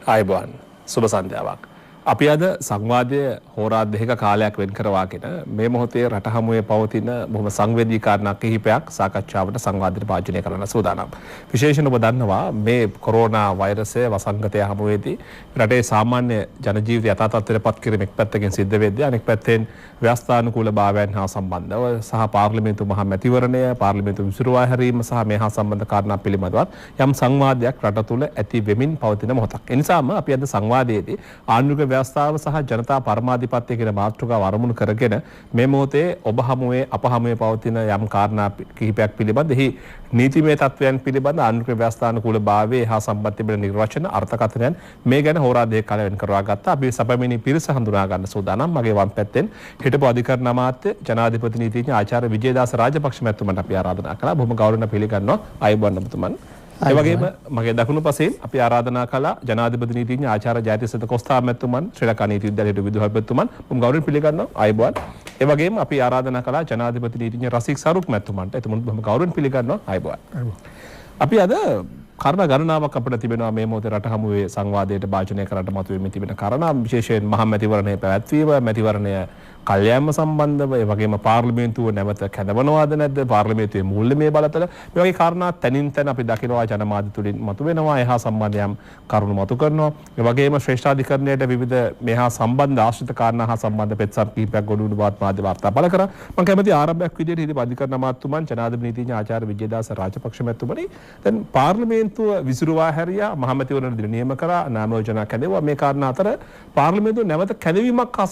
ආයුබෝවන් සුබ සන්ධ්‍යාවක්. අපි අද සංවාදය හෝරා දෙකක කාලයක් වෙන් කරවාගෙන මේ මොහොතේ රට හමුවේ පවතින බොහොම සංවේදී කාරණා කිහිපයක් සාකච්ඡාවට සංවාදයට භාජනය කරන්න සූදානම්. විශේෂයෙන් ඔබ දන්නවා මේ කොරෝනා වෛරසය වසංගතය හමුවේදී රටේ සාමාන්‍ය ජන ජීවිතය යථා තත්ත්වයට පත් කිරීම එක් පැත්තකින් සිද්ධ වෙද්දී අනෙක් පැත්තෙන් ව්‍යවස්ථානුකූල භාවයන් හා සම්බන්ධව සහ පාර්ලිමේන්තු මහ මැතිවරණය පාර්ලිමේන්තු විසිරුවා හැරීම සහ මේ හා සම්බන්ධ කාරණා පිළිබඳව යම් සංවාදයක් රට තුළ ඇති වෙමින් පවතින මොහොතක්. ඒ නිසාම අපි අද සංවාදයේදී ආණ්ඩුක ව්‍යවස්ථාව සහ ජනතා පරමාධිපත්‍ය කියන මාතෘකාව අරමුණු කරගෙන මේ මොහොතේ ඔබ හමුවේ අප හමුවේ පවතින යම් කාරණා කිහිපයක් පිළිබඳ එහි නීතිමය තත්වයන් පිළිබඳ ආණ්ඩුක ව්‍යවස්ථානුකූල භාවයේ හා සම්බන්ධ තිබෙන නිර්වචන අර්ථකථනයන් මේ ගැන හෝරා දෙකක් කාලය වෙන් කරවා ගත්තා. අපි සපමිනි පිරිස හඳුනා ගන්න සූදානම්. මගේ වම් පැත්තෙන් හිටපු අධිකරණ අමාත්‍ය ජනාධිපති නීතිඥ ආචාර්ය විජේදාස රාජපක්ෂ මැතිතුමන්ට අපි ආරාධනා කළා. බොහොම ගෞරවයෙන් පිළිගන්නවා. ආයුබෝවන් ඔබතුමන්. ඒ වගේම මගේ දකුණු පසෙන් අපි ආරාධනා කළා ජනාධිපති නීතිඥ ආචාර්ය ජයතිස්ස කොස්තා මැතිතුමන් ශ්‍රී ලංකා නීති විද්‍යාලයේ විදුහල්පතිතුමන් බොහොම ගෞරවයෙන් පිළිගන්නවා. ආයුබෝවන්. ඒ වගේම අපි ආරාධනා කළා ජනාධිපති නීතිඥ රසික් සරුක් මැතිතුමන්ට එතුමන් බොහොම ගෞරවයෙන් පිළිගන්නවා. ආයුබෝවන්. අපි අද කාරණා ගණනාවක් අපිට තිබෙනවා මේ මොහොතේ රට හමුවේ සංවාදයට භාජනය කරන්න මතුවෙමින් තිබෙන කාරණා විශේෂයෙන් මහ මැතිවරණයේ පැවැත්වීම මැතිවරණය කල්යෑම සම්බන්ධව ඒ වගේම පාර්ලිමේන්තුව නැවත කැඳවනවාද නැද්ද පාර්ලිමේන්තුවේ මූල්‍යමය බලතල මේ වගේ කාරණා තනින් තන අපි දකිනවා ජනමාධ්‍ය තුලින් මතුවෙනවා එහා සම්බන්ධ යම් කරුණු මතු කරනවා ඒ වගේම ශ්‍රේෂ්ඨාධිකරණයට විවිධ මෙහා සම්බන්ධ ආශ්‍රිත කාරණා හා සම්බන්ධ පෙත්සම් කිහිපයක් ගොඩනගන බවත් මාධ්‍ය වාර්තා පළ කරා මම කැමති ආරම්භයක් විදිහට හිටපු අධිකරණ අමාත්‍යතුමන් ජනාධිපති නීතිඥ ආචාර්ය විජේදාස රාජපක්ෂ මැතිතුමනි දැන් පාර්ලිමේන්තුව විසිරුවා හැරියා මහ මැතිවරණ දින නියම කරා නාම යෝජනා කැදෙවුවා මේ කාරණා අතර පාර්ලිමේන්තුව නැවත කැදවීමක්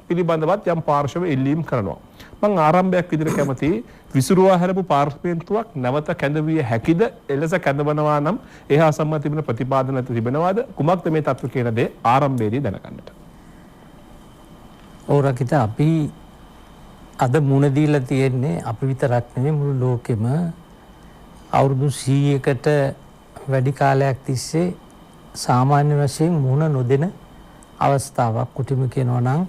පිළිබඳවත් යම් පාර්ශව ඉල්ලීම් කරනවා. මම ආරම්භයක් විදිහට කැමති විසිරුවා හැරපු පාර්ලිමේන්තුවක් නැවත කැඳවිය හැකිද? එලෙස කැඳවනවා නම් එහා සම්මත තිබෙන ප්‍රතිපාදන තිබෙනවාද? කුමක්ද මේ තත්ත්ව කියන දේ ආරම්භයේදී දැනගන්නට. ඔව් රකිත අපි අද මුණ දීලා තියෙන්නේ අපි විතරක් නෙමෙයි මුළු ලෝකෙම අවුරුදු 100කට වැඩි කාලයක් තිස්සේ සාමාන්‍ය වශයෙන් මුණ නොදෙන අවස්ථාවක් කුටිම කියනවා නම්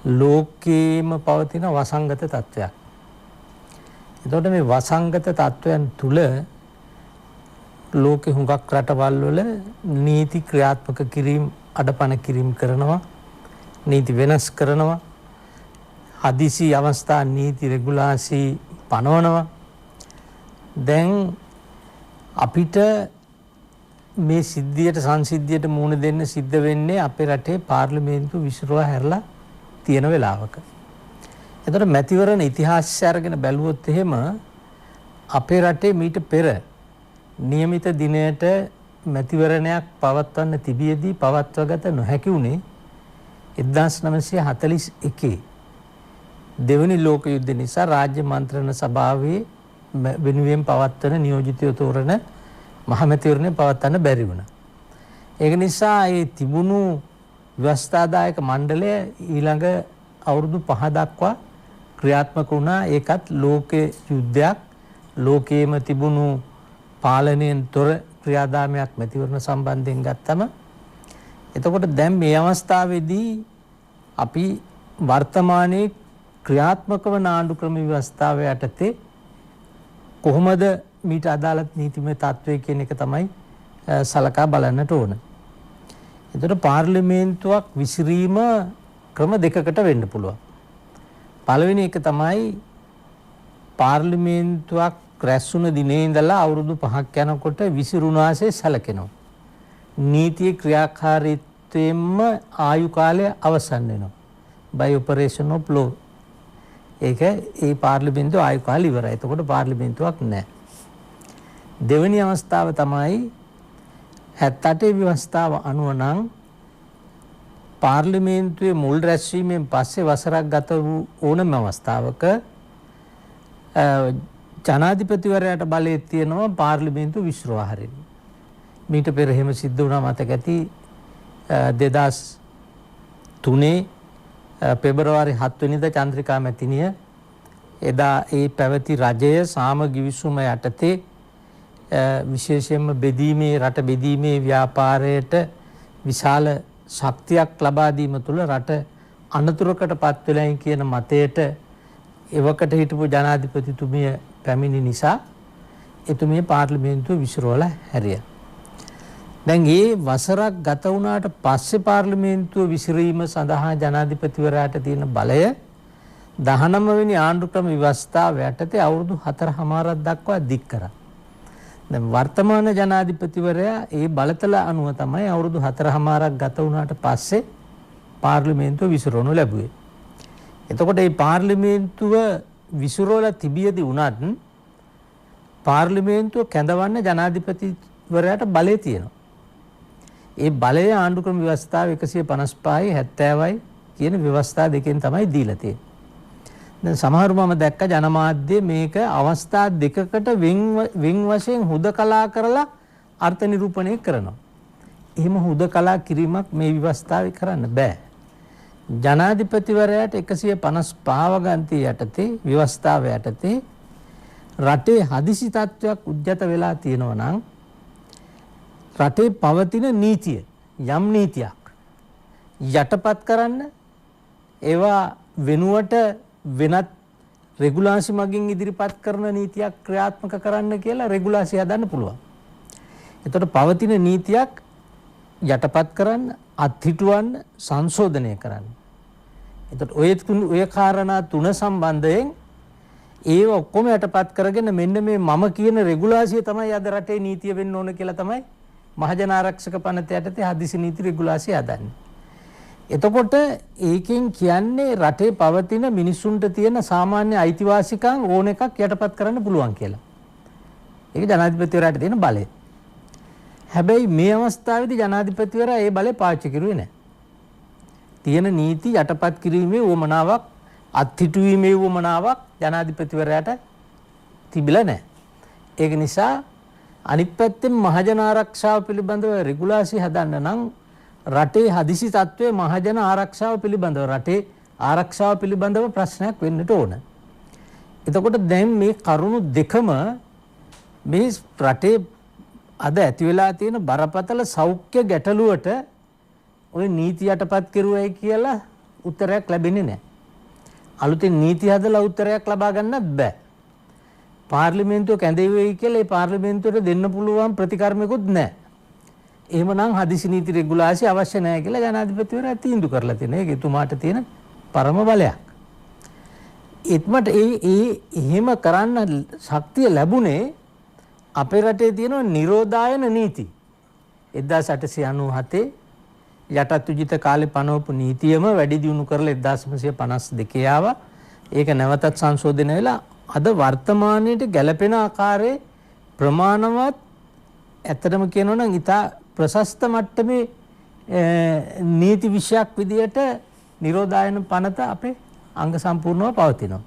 ලෝකේම පවතින වසංගත තත්ත්වයක්. එතකොට මේ වසංගත තත්ත්වයන් තුල ලෝකෙ හුඟක් රටවල් වල නීති ක්‍රියාත්මක කිරීම අඩපණ කිරීම කරනවා, නීති වෙනස් කරනවා, හදිසි අවස්ථා නීති රෙගුලාසි පනවනවා. දැන් අපිට මේ සිද්ධියට සංසිද්ධියට මුහුණ දෙන්න සිද්ධ වෙන්නේ අපේ රටේ පාර්ලිමේන්තුව විසිරුවා හැරලා තියෙන වෙලාවක. එතකොට මැතිවරණ ඉතිහාසය අරගෙන බැලුවොත් එහෙම අපේ රටේ මීට පෙර નિયમિત දිනයට මැතිවරණයක් පවත්වන්න තිබියදී පවත්වාගත නොහැකි වුණේ 1941 දෙවනි ලෝක යුද්ධ නිසා රාජ්‍ය මන්ත්‍රණ සභාවේ වෙනුවෙන් පවත්වන නියෝජිතයෝ තෝරන මහ මැතිවරණය පවත්වන්න බැරි වුණා. ඒක නිසා ඒ තිබුණු ව්‍යවස්ථාදායක මණ්ඩලය ඊළඟ අවුරුදු 5 දක්වා ක්‍රියාත්මක වුණා. ඒකත් ලෝකේ යුද්ධයක් ලෝකයේම තිබුණු පාලනයෙන් තොර ක්‍රියාදාමයක් මැතිවරණ සම්බන්ධයෙන් ගත්තම එතකොට දැන් මේ අවස්ථාවේදී අපි වර්තමානයේ ක්‍රියාත්මක වන ආණ්ඩු ක්‍රම ව්‍යවස්ථාව යටතේ කොහොමද මීට අදාළ නීතිමය තත්ත්වය කියන එක තමයි සලකා බලන්නට ඕන. එතකොට පාර්ලිමේන්තුවක් විසිරීම ක්‍රම දෙකකට වෙන්න පුළුවන්. පළවෙනි එක තමයි පාර්ලිමේන්තුවක් රැස්වුණ දිනේ ඉඳලා අවුරුදු 5ක් යනකොට විසිරුණාසේ සැලකෙනවා. නීතිය ක්‍රියාකාරීත්වයෙන්ම ආයු කාලය අවසන් වෙනවා. by operation of law. ඒක ඒ පාර්ලිමේන්තුව ආයු කාලය ඉවරයි. එතකොට පාර්ලිමේන්තුවක් නැහැ. දෙවෙනි අවස්ථාව තමයි 78 ව්‍යවස්ථාව අනුව නම් පාර්ලිමේන්තුවේ මුල් රැස්වීමෙන් පස්සේ වසරක් ගත වූ ඕනම අවස්ථාවක ජනාධිපතිවරයාට බලය තියෙනවා පාර්ලිමේන්තුව විසිරුවා හරින්න. මීට පෙර එහෙම සිද්ධ වුණා මතක ඇති 2003 පෙබරවාරි 7 වෙනිදා චන්ද්‍රිකා මැතිණිය එදා ඒ පැවති රජය සාම ගිවිසුම යටතේ විශේෂයෙන්ම බෙදීමේ රට බෙදීමේ ව්‍යාපාරයට විශාල ශක්තියක් ලබා දීම තුළ රට අනතුරකට පත් වෙලයි කියන මතයට එවකට හිටපු ජනාධිපතිතුමිය පැමිණි නිසා එතුමිය පාර්ලිමේන්තුව විසිරවලා හැරියා. දැන් මේ වසරක් ගත වුණාට පස්සේ පාර්ලිමේන්තුව විසිරීම සඳහා ජනාධිපතිවරයාට තියෙන බලය 19 වෙනි ආණ්ඩුක්‍රම ව්‍යවස්ථාව යටතේ අවුරුදු 4.5ක් දක්වා දික් කරා. දැන් වර්තමාන ජනාධිපතිවරයා ඒ බලතල අනුව තමයි අවුරුදු 4.5ක් ගත වුණාට පස්සේ පාර්ලිමේන්තුව විසිරවනු ලැබුවේ. එතකොට මේ පාර්ලිමේන්තුව විසිරවලා තිබියදී උනත් පාර්ලිමේන්තුව කැඳවන්න ජනාධිපතිවරයාට බලය තියෙනවා. ඒ බලය ආණ්ඩුක්‍රම ව්‍යවස්ථාව 155යි 70යි කියන ව්‍යවස්ථා දෙකෙන් තමයි දීලා තියෙන්නේ. දැන් සමහරව මම දැක්ක ජනමාධ්‍ය මේක අවස්ථා දෙකකට වෙන් වශයෙන් හුදකලා කරලා අර්ථ නිරූපණය කරනවා. එහෙම හුදකලා කිරීමක් මේ ව්‍යවස්ථාවේ කරන්න බෑ. ජනාධිපතිවරයාට 155 ගන්තිය යටතේ ව්‍යවස්ථාව යටතේ රටේ හදිසි තත්ත්වයක් උද්ගත වෙලා තියෙනවා නම් රටේ පවතින නීතිය යම් නීතියක් යටපත් කරන්න ඒවා වෙනුවට වෙනත් රෙගුලාසි මගින් ඉදිරිපත් කරන නීතියක් ක්‍රියාත්මක කරන්න කියලා රෙගුලාසි හදන්න පුළුවන්. එතකොට පවතින නීතියක් යටපත් කරන්න, අත්හිටුවන්න, සංශෝධනය කරන්න. එතකොට ඔය කාරණා තුන සම්බන්ධයෙන් ඒව ඔක්කොම යටපත් කරගෙන මෙන්න මේ මම කියන රෙගුලාසිය තමයි අද රටේ නීතිය වෙන්න ඕන කියලා තමයි මහජන ආරක්ෂක පනත යටතේ හදිසි නීති රෙගුලාසිය හදන්නේ. එතකොට ඒකෙන් කියන්නේ රටේ පවතින මිනිසුන්ට තියෙන සාමාන්‍ය අයිතිවාසිකම් ඕන එකක් යටපත් කරන්න පුළුවන් කියලා. ඒක ජනාධිපතිවරයාට තියෙන බලය. හැබැයි මේ අවස්ථාවේදී ජනාධිපතිවරයා ඒ බලය පාවිච්චි කරුවේ නැහැ. තියෙන නීති යටපත් කිරීමේ උවමනාවක්, අත්හිටුවීමේ උවමනාවක් ජනාධිපතිවරයාට තිබිලා නැහැ. ඒක නිසා අනිත් පැත්තෙන් මහජන ආරක්ෂාව පිළිබඳව රෙගුලාසි හදන්න නම් රටේ හදිසි තත්ත්වයේ මහජන ආරක්ෂාව පිළිබඳව රටේ ආරක්ෂාව පිළිබඳව ප්‍රශ්නයක් වෙන්නට ඕන. එතකොට දැන් මේ කරුණු දෙකම මේ රටේ අද ඇති වෙලා තියෙන බරපතල සෞඛ්‍ය ගැටලුවට ওই නීති යටපත් කරුවයි කියලා උත්තරයක් ලැබෙන්නේ නැහැ. අලුතින් නීති හදලා උත්තරයක් ලබා ගන්නත් බෑ. පාර්ලිමේන්තුව කැඳෙවුවයි කියලා ඒ පාර්ලිමේන්තුවට දෙන්න පුළුවන් ප්‍රතිකර්මයක්වත් නැහැ. එහෙමනම් හදිසි නීති රෙගුලාසි අවශ්‍ය නැහැ කියලා ජනාධිපතිවරයා තීන්දුව කරලා තියෙනවා. ඒක එතුමාට තියෙන පරම බලයක්. එත්මට එහෙම කරන්න ශක්තිය ලැබුණේ අපේ රටේ තියෙන නිරෝධායන නීති 1897 යටත් විජිත කාලේ පනවපු නීතියම වැඩි දියුණු කරලා 1952 ආවා. ඒක නැවතත් සංශෝධනය වෙලා අද වර්තමානයේට ගැළපෙන ආකාරයේ ප්‍රමාණවත් ඇත්තටම කියනවා නම් ඉතා ප්‍රශස්ත මට්ටමේ නීති විෂයක් විදියට නිරෝධායන පනත අපේ අංග සම්පූර්ණව පවතිනවා.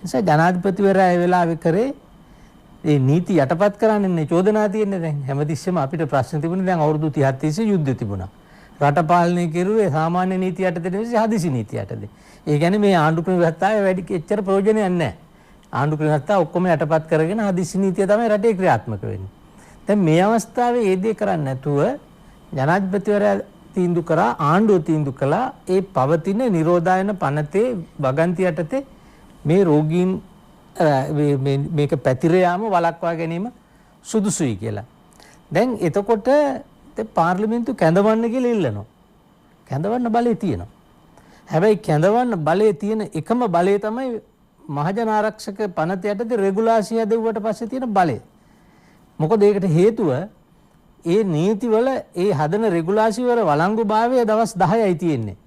නිසා ජනාධිපතිවරයා ඒ වෙලාවේ කරේ මේ නීති යටපත් කරන්නේ චෝදනා තියෙන්නේ. දැන් හැමතිස්සෙම අපිට ප්‍රශ්න තිබුණේ දැන් අවුරුදු 30ක් තිස්සේ යුද්ධ තිබුණා. රට පාලනය කෙරුවේ සාමාන්‍ය නීති යටතේ නෙවෙයි හදිසි නීති යටතේ. ඒ කියන්නේ මේ ආණ්ඩුක්‍රම ව්‍යවස්ථාවේ වැඩි එච්චර ප්‍රයෝජනයක් නැහැ. ආණ්ඩුක්‍රම ව්‍යවස්ථාව ඔක්කොම යටපත් කරගෙන හදිසි නීතිය තමයි රටේ ක්‍රියාත්මක වෙන්නේ. දැන් මේ අවස්ථාවේ ඒ දේ කරන්නේ නැතුව ජනාධිපතිවරයා තීන්දුව කරා, ආණ්ඩුව තීන්දුව කළා ඒ පවතින නිරෝධායන පනතේ වගන්ති යටතේ මේ රෝගීන් මේක පැතිර යාම වළක්වා ගැනීම සුදුසුයි කියලා. දැන් එතකොට පාර්ලිමේන්තුව කැඳවන්න කියලා ඉල්ලනවා. කැඳවන්න බලය තියෙනවා. හැබැයි කැඳවන්න බලය තියෙන එකම බලය තමයි මහජන ආරක්ෂක පනත යටතේ රෙගුලාසිය දෙව්වට පස්සේ තියෙන බලය. මොකද ඒකට හේතුව ඒ නීතිවල ඒ හදන රෙගුලාසි වල වළංගුභාවය දවස් 10යි තියෙන්නේ.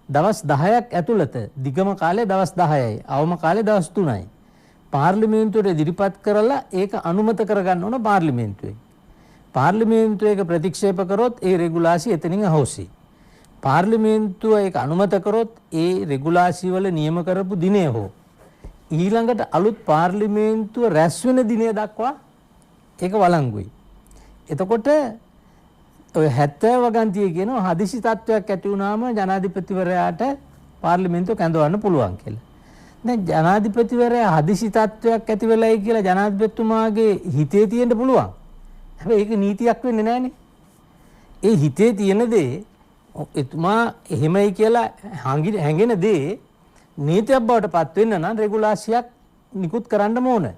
දවස් 10ක් ඇතුළත දිගම කාලේ දවස් 10යි, අවම කාලේ දවස් 3යි. පාර්ලිමේන්තුවට ඉදිරිපත් කරලා ඒක අනුමත කරගන්න ඕන පාර්ලිමේන්තුවේ. පාර්ලිමේන්තුව ඒක ප්‍රතික්ෂේප කරොත් ඒ රෙගුලාසි එතනින් අහෝසි. පාර්ලිමේන්තුව ඒක අනුමත කරොත් ඒ රෙගුලාසි වල නියම කරපු දිනය හෝ ඊළඟට අලුත් පාර්ලිමේන්තුව රැස් වෙන දිනය දක්වා ඒක වළංගුයි. එතකොට ඔය 70 වගන්තිය කියන හදිසි තත්වයක් ඇති වුණාම ජනාධිපතිවරයාට පාර්ලිමේන්තුව කැඳවන්න පුළුවන් කියලා. දැන් ජනාධිපතිවරයා හදිසි තත්වයක් ඇති වෙලයි කියලා ජනාධිපතිතුමාගේ හිතේ තියෙන්න පුළුවන්. හැබැයි ඒක නීතියක් වෙන්නේ නැහනේ. ඒ හිතේ තියෙන දේ එතුමා එහෙමයි කියලා හැඟෙන දේ නීතියක් බවට පත් වෙන්න නම් රෙගුලාසියක් නිකුත් කරන්න ඕන. ඒ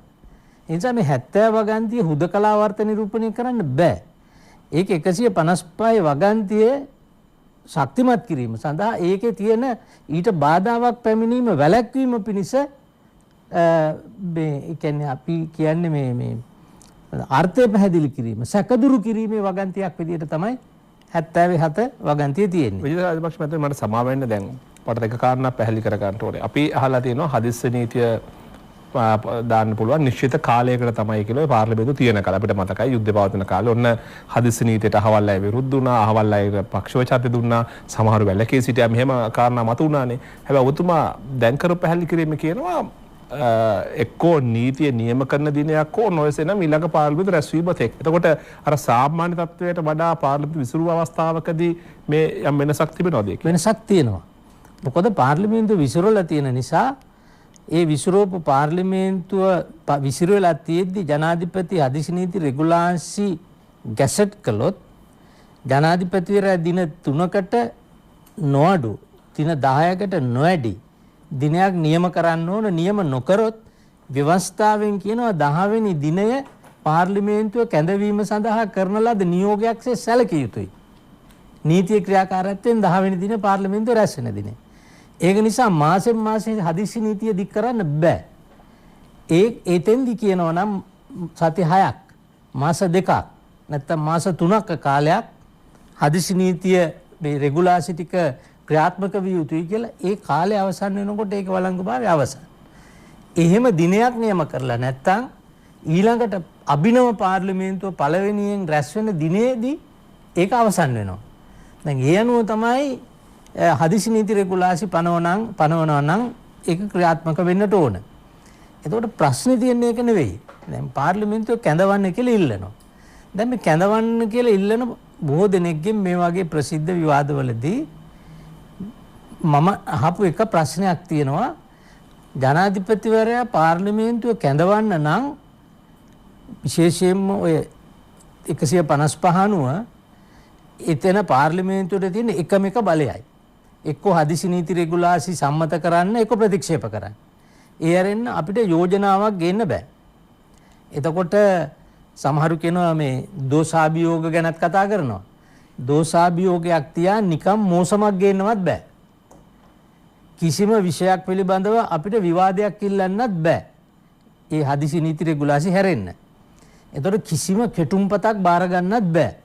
නිසා මේ 70 වගන්තිය හුදකලා වර්ත නිරූපණය කරන්න බෑ. ඒක 155 වගන්තියේ ශක්තිමත් කිරීම සඳහා ඒකේ තියෙන ඊට බාධාවක් පැමිණීම වැළැක්වීම පිණිස මේ කියන්නේ අපි කියන්නේ මේ අර්ථය පැහැදිලි කිරීම සැකදුරු කිරීමේ වගන්තියක් විදිහට තමයි 77 වගන්තිය තියෙන්නේ. විජිත රාජපක්ෂ මහත්මයා මට සමා වෙන්න දැන් පොඩ්ඩක් එක කාරණා පැහැදිලි කර ගන්න ඕනේ. අපි අහලා තියෙනවා හදිස්සි නීතිය දාන්න පුළුවන් නිශ්චිත කාලයකට තමයි කියලා පාර්ලිමේන්තුව තියෙන කාලේ අපිට මතකයි යුද්ධ පවතින කාලේ ඔන්න හදිස්සි නීතියට අහවල් අය විරුද්ධ වුණා අහවල් අය පක්ෂවචාරය දුන්නා සමහර වැලකේ සිටියා මෙහෙම කාරණා මතුණානේ. හැබැයි ඔබතුමා දැන් කර පැහැදිලි කිරීම කියනවා එක්කෝ නීතිය නියම කරන දිනයක් හෝ නොයසෙන ඊළඟ පාර්ලිමේන්තු රැස්වීම තෙක්. එතකොට අර සාමාන්‍ය තත්වයට වඩා පාර්ලිමේන්තු විසිරුව අවස්ථාවකදී මේ යම් වෙනසක් තිබෙනවද ඒක? වෙනසක් තියෙනවා. මොකද පාර්ලිමේන්තුව විසිරවලා තියෙන නිසා ඒ විසිරෝපු පාර්ලිමේන්තුව විසිරවලා තියෙද්දි ජනාධිපති හදිසි නීති රෙගුලාන්සි ගැසට් කළොත් ජනාධිපතිවරයා දින 3කට නොඅඩු දින 10කට නොඇඩි දිනයක් නියම කරන්න ඕන. නියම නොකරොත් ව්‍යවස්ථාවෙන් කියනවා 10 වෙනි දිනය පාර්ලිමේන්තුව කැඳවීම සඳහා කරන ලද නියෝගයක්සේ සැලකිය යුතුයි. නීතිය ක්‍රියාකාරීත්වයෙන් 10 වෙනි දින පාර්ලිමේන්තුව රැස් වෙන දිනේ. ඒක නිසා මාසෙන් මාසෙ හදිසි නීතිය දික් කරන්න බෑ. එතෙන්දි කියනවා නම් සති 6ක් මාස 2ක් නැත්නම් මාස 3ක කාලයක් හදිසි නීතිය මේ රෙගුලාසි ටික ක්‍රියාත්මක විය යුතුයි කියලා ඒ කාලය අවසන් වෙනකොට ඒක වළංගුභාවය අවසන්. එහෙම දිනයක් නියම කරලා නැත්නම් ඊළඟට අභිනව පාර්ලිමේන්තුව පළවෙනියෙන් රැස් වෙන දිනේදී ඒක අවසන් වෙනවා. දැන් ඒ අනුව තමයි හදිසි නීති රෙගුලාසි පනවනවා නම් ඒක ක්‍රියාත්මක වෙන්නට ඕන. එතකොට ප්‍රශ්නේ තියෙන්නේ ඒක නෙවෙයි. දැන් පාර්ලිමේන්තුව කැඳවන්න කියලා ඉල්ලනවා. දැන් මේ කැඳවන්න කියලා ඉල්ලන බොහෝ දෙනෙක්ගෙන් මේ වගේ ප්‍රසිද්ධ විවාදවලදී මම අහපු එක ප්‍රශ්නයක් තියෙනවා. ජනාධිපතිවරයා පාර්ලිමේන්තුව කැඳවන්න නම් විශේෂයෙන්ම ඔය 155 අනුව එතන පාර්ලිමේන්තුවට තියෙන එකම එක බලයයි. එක්කෝ හදිසි නීති රෙගුලාසි සම්මත කරන්න එක්කෝ ප්‍රතික්ෂේප කරන්න. ඒ අරින්න අපිට යෝජනාවක් ගේන්න බෑ. එතකොට සමහරු කියනවා මේ දෝෂාභියෝග ගැනත් කතා කරනවා. දෝෂාභියෝගයක් තියා නිකම් මෝසමක් ගේන්නවත් බෑ. කිසිම විෂයක් පිළිබඳව අපිට විවාදයක් ඉල්ලන්නත් බෑ. ඒ හදිසි නීති රෙගුලාසි හැරෙන්න. එතකොට කිසිම කෙටුම්පතක් බාර ගන්නත් බෑ.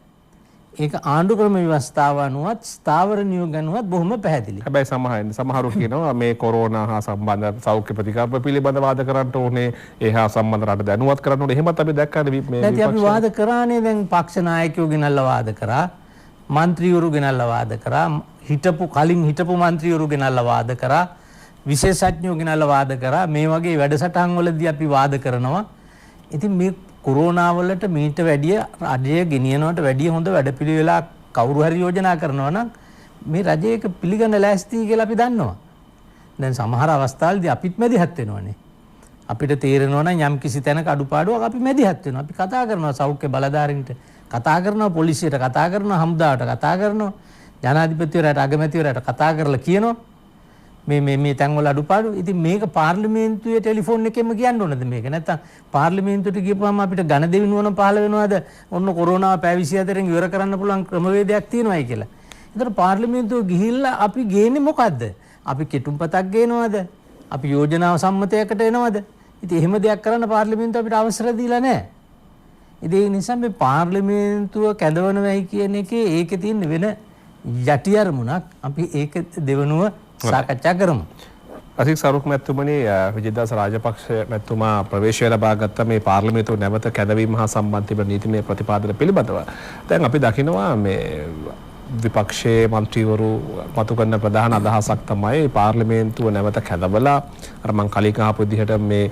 ඒක ආණ්ඩු ක්‍රම ව්‍යවස්ථාව අනුවත් ස්ථාවර නියෝග අනුවත් බොහොම පැහැදිලි. හැබැයි සමහරු කියනවා මේ කොරෝනා හා සම්බන්ධ සෞඛ්‍ය ප්‍රතිකාර පිළිබඳ වාද කරන්න ඕනේ. ඒ හා සම්බන්ධ රට දැනුවත් කරන්න ඕනේ. එහෙමත් අපි දැක්කනේ මේ නැති අපි වාද කරානේ. දැන් පක්ෂ නායකයෝ ගෙනල්ලා වාද කරා. മന്ത്രിවරු ගෙනල්ලා වාද කරා. කලින් හිටපු മന്ത്രിවරු ගෙනල්ලා වාද කරා. විශේෂඥයෝ ගෙනල්ලා වාද කරා. මේ වගේ වැඩසටහන් වලදී අපි වාද කරනවා. ඉතින් මේ කොරෝනා වලට මීට වැඩිය රජය ගෙනියනවට වැඩිය හොඳ වැඩපිළිවෙලක් කවුරු හරි යෝජනා කරනවා නම් මේ රජය ඒක පිළිගන්න ලෑස්ති කියලා අපි දන්නවා. දැන් සමහර අවස්ථාවලදී අපිත් මැදිහත් වෙනවනේ. අපිට තේරෙනවා නම් යම් කිසි තැනක අඩුපාඩුවක් අපි මැදිහත් වෙනවා. අපි කතා කරනවා සෞඛ්‍ය බලධාරීන්ට, කතා කරනවා පොලිසියට, කතා කරනවා හමුදාවට, කතා කරනවා ජනාධිපතිවරයාට, අගමැතිවරයාට කතා කරලා කියනවා මේ තැන්වල අඩුපාඩු. ඉතින් මේක පාර්ලිමේන්තුවේ ටෙලිෆෝන් එකෙන්ම කියන්න ඕනද මේක? නැත්තම් පාර්ලිමේන්තුවට ගියපුවම අපිට ඝන දෙවිනුවන පහළ වෙනවද? ඔන්න කොරෝනාව පැය 24න් ඉවර කරන්න පුළුවන් ක්‍රමවේදයක් තියෙනවායි කියලා. ඒතර පාර්ලිමේන්තුව ගිහිල්ලා අපි ගේන්නේ මොකද්ද? අපි කෙටුම්පතක් ගේනවද? අපි යෝජනාව සම්මතයකට එනවද? ඉතින් එහෙම දෙයක් කරන්න පාර්ලිමේන්තුව අපිට අවසර දීලා නැහැ. ඉතින් ඒ නිසා මේ පාර්ලිමේන්තුව කැඳවනවයි කියන එකේ ඒකේ තියෙන වෙන යටි අරමුණක්. අපි ඒක දෙවනුව සාකච්ඡා කරමු. අසික් සරුක් මැතිතුමනි, විජේදාස රාජපක්ෂ මැතිතුමා ප්‍රවේශය ලබා ගත්ත මේ පාර්ලිමේන්තුව නැවත කැඳවීම හා සම්බන්ධ තිබෙන නීතිමය ප්‍රතිපාදන පිළිබඳව දැන් අපි දකිනවා මේ විපක්ෂයේ മന്ത്രിවරු මතු කරන ප්‍රධාන අදහසක් තමයි පාර්ලිමේන්තුව නැවත කැඳවලා අර මං කලින් අහපු විදිහට මේ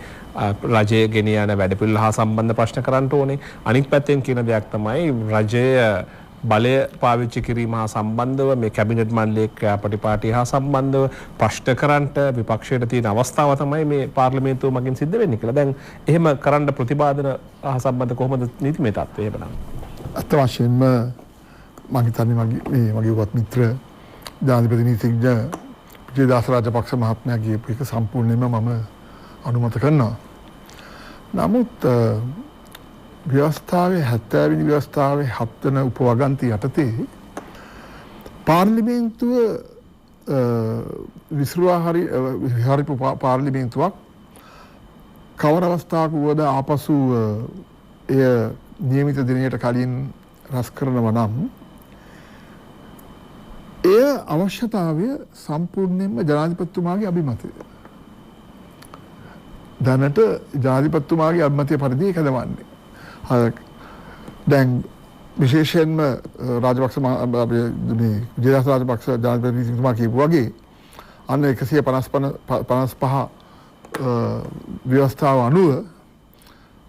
රජයේ ගෙනියන වැඩපිළිවෙල හා සම්බන්ධ ප්‍රශ්න කරන්න ඕනේ. අනිත් පැත්තෙන් කියන දෙයක් තමයි රජය බලය පාවිච්චි කිරීම හා සම්බන්ධව මේ කැබිනට් මණ්ඩලයේ ක්‍රියාපටිපාටි හා සම්බන්ධව ප්‍රශ්න කරන්නට විපක්ෂයට තියෙන අවස්ථාව තමයි මේ පාර්ලිමේන්තුව මගින් සිද්ධ වෙන්නේ කියලා. දැන් එහෙම කරන්න ප්‍රතිපාදන හා සම්බන්ධ කොහොමද නීතිමය තත්ත්වය එහෙමනම්? අත් වශයෙන්ම මම හිතන්නේ මගේ උගත් මිත්‍ර ජනාධිපති නීතිඥ විජේදාස රාජපක්ෂ මහත්මයාගේ එක සම්පූර්ණයෙන්ම මම අනුමත කරනවා. නමුත් ව්‍යවස්ථාවේ 70 වෙනි ව්‍යවස්ථාවේ 7 වෙනි උපවගන්ති යටතේ පාර්ලිමේන්තුව විසිරුවා හරි පාර්ලිමේන්තුවක් කවර අවස්ථාවක වුවද ආපසු එය නියමිත දිනයට කලින් රැස් කරනවා නම් එය අවශ්‍යතාවය සම්පූර්ණයෙන්ම ජනාධිපතිතුමාගේ අභිමතය. දැනට ජනාධිපතිතුමාගේ අභිමතය පරිදි ඒක දවන්නේ. දැන් විශේෂයෙන්ම රාජපක්ෂ මේ විජේදාස රාජපක්ෂ ජනාධිපතිතුමා කියපු වගේ අන්න 155 ව්‍යවස්ථාව අනුව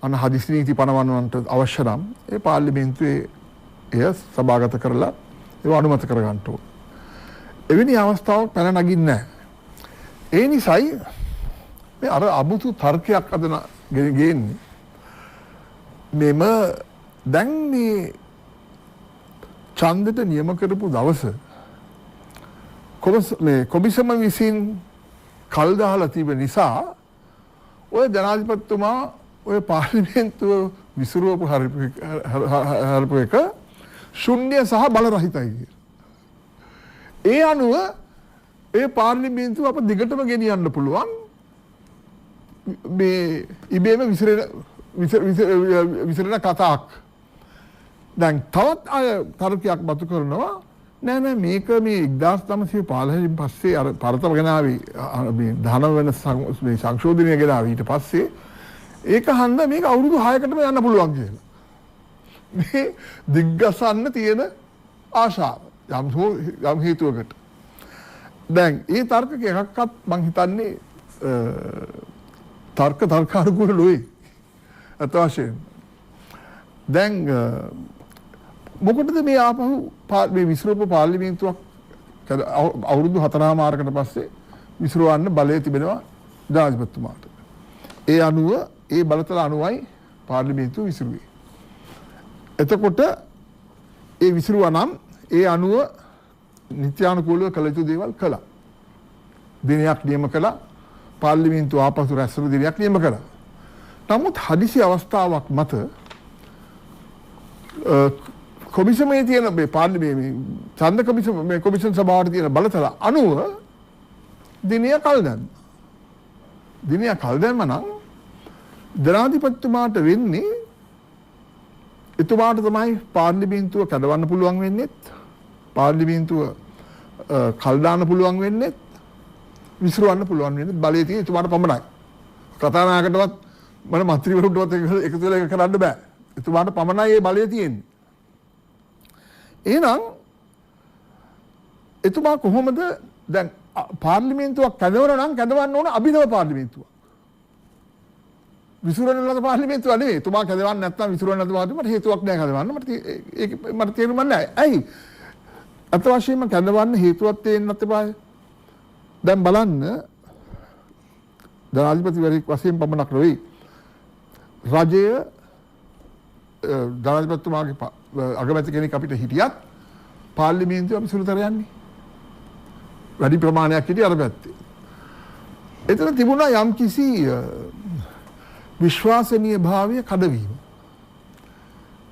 අන්න හදිසි නීති පනවන්නට අවශ්‍ය නම් ඒ පාර්ලිමේන්තුවේ එය සභාගත කරලා ඒව අනුමත කර ගන්න ඕන. එවැනි අවස්ථාවක් පැන නගින්නේ නැහැ. ඒ නිසායි මේ අර අමුතු තර්කයක් අද ගේන්නේ. මෙම දැන් මේ ඡන්දෙට නියම කරපු දවස කොමිසම විසින් කල් දාලා තිබෙන නිසා ඔය ජනාධිපතිතුමා ඔය පාර්ලිමේන්තුව විසිරුවපු හරපු එක ශුන්‍ය සහ බල රහිතයි කියලා. ඒ අනුව ඒ පාර්ලිමේන්තුව අප දිගටම ගෙනියන්න පුළුවන් මේ ඉබේම විසිරෙන කතාවක්. දැන් තවත් අය තර්කයක් මතු කරනවා නෑ මේක මේ 1915 පස්සේ අර පරතම ගෙනාවේ මේ ධන වෙන සංශෝධනය ගෙනාවේ ඊට පස්සේ ඒක හන්ද මේක අවුරුදු 6කටම යන්න පුළුවන් කියලා. මේ දිග්ගසන්න තියෙන ආශාව යම් හේතුවකට. දැන් ඒ තර්ක එකක්වත් මං හිතන්නේ තර්කානුකූල නොවේ. අත වශයෙන්. දැන් මොකටද මේ ආපහු මේ විසිරුවපු පාර්ලිමේන්තුවක් අවුරුදු 4මාරකට පස්සේ විසිරවන්න බලය තිබෙනවා ජනාධිපතිතුමාට. ඒ අනුව ඒ බලතල අනුවයි පාර්ලිමේන්තුව විසිරුවේ. එතකොට ඒ විසිරුවා නම් ඒ අනුව නිත්‍යානුකූලව කළ යුතු දේවල් කළා. දිනයක් නියම කළා. පාර්ලිමේන්තුව ආපසු රැස්වුණු දිනයක් නියම කළා. නමුත් හදිසි අවස්ථාවක් මත කොමිසමේ තියෙන මේ පාර්ලිමේන්තුවේ ඡන්ද කොමිෂන් සභාවට තියෙන බලතල අනුව දිනය කල් දැම්මා. දිනය කල් දැම්ම නම් ජනාධිපතිතුමාට වෙන්නේ එතුමාට තමයි පාර්ලිමේන්තුව කැඩවන්න පුළුවන් වෙන්නේත් පාර්ලිමේන්තුව කල් දාන්න පුළුවන් වෙන්නේත් විසිරවන්න පුළුවන් වෙන්නේත් බලය තියෙන එතුමාට පමණයි. කතානායකටවත් මම മന്ത്രിවරුන්ටවත් එකතු වෙලා ඒක කරන්න බෑ. එතුමාට පමණයි මේ බලය තියෙන්නේ. එහෙනම් එතුමා කොහොමද දැන් පාර්ලිමේන්තුවක් කැදවන නම් කැදවන්න ඕන අභිනව පාර්ලිමේන්තුවක්. විසිරවන ලද පාර්ලිමේන්තුව නෙවෙයි. එතුමා කැදවන්න නැත්නම් විසිරවන ලද පාර්ලිමේන්තුවට හේතුවක් නැහැ කැදවන්න. මට තේරුම් නැහැ. ඇයි? අත වශයෙන්ම කැදවන්න හේතුවක් තේන්නත් එපායි. දැන් බලන්න ජනාධිපතිවරයෙක් වශයෙන් පමණක් නෙවෙයි. රජය ජනාධිපතිතුමාගේ අගමැති කෙනෙක් අපිට හිටියත් පාර්ලිමේන්තුව අපි සුළුතර යන්නේ. වැඩි ප්‍රමාණයක් හිටිය අර පැත්තේ. එතන තිබුණා යම් කිසි විශ්වාසනීය භාවය කඩවීම.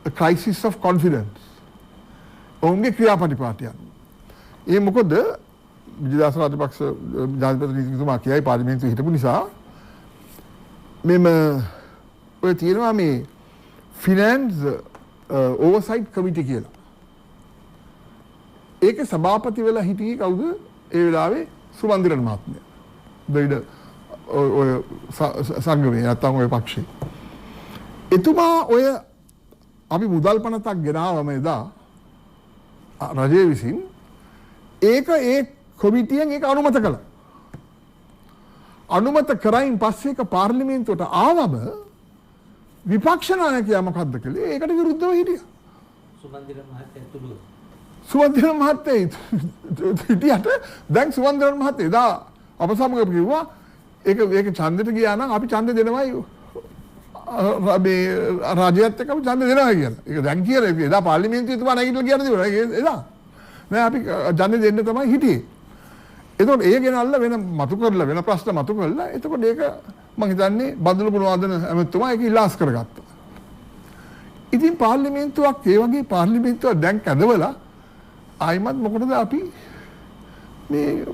A crisis of confidence. ඔවුන්ගේ ක්‍රියාපටිපාටියන්. ඒ මොකද විජේදාස රාජපක්ෂ ජනාධිපතිතුමා කියයි පාර්ලිමේන්තුවේ හිටපු නිසා මෙම ඔය තියෙනවා මේ ෆිනෑන්ස් ඕවර්සයිට් කමිටි කියලා. ඒකේ සභාපති වෙලා හිටියේ කවුද? ඒ වෙලාවේ සුමන්දිරන් මහත්මයා. දෙයිද ඔය සංගමේ නැත්තම් ඔය පක්ෂේ. එතුමා ඔය අපි මුදල් පනතක් ගෙනාවම එදා රජය විසින් ඒක ඒ කොමිටියෙන් ඒක අනුමත කළා. අනුමත කරයින් පස්සේ ඒක පාර්ලිමේන්තුවට ආවම විපක්ෂ නායකයා මොකද්ද කළේ? ඒකට විරුද්ධව හිටියා. සුමන්දිරන් මහත්තයා තුළු. සුමන්දිරන් මහත්තයා හිටියට දැන් සුමන්දිරන් මහත්තයා එදා අප සමග කිව්වා ඒක ඡන්දෙට ගියා නම් අපි ඡන්ද දෙනවයි මේ රාජ්‍යයත් එක්ක අපි ඡන්ද දෙනවා කියලා. ඒක දැන් කියලා එදා පාර්ලිමේන්තුවේ තුමා නැගිටලා කියන දේ එදා. නෑ අපි ඡන්ද දෙන්න තමයි හිටියේ. එතකොට ඒ ගෙනල්ලා වෙන මතු කරලා වෙන ප්‍රශ්න මතු කරලා එතකොට ඒක මම හිතන්නේ බදුළු පුරවාදන ඇමතුමා ඒක ඉලාස් කරගත්තා. ඉතින් පාර්ලිමේන්තුවක් ඒ වගේ පාර්ලිමේන්තුවක් දැන් කැඳවලා ආයිමත් මොකටද අපි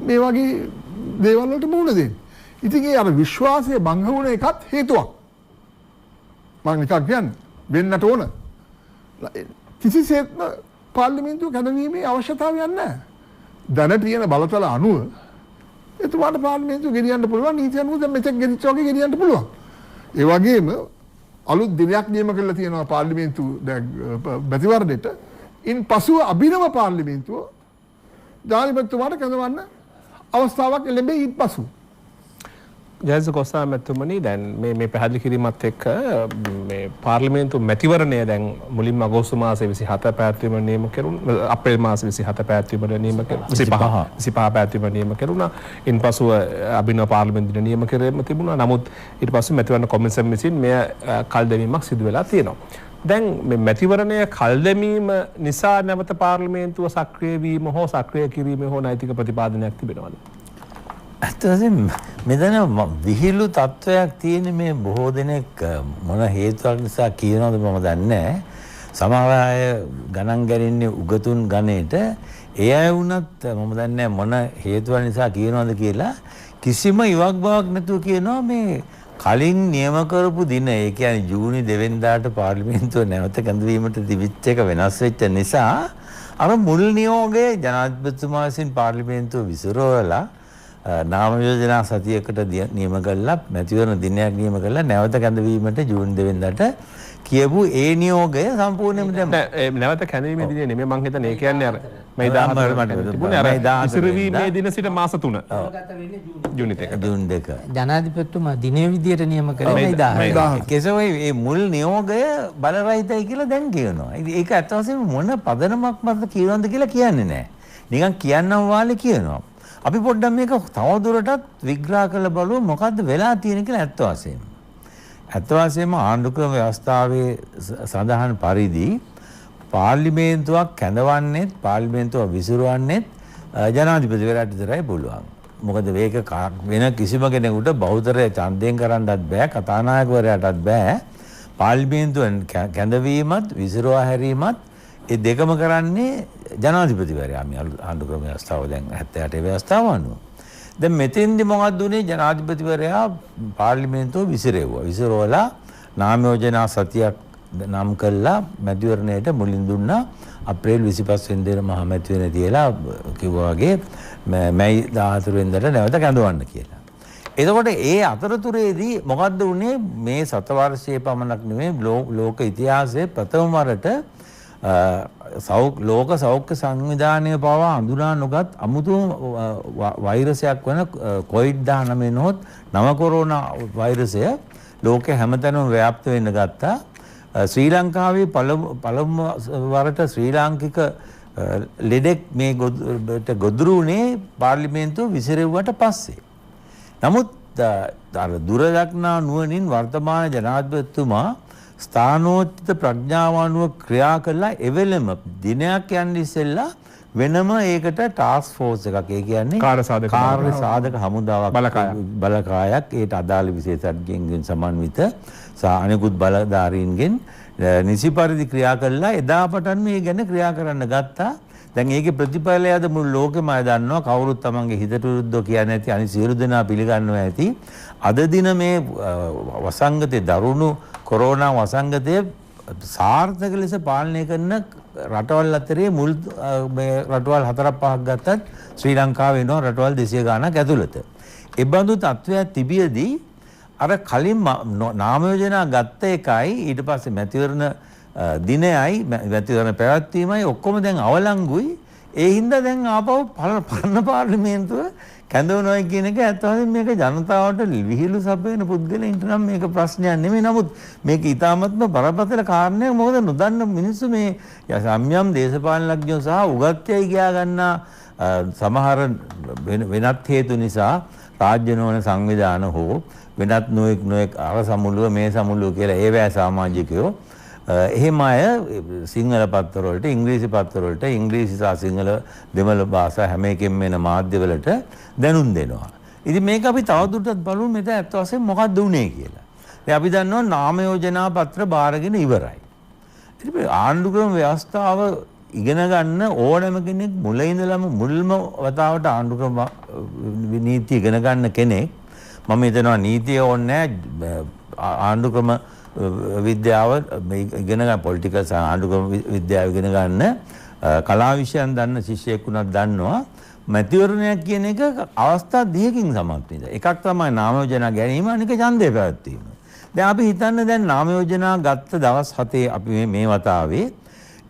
මේ වගේ දේවල් වලට මුහුණ දෙන්නේ. ඉතින් ඒ අර විශ්වාසය භංග වුණ එකත් හේතුවක්. මම නිකන් කියන්නේ වෙන්නට ඕන. කිසිසේත්ම පාර්ලිමේන්තුව කැඳවීමේ අවශ්‍යතාවයක් නැහැ. දැන තියෙන බලතල අනුව එතුමාට පාර්ලිමේන්තුව ගෙනියන්න පුළුවන්. නීති අනුව දැන් මෙතෙක් ගෙනිච්ච වගේ ගෙනියන්න පුළුවන්. ඒ වගේම අලුත් දිනයක් නියම කරලා තියෙනවා පාර්ලිමේන්තු මැතිවරණයට. ඉන් පසුව අභිනව පාර්ලිමේන්තුව ජනාධිපතිතුමාට කැඳවන්න අවස්ථාවක් ලැබෙයි ඉන් පසු. ජයස කොස්සා මැතිතුමනි දැන් මේ පැහැදිලි කිරීමත් එක්ක මේ පාර්ලිමේන්තු මැතිවරණය දැන් මුලින්ම අගෝස්තු මාසයේ 27 පැවැත්වීමට නියම කෙරුණා. අප්‍රේල් මාසයේ 27 පැවැත්වීමට නියම කෙරුණා. 25 පැවැත්වීමට නියම කෙරුණා. ඉන්පසුව අභිනව පාර්ලිමේන්තුවේ නියම කිරීම තිබුණා. නමුත් ඊට පස්සේ මැතිවරණ කොමිසම විසින් මෙය කල් දැමීමක් සිදු වෙලා තියෙනවා. දැන් මේ මැතිවරණය කල් දැමීම නිසා නැවත පාර්ලිමේන්තුව සක්‍රිය වීම හෝ සක්‍රිය කිරීම හෝ නෛතික ප්‍රතිපාදනයක් තිබෙනවද? ඇත්තටම මෙතන විහිළු තත්වයක් තියෙන මේ බොහෝ දෙනෙක් මොන හේතුවක් නිසා කියනවද මම දන්නේ නැහැ. සමහර අය ගණන් ගන්නේ උගතුන් ගණේට ඒ අය වුණත් මම දන්නේ නැහැ මොන හේතුවක් නිසා කියනවද කියලා කිසිම ඉවක් බවක් නැතුව කියනවා මේ කලින් නියම කරපු දින ඒ කියන්නේ ජූනි 2 වෙනිදාට පාර්ලිමේන්තුව නැවත කැඳවීමට තිබිච්ච එක වෙනස් වෙච්ච නිසා අර මුල් නියෝගයේ ජනාධිපතිතුමා විසින් පාර්ලිමේන්තුව විසිරවලා නාම යෝජනා සතියකට නියම කළා මැතිවරණ දිනයක් නියම කළා නැවත කැඳවීමට ජූනි 2 වෙනිදාට කියපු ඒ නියෝගය සම්පූර්ණයෙන්ම දැන් නැවත කැඳවීමේ දිනේ නෙමෙයි මං හිතන්නේ ඒ කියන්නේ අර මේ 14 තිබුණේ අර ඉසිරවීමේ දින සිට මාස 3 ජූනි 2 ජනාධිපතිතුමා දිනේ විදියට නියම කළේ මේ 10. කෙසෙයි මේ මුල් නියෝගය බලරහිතයි කියලා දැන් කියනවා. ඉතින් ඒක ඇත්ත වශයෙන්ම මොන පදනමක් මත කියනවද කියලා කියන්නේ නැහැ. නිකන් කියන්නම් වාලේ කියනවා. අපි පොඩ්ඩක් මේක තවදුරටත් විග්‍රහ කරලා බලමු මොකද්ද වෙලා තියෙන්නේ කියලා ඇත්ත වශයෙන්ම. ඇත්ත වශයෙන්ම ආණ්ඩුක්‍රම ව්‍යවස්ථාවේ සඳහන් පරිදි පාර්ලිමේන්තුවක් කැඳවන්නේත් පාර්ලිමේන්තුව විසිරවන්නේත් ජනාධිපතිවරයාට විතරයි පුළුවන්. මොකද මේක වෙන කිසිම කෙනෙකුට බහුතරය ඡන්දයෙන් කරන්නත් බෑ කතානායකවරයාටත් බෑ. පාර්ලිමේන්තුවෙන් කැඳවීමත් විසිරවා හැරීමත් ඒ දෙකම කරන්නේ ජනාධිපතිවරයා. මේ ආණ්ඩුක්‍රම ව්‍යවස්ථාව දැන් 78 ව්‍යවස්ථාව අනුව. දැන් මෙතෙන්දි මොකක්ද උනේ ජනාධිපතිවරයා පාර්ලිමේන්තුව විසිරෙව්වා. විසිරවලා නාම යෝජනා සතියක් නම් කළා මැතිවරණයට මුලින් දුන්නා. අප්‍රේල් 25 වෙනිදා මහ මැතිවරණය තියලා කිව්වා වගේ මැයි 14 වෙනිදාට නැවත කැඳවන්න කියලා. එතකොට ඒ අතරතුරේදී මොකද්ද උනේ මේ සතවර්ෂයේ පමණක් නෙමෙයි ලෝක ඉතිහාසයේ ප්‍රථම වරට ලෝක සෞඛ්‍ය සංවිධානය පවා හඳුනා නොගත් අමුතුම වෛරසයක් වන කොවිඩ්-19 නොහොත් නව කොරෝනා වෛරසය ලෝකෙ හැමතැනම ව්‍යාප්ත වෙන්න ගත්තා. ශ්‍රී ලංකාවේ පළමු වරට ශ්‍රී ලාංකික ලෙඩෙක් මේ ගොදුරු වුණේ පාර්ලිමේන්තුව විසිරෙව්වට පස්සේ. නමුත් දුරදක්නා නුවණින් වර්තමාන ජනාධිපතිතුමා ස්ථානෝචිත ප්‍රඥාව අනුව ක්‍රියා කළා. එවෙලම දිනයක් යන්නේ ඉස්සෙල්ලා වෙනම ඒකට ටාස්ක් ෆෝස් එකක් ඒ කියන්නේ කාර්ය සාධක හමුදාවක් බලකායක් ඒට අදාළ විශේෂඥයින්ගෙන් සමන්විත අනෙකුත් බලධාරීන්ගෙන් නිසි පරිදි ක්‍රියා කළා. එදා පටන් මේ ගැන ක්‍රියා කරන්න ගත්තා. දැන් ඒකේ ප්‍රතිඵලයද මුළු ලෝකෙම අය දන්නවා. කවුරුත් තමන්ගේ හිතට විරුද්ධව කියන්නේ නැති අනිත් සියලු දෙනා පිළිගන්නවා ඇති. අද දින මේ වසංගතේ දරුණු කොරෝනා වසංගතය සාර්ථක ලෙස පාලනය කරන රටවල් අතරේ මුල් මේ රටවල් 4-5ක් ගත්තත් ශ්‍රී ලංකාව වෙනවා රටවල් 200 ගාණක් ඇතුළත. ඒ බඳු තත්ත්වයක් තිබියදී අර කලින් නාම යෝජනා ගත්ත එකයි ඊට පස්සේ මැතිවරණ දිනයයි මැතිවරණ පැවැත්වීමයි ඔක්කොම දැන් අවලංගුයි. ඒ හින්දා දැන් ආපහු පරණ පාර්ලිමේන්තුව කැඳවනවා කියන එක ඇත්තටම මේක ජනතාවට විහිළු සපයන පුද්ගලයින්ට නම් මේක ප්‍රශ්නයක් නෙමෙයි. නමුත් මේක ඊටාත්ම බරපතල කාරණයක්. මොකද නොදන්න මිනිස්සු මේ යම් දේශපාලනඥයෝ සහ උගත්යයි කියා ගන්නා සමහර වෙනත් හේතු නිසා රාජ්‍ය නොවන සංවිධාන හෝ වෙනත් නොඑක් අර සමුළුව මේ සමුළුව කියලා ඒවැය සමාජිකයෝ එහෙම අය සිංහල පත්තර වලට ඉංග්‍රීසි පත්තර වලට ඉංග්‍රීසි සහ සිංහල දෙමළ භාෂා හැම එකෙම එන මාධ්‍යවලට දැනුම් දෙනවා. ඉතින් මේක අපි තවදුරටත් බලමු මෙතන ඇත්ත වශයෙන්ම මොකක්ද උනේ කියලා. දැන් අපි දන්නවා නාම යෝජනා පත්‍ර බාරගෙන ඉවරයි. ආණ්ඩුක්‍රම ව්‍යවස්ථාව ඉගෙන ගන්න ඕනෑම කෙනෙක් මුල ඉඳලම මුල්ම වතාවට ආණ්ඩුක්‍රම නීති ඉගෙන ගන්න කෙනෙක් මම හිතනවා නීතිය ඕනේ ආණ්ඩුක්‍රම විද්‍යාව ඉගෙන ගන්න පොලිටිකල් ආණ්ඩුක්‍රම විද්‍යාව ඉගෙන ගන්න කලා විෂයන් දන්න ශිෂ්‍යයෙක් වුණත් දන්නවා මැතිවරණයක් කියන එක අවස්ථා දෙකකින් සමත්විද. එකක් තමයි නාම යෝජනා ගැනීම අනික ඡන්දය පැවැත්වීම. දැන් අපි හිතන්න දැන් නාම යෝජනා ගත්ත දවස් 7 අපි මේ වතාවේ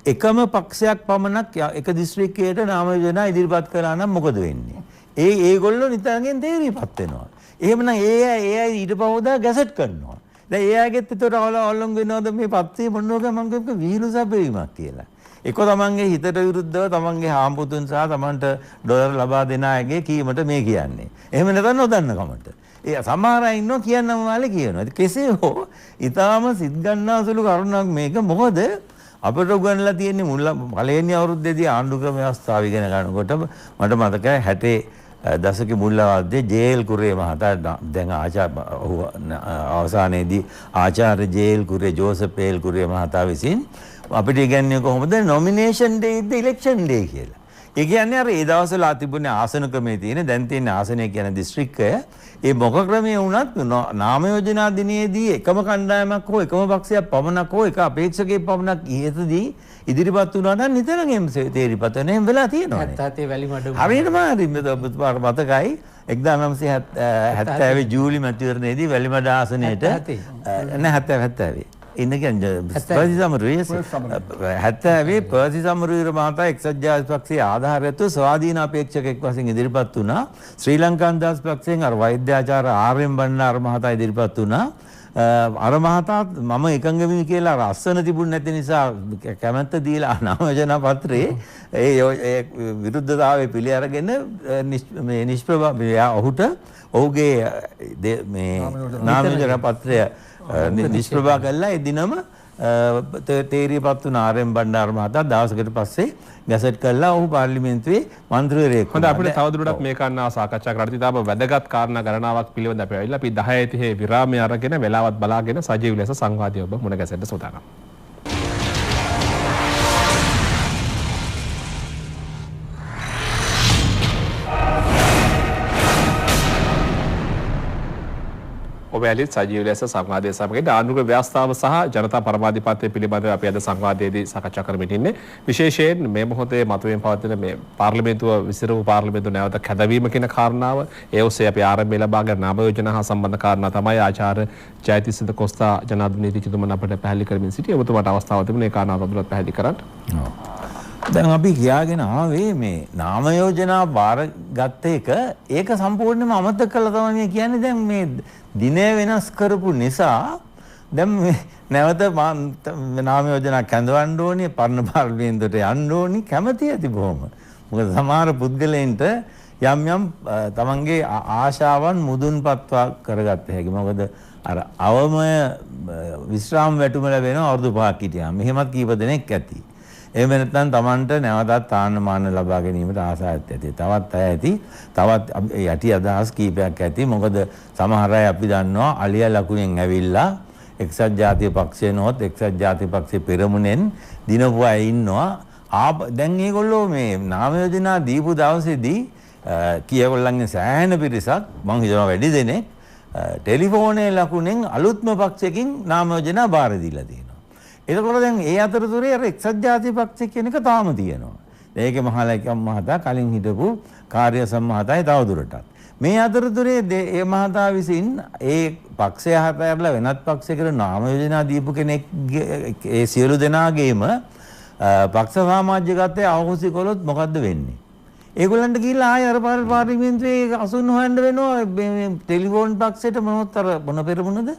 එකම පක්ෂයක් පමණක් එක දිස්ත්‍රික්කයට නාම යෝජනා ඉදිරිපත් කළා නම් මොකද වෙන්නේ? ඒගොල්ලෝ නිතරගෙන් තේරිපත් වෙනවා. එහෙමනම් ඒ ඊට පහවදා ගැසට් කරනවා. දැන් ඒ අයගෙත් ඒතර අවලංගු වෙනවද මේ පත්‍රයේ මොනවාද මම කියපු විහිළු සැපවීමක් කියලා. ඒක තමන්ගේ හිතට විරුද්ධව තමන්ගේ හාම්පුතුන් සහ තමන්ට ඩොලර් ලබා දෙන අයගේ කීමට මේ කියන්නේ. එහෙම නැත්නම් නොදන්න කමට. ඒ සමහර අය ඉන්නවා කියන්නම වාලේ කියනවා. කෙසේ හෝ ඊටාම සිත් ගන්නාසුළු කරුණක් මේක මොකද අපිට උගන්ලා තියෙන්නේ මුල පළවෙනි අවුරුද්දේදී ආණ්ඩුක්‍රම ව්‍යවස්ථාව ඉගෙන ගන්නකොට මට මතකයි 60 දශක මුල් අවුරුද්දේ ජේල් කුරේ මහතා දැන් අවසානයේදී ආචාර්ය ජේල් කුරේ ජෝසප් ඒල් කුරේ මහතා විසින් අපිට ඉගන්නේ කොහොමද නොමිනේෂන් ඩේ ඉද ඉලෙක්ෂන් ඩේ කියලා. ඒ කියන්නේ අර ඒ දවස්වල තිබුණේ ආසන ක්‍රමයේ තියෙන දැන් තියෙන ආසනය කියන දිස්ත්‍රික්කය ඒ මොක ක්‍රමයේ වුණත් නාම යෝජනා දිනේදී එකම කණ්ඩායමක් හෝ එකම පක්ෂයක් පමණක් හෝ එක අපේක්ෂකයෙක් පමණක් ඉහතදී ඉදිරිපත් වුණා නම් නිතරම තේරිපත් වෙන එහෙම වෙලා තියෙනවා. 77 වැලිමඩ හරියටම මතකයි 1970 ජූලි මැතිවරණයේදී වැලිමඩ ආසනයේට නෑ 70 ඉන්න කියන්නේ පර්සි සමරුවේ 70 පර්සි සමරුවේ මහතා එක්සත් ජාතික පක්ෂයේ ආධාරයත්ව ස්වාධීන අපේක්ෂකෙක් වශයෙන් ඉදිරිපත් වුණා. ශ්‍රී ලංකා දාස් පක්ෂයෙන් අර වෛද්‍යාචාර්ය ආර්.එම්. බණ්ඩාර මහතා ඉදිරිපත් වුණා. අර මහතා මම එකඟ වෙමි කියලා අස්සන තිබුණ නැති නිසා කැමැත්ත දීලා නාම යෝජනා පත්‍රයේ ඒ විරුද්ධතාවය පිළි අරගෙන මේ නිෂ්ප්‍රභා ඔහුට ඔහුගේ මේ නාම යෝජනා පත්‍රය නිෂ්ප්‍රභා කළා. ඒ දිනම තේරිපත් වුණ ආර්.එම්. බණ්ඩාර මහතා දවසකට පස්සේ ගැසට් කළා. ඔහු පාර්ලිමේන්තුවේ මන්ත්‍රීවරයෙක් වුණා. හොඳයි අපිට තවදුරටත් මේ කාරණාව සාකච්ඡා කරලා ඉතින් තාම වැදගත් කාරණා ගණනාවක් පිළිබඳව අපි ආවිල්ලා අපි 10:30 විරාමය අරගෙන වෙලාවත් බලාගෙන සජීව ලෙස සංවාදය ඔබ මුණ ගැසෙන්න සූදානම්. ඔබ ඇලිත් සජීව ලෙස සංවාදයේ සමගින් ආණ්ඩුක්‍රම ව්‍යවස්ථාව සහ ජනතා පරමාධිපත්‍ය පිළිබඳව අපි අද සංවාදයේදී සාකච්ඡා කරමින් ඉන්නේ. විශේෂයෙන් මේ මොහොතේ මතුවෙමින් පවතින මේ පාර්ලිමේන්තුව විසිරවූ පාර්ලිමේන්තුව නැවත කැදවීම කියන කාරණාව ඒ ඔස්සේ අපි ආරම්භය ලබාගෙන නාම යෝජනා හා සම්බන්ධ කාරණා තමයි ආචාර්ය ජයතිස්ස කොස්තා ජනාධිපති නීතිඥතුමන් අපිට පැහැදිලි කරමින් සිටියේ. ඔබතුමාට අවස්ථාව තිබුණේ ඒ කාරණාව අපිට පැහැදිලි කරන්න. දැන් අපි කියාගෙන ආවේ මේ නාම යෝජනා බාරගත්ත ඒක සම්පූර්ණයෙන්ම අමතක කළා තමයි මේ කියන්නේ. දැන් මේ දිනය වෙනස් කරපු නිසා දැන් නැවත නාම යෝජනා කැඳවන්න ඕනේ, පරණ පාර්ලිමේන්තුවට යන්න ඕනේ, කැමැති ඇති බොහොම. මොකද සමහර පුද්ගලයන්ට යම් යම් තමන්ගේ ආශාවන් මුදුන්පත් කරගත්ත හැකි. මොකද අර අවමය විශ්‍රාම වැටුම ලැබෙන අවුරුදු 5ක් හිටියා. මෙහෙමත් කීප දෙනෙක් ඇති. එහෙම නැත්නම් Tamanට නැවතත් තාන්න මාන ලබා ගැනීමට ආසාවක් ඇති. තවත් අය ඇති. තවත් යටි අදහස් කීපයක් ඇති. මොකද සමහර අය අපි දන්නවා අලියා ලකුණෙන් ඇවිල්ලා එක්සත් ජාතික පක්ෂය නොත් එක්සත් ජාතික පක්ෂයේ පෙරමුණෙන් දිනපු අය ඉන්නවා. දැන් මේගොල්ලෝ මේ නාම යෝජනා දීපු දවසේදී කීයගොල්ලන්ගේ සෑහෙන පිරිසක් මං හිතනවා වැඩි දෙනෙක් ටෙලිෆෝනයේ ලකුණෙන් අලුත්ම පක්ෂයකින් නාම යෝජනා බාර දීලා තියෙනවා. එතකොට දැන් ඒ අතරතුරේ අර එක්සත් ජාතික පක්ෂය කියන එක තාම තියෙනවා. ඒකේ මහලයිකම් මහතා කලින් හිටපු කාර්ය සම්මහතයි තවදුරටත්. මේ අතරතුරේ ඒ මහතා විසින් ඒ පක්ෂය හතරලා වෙනත් පක්ෂයකට නාම යෝජනා දීපු කෙනෙක් ඒ සියලු දෙනාගේම පක්ෂ සමාජිකත්වයේ අවහොසි කළොත් මොකද්ද වෙන්නේ? ඒගොල්ලන්ට ගිහිල්ලා ආය අර පාර්ලිමේන්තුවේ අසුන් හොයන්න වෙනවා. ටෙලිෆෝන් පක්ෂයට මොනවත් අර මොන පෙරමුණද?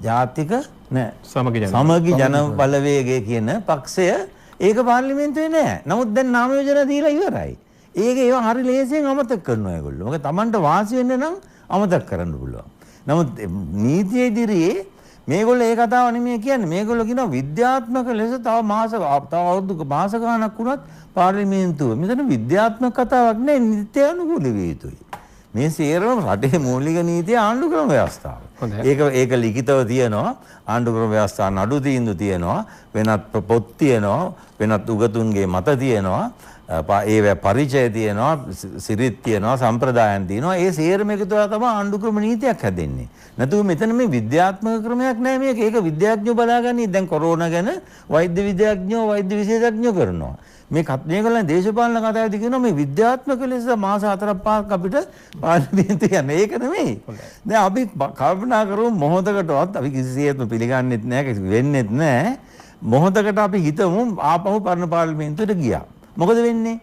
ජාතික නෑ සමගි ජන බලවේගය කියන පක්ෂය ඒක පාර්ලිමේන්තුවේ නෑ. නමුත් දැන් නාම යෝජනා දීලා ඉවරයි. ඒවා හරි ලේසියෙන් අමතක කරනවා ඒගොල්ලෝ. මොකද Tamanට වාසි වෙන්න නම් අමතක කරන්න පුළුවන්. නමුත් නීතිය ඉදිරියේ මේගොල්ලෝ ඒ කතාව නෙමෙයි කියන්නේ. මේගොල්ලෝ කියනවා විද්‍යාත්මක ලෙස තව අවුරුදු මාස ගාණක් වුණත් පාර්ලිමේන්තුව මෙතන විද්‍යාත්මක කතාවක් නෑ, නිත්‍ය අනුකූල විය යුතුයි. මේ සේරම රටේ මූලික නීතිය ආණ්ඩු ක්‍රම ව්‍යවස්ථාව. ඒක ලිඛිතව තියෙනවා. ආණ්ඩු ක්‍රම ව්‍යවස්ථා නඩු තීන්දුව තියෙනවා. වෙනත් පොත් තියෙනවා. වෙනත් උගතුන්ගේ මත තියෙනවා. ඒ පරිචය තියෙනවා. සිරිත් තියෙනවා. සම්ප්‍රදායන් තියෙනවා. ඒ සේරම එකතුව තමයි ආණ්ඩු ක්‍රම නීතියක් හැදෙන්නේ. නැතුව මෙතන මේ විද්‍යාත්මක ක්‍රමයක් නෑ මේක. ඒක විද්‍යාඥයෝ බලාගන්නේ. දැන් කොරෝනා ගැන වෛද්‍ය විද්‍යාඥයෝ වෛද්‍ය විශේෂඥයෝ කරනවා. මේ කතනයකලා දේශපාලන කතාවේදී කියනවා මේ විද්‍යාත්මක ලෙස මාස 4-5ක් අපිට පාර්ලිමේන්තුවේ යන්නේ. ඒක නෙමෙයි. දැන් අපි කල්පනා කරමු මොහොතකටවත් අපි කිසිසේත්ම පිළිගන්නෙත් නැහැ කිසි වෙන්නෙත් නැහැ. මොහොතකට අපි හිතමු ආපහු පරණ පාර්ලිමේන්තුවට ගියා. මොකද වෙන්නේ?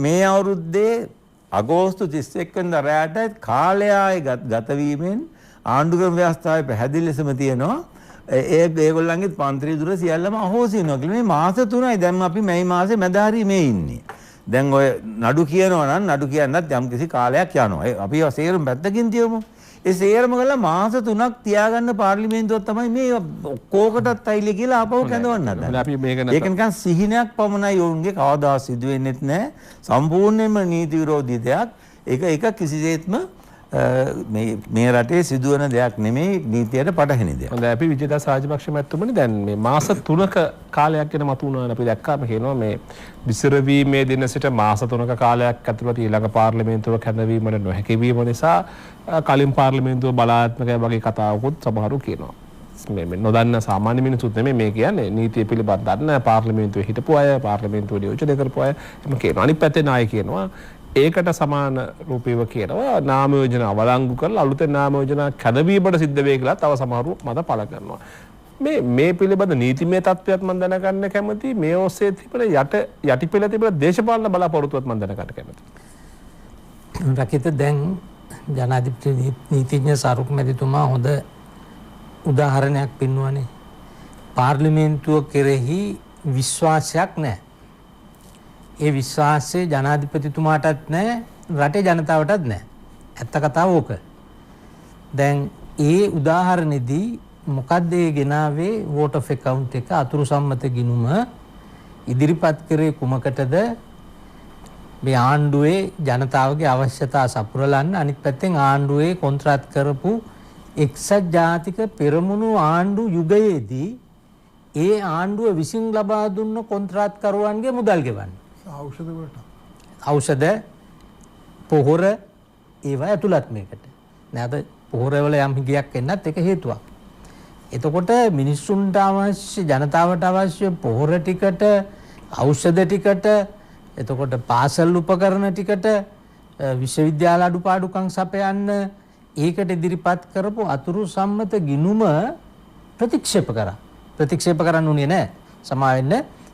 මේ අවුරුද්දේ අගෝස්තු 31 වෙනිදා රාත්‍රියේ කාලය ගත වීමෙන් ආණ්ඩු ක්‍රම ව්‍යවස්ථාවේ පැහැදිලි ලෙසම තියෙනවා ඒගොල්ලන්ගේ පන්ත්‍රී දුර සියල්ලම අහෝසි වෙනවා කියලා. මේ මාස 3යි දැන් අපි මේ මාසේ මැද හරිය මේ ඉන්නේ. දැන් ඔය නඩු කියනවා නම් නඩු කියන්නත් යම් කිසි කාලයක් යනවා. අපි සේරම පැත්තකින් තියමු. ඒ සේරම ගලා මාස 3ක් තියාගන්න පාර්ලිමේන්තුවක් තමයි මේ ඔක්කොකටත් අයිලේ කියලා ආපහු කැඳවන්න හදන්නේ. අපි මේක ඒක නිකන් සිහිනයක් පමණයි වුන්ගේ කවදා සිදු වෙන්නෙත් නැහැ. සම්පූර්ණයෙන්ම නීති විරෝධී දෙයක්. ඒක කිසිසේත්ම මේ රටේ සිදුවන දෙයක් නෙමෙයි නීතියට පටහැනි දෙයක්. හොඳයි අපි විජේදාස රාජපක්ෂ මැතිතුමනි දැන් මේ මාස 3ක කාලයක් ගැන මතු වුණා අපි දැක්කාම කියනවා මේ විසිරවීමේ දින සිට මාස 3ක කාලයක් ඇතුළත ඊළඟ පාර්ලිමේන්තුව කැඳවීමට නොහැකි වීම නිසා කලින් පාර්ලිමේන්තුව බලාත්මකයි වගේ කතාවකුත් සමහරු කියනවා. මේ නොදන්න සාමාන්‍ය මිනිසුත් නෙමෙයි මේ කියන්නේ නීතිය පිළිබඳ දන්න පාර්ලිමේන්තුවේ හිටපු අය පාර්ලිමේන්තුව නියෝජනය කරපු අය එම කියනවා. අනිත් පැත්තේ නායක කියනවා ඒකට සමාන රූපීව කියනවා නාම යෝජනා අවලංගු කරලා අලුතෙන් නාම යෝජනා කැදවීමට සිද්ධ වෙයි කියලා තව සමහරු මත පළ කරනවා. මේ පිළිබඳ නීතිමය තත්ත්වයක් මම දැනගන්න කැමතියි. මේ ඔස්සේ තිබෙන යටිපෙළ තිබෙන දේශපාලන බලාපොරොත්තුවත් මම දැනගන්න කැමතියි. රකිත දැන් ජනාධිපති නීතිඥ සාරුක් මැතිතුමා හොඳ උදාහරණයක් පෙන්වුවානේ. පාර්ලිමේන්තුව කෙරෙහි විශ්වාසයක් නැහැ. ඒ විශ්වාසය ජනාධිපතිතුමාටත් නැහැ රටේ ජනතාවටත් නැහැ. ඇත්ත කතාව ඕක. දැන් ඒ උදාහරණෙදී මොකද්ද ඒ ගෙනාවේ vote of account එක අතුරු සම්මත ගිණුම ඉදිරිපත් කරේ කුමකටද? මේ ආණ්ඩුවේ ජනතාවගේ අවශ්‍යතා සපුරලන්න අනිත් පැත්තෙන් ආණ්ඩුවේ කොන්ත්‍රාත් කරපු එක්සත් ජාතික පෙරමුණු ආණ්ඩු යුගයේදී ඒ ආණ්ඩුව විසින් ලබා දුන්න කොන්ත්‍රාත්කරුවන්ගේ මුදල් ගෙවන්න. ඖෂධ පොහොර ඒවා ඇතුළත් මේකට. නැත්නම් පොහොරවල යම් හිගයක් එන්නත් ඒක හේතුවක්. එතකොට මිනිස්සුන්ට අවශ්‍ය ජනතාවට අවශ්‍ය පොහොර ටිකට ඖෂධ ටිකට එතකොට පාසල් උපකරණ ටිකට විශ්වවිද්‍යාල අඩුපාඩුකම් සපයන්න ඒකට ඉදිරිපත් කරපු අතුරු සම්මත ගිණුම ප්‍රතික්ෂේප කරා. ප්‍රතික්ෂේප කරන්න උනේ නැහැ. සමා වෙන්න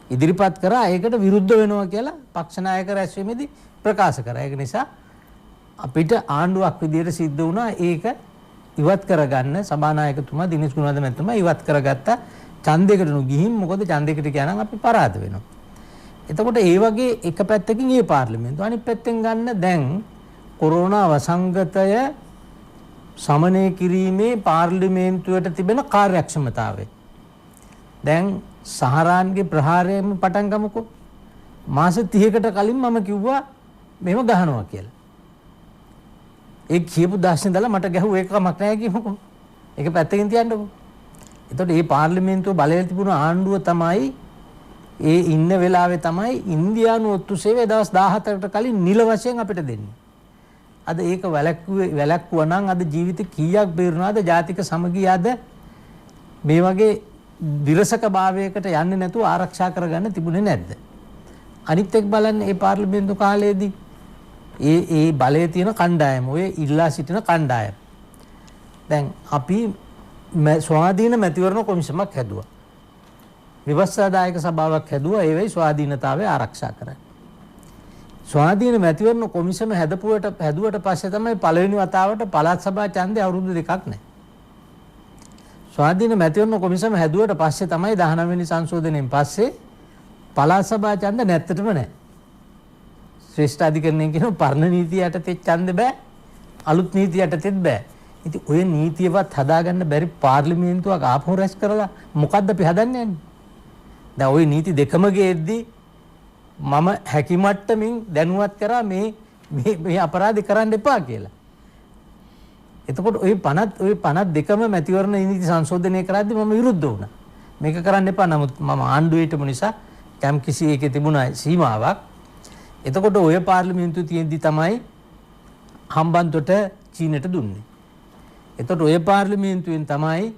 ඉදිරිපත් කරා ඒකට විරුද්ධ වෙනවා කියලා පක්ෂ නායක රැස්වීමේදී ප්‍රකාශ කරා. ඒක නිසා අපිට ආණ්ඩුවක් විදියට සිද්ධ වුණා ඒක ඉවත් කරගන්න සභානායකතුමා දිනේෂ් ගුණවර්ධන මැතිතුමා ඉවත් කරගත්ත ඡන්දයකට ගිහින් මොකද ඡන්දයකට කියනනම් අපි පරාද වෙනවා. එතකොට ඒ වගේ එක පැත්තකින් මේ පාර්ලිමේන්තුව අනිත් පැත්තෙන් ගන්න දැන් කොරෝනා වසංගතය සමනය කිරීමේ පාර්ලිමේන්තුවට තිබෙන කාර්යක්ෂමතාවය. දැන් සහරාන්ගේ ප්‍රහාරයෙන් පටන් ගමුකෝ. මාස 30කට කලින් මම කිව්වා මෙහෙම ගහනවා කියලා. ඒ කියපු දාර්ශනික දල මට ගැහුව එකමක් නැහැ කියමුකෝ. ඒක පැත්තකින් තියන්නකෝ. එතකොට මේ පාර්ලිමේන්තුව බලයේ තිබුණ ආණ්ඩුව තමයි ඒ ඉන්න වෙලාවේ තමයි ඉන්දියානු ඔත්තු සේවය දවස් 17කට කලින් නිල වශයෙන් අපිට දෙන්නේ. අද ඒක වැළැක්වුවා නම් අද ජීවිත කීයක් බේරුණාද? ජාතික සමගිය අද මේ වගේ විරසක භාවයකට යන්නේ නැතුව ආරක්ෂා කරගන්න තිබුණේ නැද්ද? අනිත් එක් බලන්න මේ පාර්ලිමේන්තු කාලයේදී ඒ බලයේ තියෙන කණ්ඩායම ඔය ඉල්ලා සිටින කණ්ඩායම. දැන් අපි ස්වාධීන මැතිවරණ කොමිසමක් හැදුවා. විවස්සාදායක සභාවක් හැදුවා ඒ වෙයි ස්වාධීනතාවය ආරක්ෂා කරන්න. ස්වාධීන මැතිවරණ කොමිසම හැදුවට පස්සේ තමයි පළවෙනි වතාවට පළාත් සභා ඡන්දේ අවුරුදු දෙකක් නැහැ. ස්වාධීන මැතිවරණ කොමිසම හැදුවට පස්සේ තමයි 19 වෙනි සංශෝධනයෙන් පස්සේ පළාත් සභා ඡන්ද නැත්තටම නැහැ. ශ්‍රේෂ්ඨ අධිකරණයෙන් කියන පරණ නීතිය යටතේ ඡන්ද බෑ අලුත් නීතිය යටතේත් බෑ. ඉතින් ඔය නීතියවත් හදාගන්න බැරි පාර්ලිමේන්තුවක් ආපහු රැස් කරලා මොකද්ද අපි හදන්නේ යන්නේ? දැන් ওই නීති දෙකම ගේද්දී මම හැකි මට්ටමින් දැනුවත් කරා මේ මේ අපරාධ කරන්න එපා කියලා. එතකොට ওই 52ම මැතිවරණ නීති සංශෝධනය කරද්දී මම විරුද්ධ වුණා. මේක කරන්න එපා. නමුත් මම ආණ්ඩුවේටම නිසා යම් කිසි එකේ තිබුණා සීමාවක්. එතකොට ඔය පාර්ලිමේන්තුව තියෙද්දි තමයි හම්බන්තොට චීනට දුන්නේ. එතකොට ඔය පාර්ලිමේන්තුවෙන් තමයි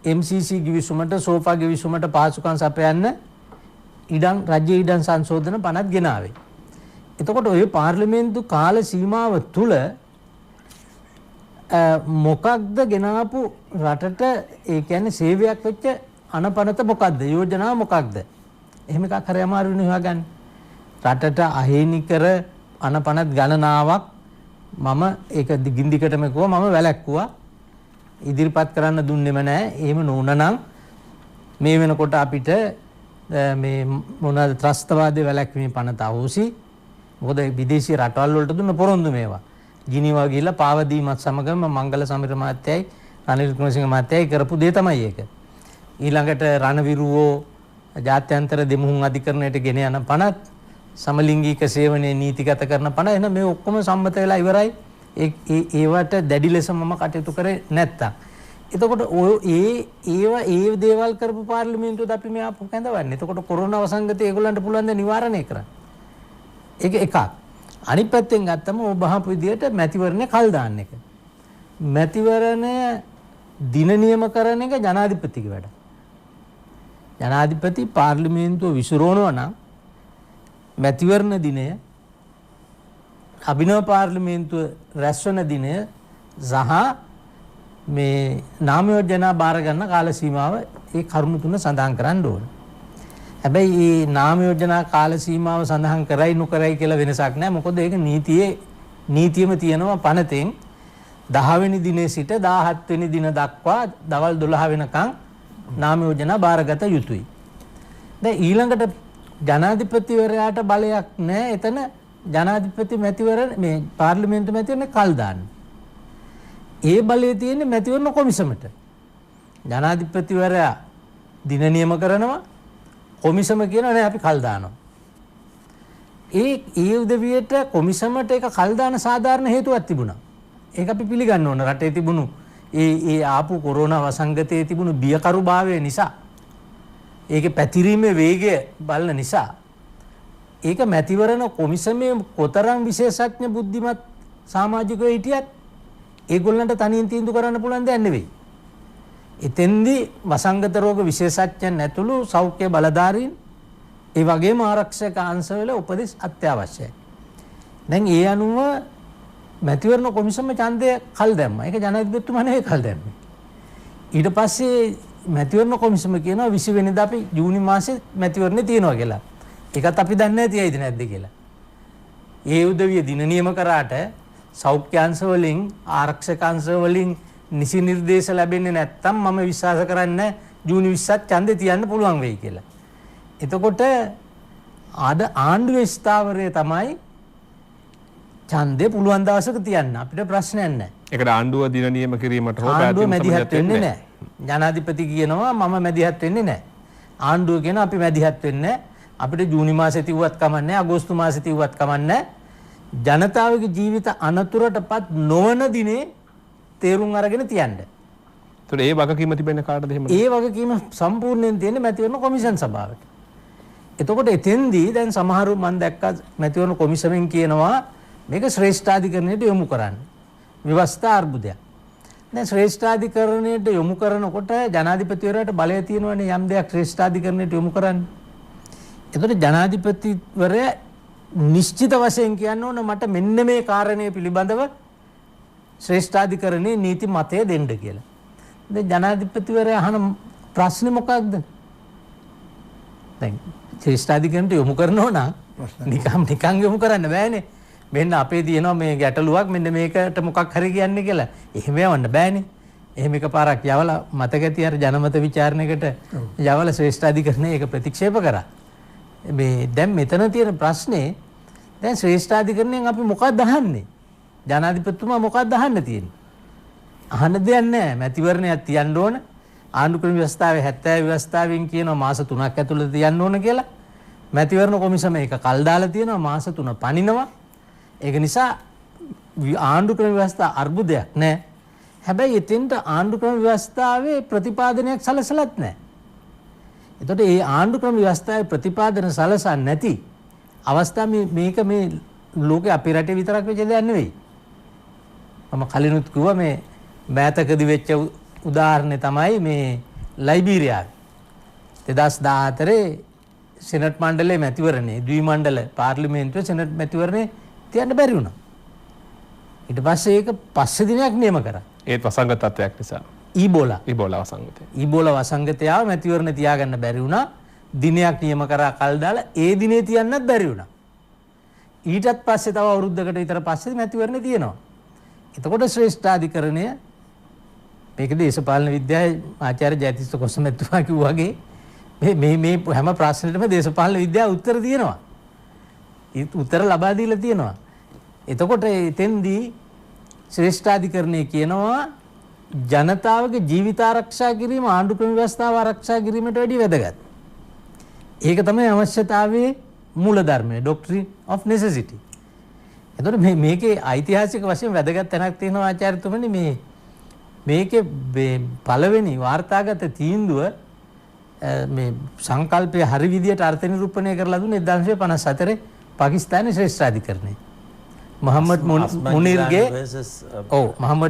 MCC ගිවිසුමට සෝෆා ගිවිසුමට පහසුකම් සපයන්න රජ්‍ය ඉඩම් සංශෝධන පනත් ගෙනාවේ. එතකොට ඔය පාර්ලිමේන්තු කාල සීමාව තුළ මොකක්ද ගෙනාපු රටට ඒ කියන්නේ සේවයක් වෙච්ච අනපනත මොකක්ද? යෝජනාව මොකක්ද? එහෙම එකක් හරි අමාරුනේ හොයාගන්න. රටට අහේනිකර අනපනත් ගණනාවක් මම ඒක දිගින් දිගටම කිව්වා මම වැළැක්කුවා. ඉදිරිපත් කරන්න දුන්නෙම නැහැ. එහෙම නොවුනනම් මේ වෙනකොට අපිට මේ මොනවාද ත්‍රස්තවාදී වැළැක්වීමේ පනත අවශ්‍යයි. මොකද විදේශීය රටවල් වලට දුන්න පොරොන්දු මේවා. ජිනීවා ගිහිල්ලා පාව දීමත් සමගම මංගල සමීර මහත්තයයි රනිල් වික්‍රමසිංහ මහත්තයයි කරපු දේ තමයි ඒක. ඊළඟට රණවිරුවෝ ජාත්‍යන්තර දෙමුහුන් අධිකරණයට ගෙන යන පනත් සමලිංගික සේවනයේ නීතිගත කරන පන එන මේ ඔක්කොම සම්මත වෙලා ඉවරයි. ඒවට දැඩි ලෙස මම කටයුතු කරේ නැත්තම්. එතකොට ඒ දේවල් කරපු පාර්ලිමේන්තුවද අපි මේ ආපහු කැඳවන්නේ. එතකොට කොරෝනා වසංගතය ඒගොල්ලන්ට පුළුවන් ද නිවාරණය කරන්න. ඒක එකක්. අනිත් පැත්තෙන් ගත්තම ඔබ බහපු විදියට මැතිවරණය කල් දාන්න එක. මැතිවරණය දින නියම කරන එක ජනාධිපතිගේ වැඩ. ජනාධිපති පාර්ලිමේන්තුව විසිරවනවා නම් මැතිවරණ දිනය අභිනව පාර්ලිමේන්තුව රැස්වන දිනය සහ මේ නාම යෝජනා බාර ගන්න කාල සීමාව ඒ කරුණු තුන සඳහන් කරන්න ඕන. හැබැයි මේ නාම යෝජනා කාල සීමාව සඳහන් කරයි නොකරයි කියලා වෙනසක් නැහැ. මොකද ඒක නීතියෙම තියෙනවා පනතෙන් 10 වෙනි දිනේ සිට 17 වෙනි දින දක්වා දවල් 12 වෙනකන් නාම යෝජනා බාරගත යුතුයි. දැන් ඊළඟට ජනාධිපතිවරයාට බලයක් නැහැ. එතන ජනාධිපති මැතිවරණ මේ පාර්ලිමේන්තු මැතිවරණ කල් දාන්න. ඒ බලය තියෙන්නේ මැතිවරණ කොමිසමට. ජනාධිපතිවරයා දින නියම කරනවා. කොමිසම කියනවා නෑ අපි කල් දානවා. ඒ උදවියට කොමිසමට ඒක කල් දාන සාධාරණ හේතුවක් තිබුණා. ඒක අපි පිළිගන්න ඕන. රටේ තිබුණු ඒ ආපු කොරෝනා වසංගතයේ තිබුණු බියකරුභාවය නිසා ඒකේ පැතිරීමේ වේගය බලන නිසා ඒක මැතිවරණ කොමිසමේ කොතරම් විශේෂඥ බුද්ධිමත් සමාජිකයෝ හිටියත් ඒගොල්ලන්ට තනියෙන් තීන්දුව කරන්න පුළුවන් දෙයක් නෙවෙයි. එතෙන්දී වසංගත රෝග විශේෂඥයන් ඇතුළු සෞඛ්‍ය බලධාරීන් ඒ වගේම ආරක්ෂක අංශවල උපදෙස් අත්‍යවශ්‍යයි. දැන් ඒ අනුව මැතිවරණ කොමිසම ඡන්දය කල් දැම්මා. ඒක ජනාධිපතිතුමා නෙවෙයි කල් දැම්මේ. ඊට පස්සේ මැතිවරණ කොමිසම කියනවා 20 වෙනිදා අපි ජූනි මාසේ මැතිවරණේ තියනවා කියලා. ඒකත් අපි දන්නේ නැහැ තියයිද නැද්ද කියලා. ඒ උදවිය දින නියම කරාට සෞඛ්‍ය අංශ වලින් ආරක්ෂක අංශ වලින් නිසි නිර්දේශ ලැබෙන්නේ නැත්නම් මම විශ්වාස කරන්නේ ජූනි 20ත් ඡන්දේ තියන්න පුළුවන් වෙයි කියලා. එතකොට ආද ආණ්ඩුවේ ස්ථාවරය තමයි ඡන්දේ පුළුවන් දවසක තියන්න. අපිට ප්‍රශ්නයක් නැහැ. ඒකට ආණ්ඩුව දින නියම කිරීමට හෝ ආණ්ඩුව මැදිහත් වෙන්නේ නැහැ. ජනාධිපති කියනවා මම මැදිහත් වෙන්නේ නැහැ. ආණ්ඩුව කියනවා අපි මැදිහත් වෙන්නේ අපිට ජූනි මාසෙ තිව්වත් කමන්නේ අගෝස්තු මාසෙ තිව්වත් කමන්නේ ජනතාවගේ ජීවිත අනතුරටපත් නොවන දිනේ තේරුම් අරගෙන තියන්න. ඒතකොට ඒ වගකීම තිබෙන්නේ කාටද එහෙම? ඒ වගකීම සම්පූර්ණයෙන් තියෙන්නේ මැතිවරණ කොමිෂන් සභාවට. එතකොට එතෙන්දී දැන් සමහරු මම දැක්කා මැතිවරණ කොමිෂමෙන් කියනවා මේක ශ්‍රේෂ්ඨාධිකරණයට යොමු කරන්න. ව්‍යවස්ථා අර්බුදයක්. දැන් ශ්‍රේෂ්ඨාධිකරණයට යොමු කරනකොට ජනාධිපතිවරයාට බලය තියෙනවනේ යම් දෙයක් ශ්‍රේෂ්ඨාධිකරණයට යොමු කරන්න. එතකොට ජනාධිපතිවරයා නිශ්චිත වශයෙන් කියන්න ඕන මට මෙන්න මේ කාරණය පිළිබඳව ශ්‍රේෂ්ඨාධිකරණයේ නීති මතය දෙන්න කියලා. දැන් ජනාධිපතිවරයා අහන ප්‍රශ්නේ මොකක්ද? දැන් ශ්‍රේෂ්ඨාධිකරණයට යොමු කරනවා නම් නිකන් යොමු කරන්න බෑනේ. මෙන්න අපේ තියෙනවා මේ ගැටලුවක් මෙන්න මේකට මොකක් හරි කියන්නේ කියලා. එහෙම යවන්න බෑනේ. එහෙම එකපාරක් යවලා මතක ඇති අර ජනමත විචාරණයකට යවලා ශ්‍රේෂ්ඨාධිකරණය ඒක ප්‍රතික්ෂේප කරා. මේ දැන් මෙතන තියෙන ප්‍රශ්නේ දැන් ශ්‍රේෂ්ඨාධිකරණයෙන් අපි මොකක්ද අහන්නේ? ජනාධිපතිතුමා මොකක්ද අහන්න තියෙන්නේ? අහන්න දෙයක් නැහැ. මැතිවරණයක් තියන්න ඕන. ආණ්ඩුක්‍රම ව්‍යවස්ථාවේ 70 ව්‍යවස්ථාවෙන් කියනවා මාස 3ක් ඇතුළත තියන්න ඕන කියලා. මැතිවරණ කොමිසම ඒක කල් දාලා තියෙනවා මාස 3 පනිනවා. ඒක නිසා ආණ්ඩු ක්‍රම ව්‍යවස්ථා අර්බුදයක් නැහැ. හැබැයි එතෙන්ට ආණ්ඩු ක්‍රම ව්‍යවස්ථාවේ ප්‍රතිපාදනයක් සලසලත් නැහැ. එතකොට මේ ආණ්ඩු ක්‍රම ව්‍යවස්ථාවේ ප්‍රතිපාදන සලසන්නේ නැති අවස්ථා මේක මේ ලෝකේ අපේ රටේ විතරක් වෙච්ච දෙයක් නෙවෙයි. මම කලිනුත් කිව්වා මේ මෑතකදී වෙච්ච උදාහරණය තමයි මේ ලයිබීරියාවේ 2014 සෙනට් මණ්ඩලයේ මැතිවරණේ ද්විමණ්ඩල පාර්ලිමේන්තුවේ සෙනට් මැතිවරණේ තියන්න බැරි වුණා. ඊට පස්සේ ඒක පස්සේ දිනයක් නියම කරා. ඒත් වසංගත තත්ත්වයක් නිසා. ඊබෝලා වසංගතය. ඊබෝලා වසංගතය ආව මැතිවරණ තියාගන්න බැරි වුණා. දිනයක් නියම කරා කල් දාලා ඒ දිනේ තියන්නත් බැරි වුණා. ඊටත් පස්සේ තව අවුරුද්දකට විතර පස්සේ මැතිවරණ තියෙනවා. එතකොට ශ්‍රේෂ්ඨාධිකරණය මේක දේශපාලන විද්‍යාවේ ආචාර්ය ජයතිස්ස කොසමැතිතුමා කිව්වා වගේ මේ හැම ප්‍රශ්නෙටම දේශපාලන විද්‍යාව උත්තර තියෙනවා. ඒ උත්තර ලබා දීලා තියෙනවා. එතකොට එතෙන්දී ශ්‍රේෂ්ඨාධිකරණය කියනවා ජනතාවගේ ජීවිත ආරක්ෂා කිරීම ආණ්ඩු ක්‍රම ව්‍යවස්ථාව ආරක්ෂා කිරීමට වැඩි වැදගත්. ඒක තමයි අවශ්‍යතාවයේ මූලධර්මය doctrine of necessity. එතකොට මේකේ ඓතිහාසික වශයෙන් වැදගත් තැනක් තියෙනවා ආචාර්යතුමනි මේකේ පළවෙනි වාර්තාගත තීන්දුව මේ සංකල්පයේ හරි විදියට අර්ථ නිරූපණය කරලා දුන්නේ 1954 පාකිස්තානයේ ශ්‍රේෂ්ඨාධිකරණය. මොහම්මඩ්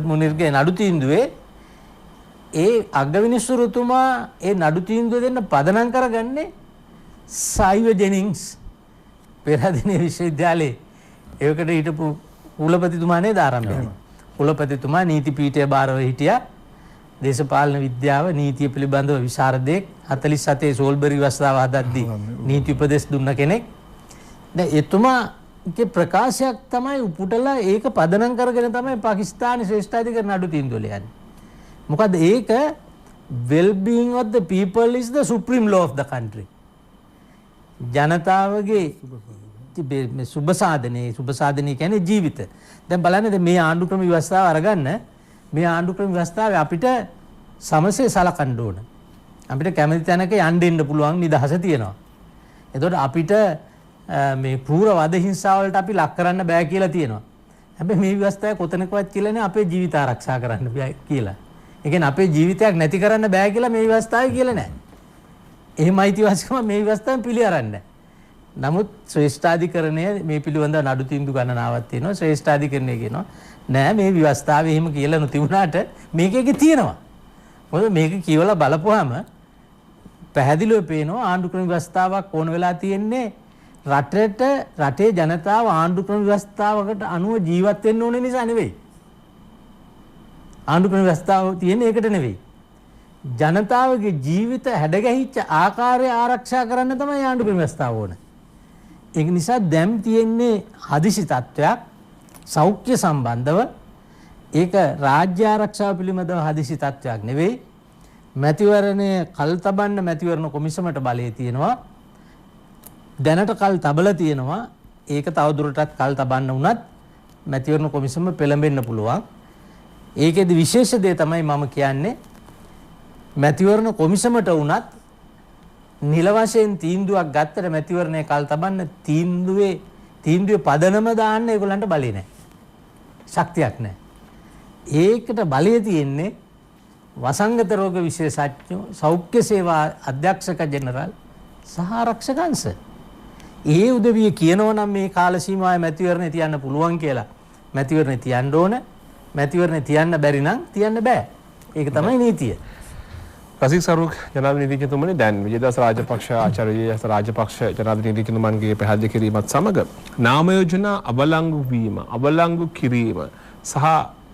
මුනිර්ගේ නඩු තීන්දුවේ ඒ අග්‍රවිනිසුරුතුමා ඒ නඩු තීන්දුව දෙන්න පදනම් කරගන්නේ සයිව ජෙනින්ග්ස් පෙරදිනේ විශ්වවිද්‍යාලයේ ඒකට හිටපු කුලපතිතුමා නේද ආරම්භය. කුලපතිතුමා නීති පීඨයේ බාරව හිටියා. දේශපාලන විද්‍යාව නීතිය පිළිබඳව විශාරදෙක් 47 සෝල්බරි වස්තාව හදද්දී නීති උපදෙස් දුන්න කෙනෙක්. දැන් එතුමාගේ ප්‍රකාශයක් තමයි උපුටලා ඒක පදනම් කරගෙන තමයි පාකිස්තානයේ ශ්‍රේෂ්ඨාධිකරණ නඩු තීන්දුව ලියන්නේ. මොකද ඒක well being of the people is the supreme law of the country. ජනතාවගේ සුබ සාධනය කියන්නේ ජීවිත. දැන් බලන්න මේ ආණ්ඩු ක්‍රම ව්‍යවස්ථාව අරගන්න මේ ආණ්ඩු ක්‍රම ව්‍යවස්ථාවේ අපිට සමසේ සලකන්න ඕන. අපිට කැමති තැනක යන්න දෙන්න පුළුවන් නිදහස තියෙනවා. එතකොට අපිට මේ කෲර වද හිංසා වලට අපි ලක් කරන්න බෑ කියලා තියෙනවා. හැබැයි මේ ව්‍යවස්ථාවේ කොතනකවත් කියලා නෑ අපේ ජීවිත ආරක්ෂා කරන්න බෑ කියලා. ඒ කියන්නේ අපේ ජීවිතයක් නැති කරන්න බෑ කියලා මේ ව්‍යවස්ථාවේ කියලා නෑ. එහෙම අයිතිවාසිකම මේ ව්‍යවස්ථාවෙන් පිළි අරන්නේ නෑ. නමුත් ශ්‍රේෂ්ඨාධිකරණය මේ පිළිබඳව නඩු තීන්දුව ගණනාවක් තියෙනවා. ශ්‍රේෂ්ඨාධිකරණය කියනවා නෑ මේ ව්‍යවස්ථාවේ එහෙම කියලා නොතිබුණාට මේකේ තියෙනවා. මොකද මේක කියවලා බලපුවාම පැහැදිලිව පේනවා ආණ්ඩු ක්‍රම ව්‍යවස්ථාවක් ඕන වෙලා තියෙන්නේ රටේ ජනතාව ආණ්ඩු ක්‍රම ව්‍යවස්ථාවකට අනුව ජීවත් වෙන්න ඕන නිසා නෙවෙයි. ආණ්ඩු ක්‍රම ව්‍යවස්ථාව තියෙන්නේ ඒකට නෙවෙයි. ජනතාවගේ ජීවිත හැඩගැහිච්ච ආකාරය ආරක්ෂා කරන්න තමයි ආණ්ඩු ක්‍රම ව්‍යවස්ථාව ඕන. ඒක නිසා දැන් තියෙන්නේ හදිසි තත්වයක් සෞඛ්‍ය සම්බන්ධව ඒක රාජ්‍ය ආරක්ෂාව පිළිබඳව හදිසි තත්වයක් නෙවෙයි. මැතිවරණය කල් තබන්න මැතිවරණ කොමිසමට බලය තියෙනවා. දැනට කල් තබලා තියෙනවා. ඒක තවදුරටත් කල් තබන්න වුණත් මැතිවරණ කොමිසම පෙළඹෙන්න පුළුවන්. ඒකෙදි විශේෂ දේ තමයි මම කියන්නේ මැතිවරණ කොමිසමට වුණත් නිල වශයෙන් තීන්දුවක් ගත්තට මැතිවරණය කල් තබන්න තීන්දුවේ පදනම දාන්න ඒගොල්ලන්ට බලය නැහැ. ශක්තියක් නැහැ. ඒකට බලය තියෙන්නේ වසංගත රෝග විශේෂඥ සෞඛ්‍ය සේවා අධ්‍යක්ෂක ජෙනරාල් සහ ආරක්ෂක අංශ. ඒ උදවිය කියනවා නම් මේ කාල සීමාවේ මැතිවරණය තියන්න පුළුවන් කියලා. මැතිවරණය තියන්න ඕන. මැතිවරණය තියන්න බැරි නම් තියන්න බෑ. ඒක තමයි නීතිය. රසික් සරුක් ජනාධිපති නීතිඥතුමනි දැන් විජේදාස රාජපක්ෂ ආචාර්ය විජේදාස රාජපක්ෂ ජනාධිපති නීතිඥතුමන්ගේ පැහැදිලි කිරීමත් සමග නාම යෝජනා අවලංගු කිරීම සහ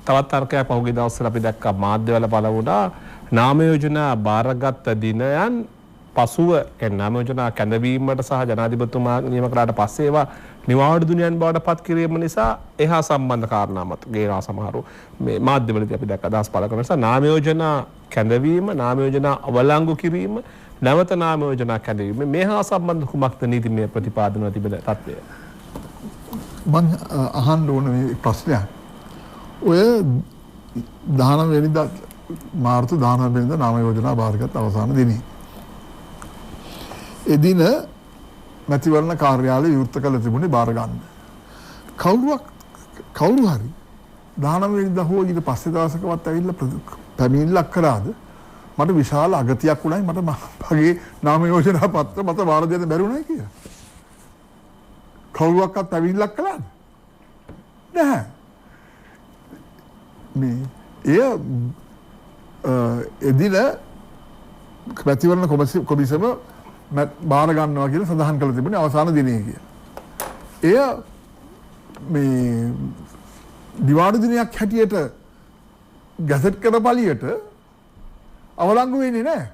තවත් තර්කයක් පහුගිය දවස්වල අපි දැක්කා මාධ්‍යවල පළ වුණා නාම යෝජනා බාරගත් දිනයන් පසුව නාම යෝජනා කැඳවීමට සහ ජනාධිපතිතුමා නියම කළාට පස්සේ ඒවා නිවාඩු දුනියන් බවට පත් කිරීම නිසා එහා සම්බන්ධ කාරණා මත ගේනවා සමහරු මේ මාධ්‍යවලදී අපි දැක්ක අදහස් පළ කරන නිසා නාම යෝජනා කැඳවීම නාම යෝජනා අවලංගු කිරීම නැවත නාම යෝජනා කැඳවීම මේ හා සම්බන්ධ කුමක්ද නීතිමය ප්‍රතිපාදනව තිබෙන තත්ත්වය මම අහන්න ඕන මේ ප්‍රශ්නයක් ඔය 19 වෙනිදා මාර්තු 19 වෙනිදා නාම යෝජනා බාරගත් අවසාන දිනේ එදින මැතිවරණ කාර්යාලය විවෘත කළ තිබුණේ බාර ගන්න. කවුරු හරි 19 වෙනිදා හෝ ඊට පස්සේ දවසකවත් ඇවිල්ලා පැමිණිල්ලක් කරාද මට විශාල අගතියක් වුණයි මට මගේ නාම යෝජනා පත්‍ර මත වාර දෙන්න බැරි වුණයි කියලා. කවුරුවක්වත් පැමිණිල්ලක් කළාද? නැහැ. මේ එදින මැතිවරණ කොමිසම බාර ගන්නවා කියලා සඳහන් කරලා තිබුණේ අවසාන දිනේ කියලා. එය මේ දිවාඩු දිනයක් හැටියට ගැසට් කරපලියට අවලංගු වෙන්නේ නැහැ.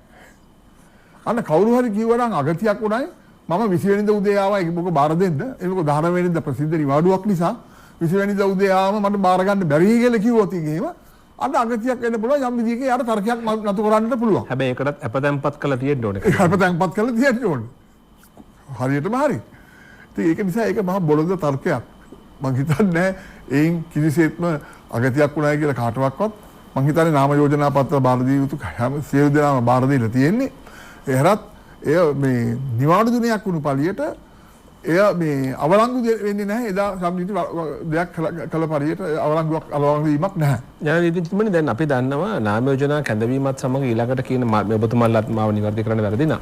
අන්න කවුරු හරි කිව්වනම් අගතියක් උණයි මම 20 වෙනිදා උදේ ආවා ඒක මොකද බාර දෙන්න. ඒක 19 වෙනිදා ප්‍රසිද්ධ නිවාඩුවක් නිසා 20 වෙනිදා උදේ ආවම මට බාර ගන්න බැරි කියලා කිව්වොත් එහෙම අන්න අගතියක් වෙන්න පුළුවන් යම් විදිහකින් යාට තර්කයක් නතු කරන්න පුළුවන්. හැබැයි ඒකටත් අපතැම්පත් කරලා තියෙන්න ඕනේ. ඒක අපතැම්පත් කරලා තියෙන්න ඕනේ. හරියටම හරි. ඉතින් ඒක නිසා ඒක මහා බොළඳ තර්කයක්. මම හිතන්නේ ඒන් කිසිසේත්ම අගතියක් වුණායි කියලා කාටවත් මම හිතන්නේ නාම යෝජනා පත්‍ර බාර දී යුතු හැම සියලු දෙනාම බාර දීලා තියෙන්නේ. ඒ හැරත් එය මේ නිවාඩු දිනයක් වුණු පළියට එය මේ අවලංගු වෙන්නේ නැහැ. එදා සම්මිති දෙයක් කළ පළියට අවලංගු වීමක් නැහැ. ජනවිද්‍යාඥතුමනි දැන් අපි දන්නවා නාම යෝජනා කැඳවීමත් සමග ඊළඟට කියන ඔබතුමාලාත් මාව නිවැරදි කරන්න වැරදිනා.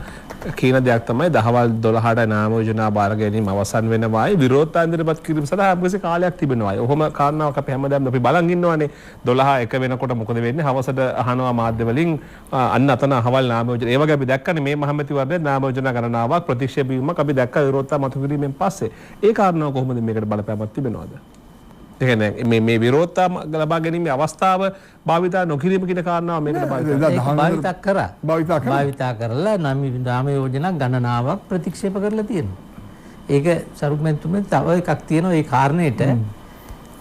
කියන දෙයක් තමයි දහවල් 12ට නාම යෝජනා බාර ගැනීම අවසන් වෙනවායි විරෝධතා ඉදිරිපත් කිරීම සඳහා අපගේ කාලයක් තිබෙනවායි. ඔහොම කාරණාවක් අපි හැමදාම අපි බලන් ඉන්නවානේ. 12 එක වෙනකොට මොකද වෙන්නේ? හවසට අහනවා මාධ්‍ය වලින් අන්න අතන අහවල් නාම යෝජනා. ඒ වගේ අපි දැක්කනේ මේ මහමැතිවරණයේ නාම යෝජනා ගණනාවක් ප්‍රතික්ෂේප වීමක් අපි දැක්කා විරෝධතා මතු කිරීමෙන් පස්සේ. ඒ කාරණාව කොහොමද මේකට බලපෑමක් තිබෙනවද? ඒ කියන්නේ මේ විරෝධතා ලබා ගැනීමේ අවස්ථාව භාවිතා නොකිරීම කියන කාරණාව මේකට භාවිතා කරලා නාම යෝජනා ගණනාවක් ප්‍රතික්ෂේප කරලා තියෙනවා. ඒක සරුප්මැතිතුමනි තව එකක් තියෙනවා ඒ කාරණේට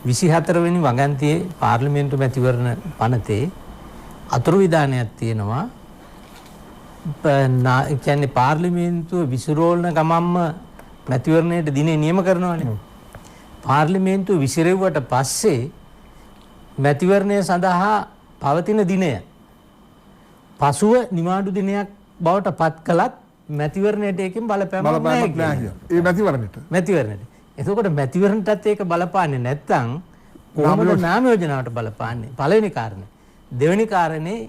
24 වෙනි වගන්තියේ පාර්ලිමේන්තු මැතිවරණ පනතේ අතුරු විධානයක් තියෙනවා. කියන්නේ පාර්ලිමේන්තුව විසිරෝලන ගමම්ම මැතිවරණයට දිනේ නියම කරනවානේ. පාර්ලිමේන්තුව විසිරෙව්වට පස්සේ මැතිවරණය සඳහා පවතින දිනය පසුව නිවාඩු දිනයක් බවට පත් කළත් මැතිවරණයට ඒකෙන් බලපෑමක් නැහැ. ඒ මැතිවරණයට. එතකොට මැතිවරණයටත් ඒක බලපාන්නේ නැත්නම් කොහොමද නාම යෝජනාවට බලපාන්නේ? පළවෙනි කාරණේ. දෙවෙනි කාරණේ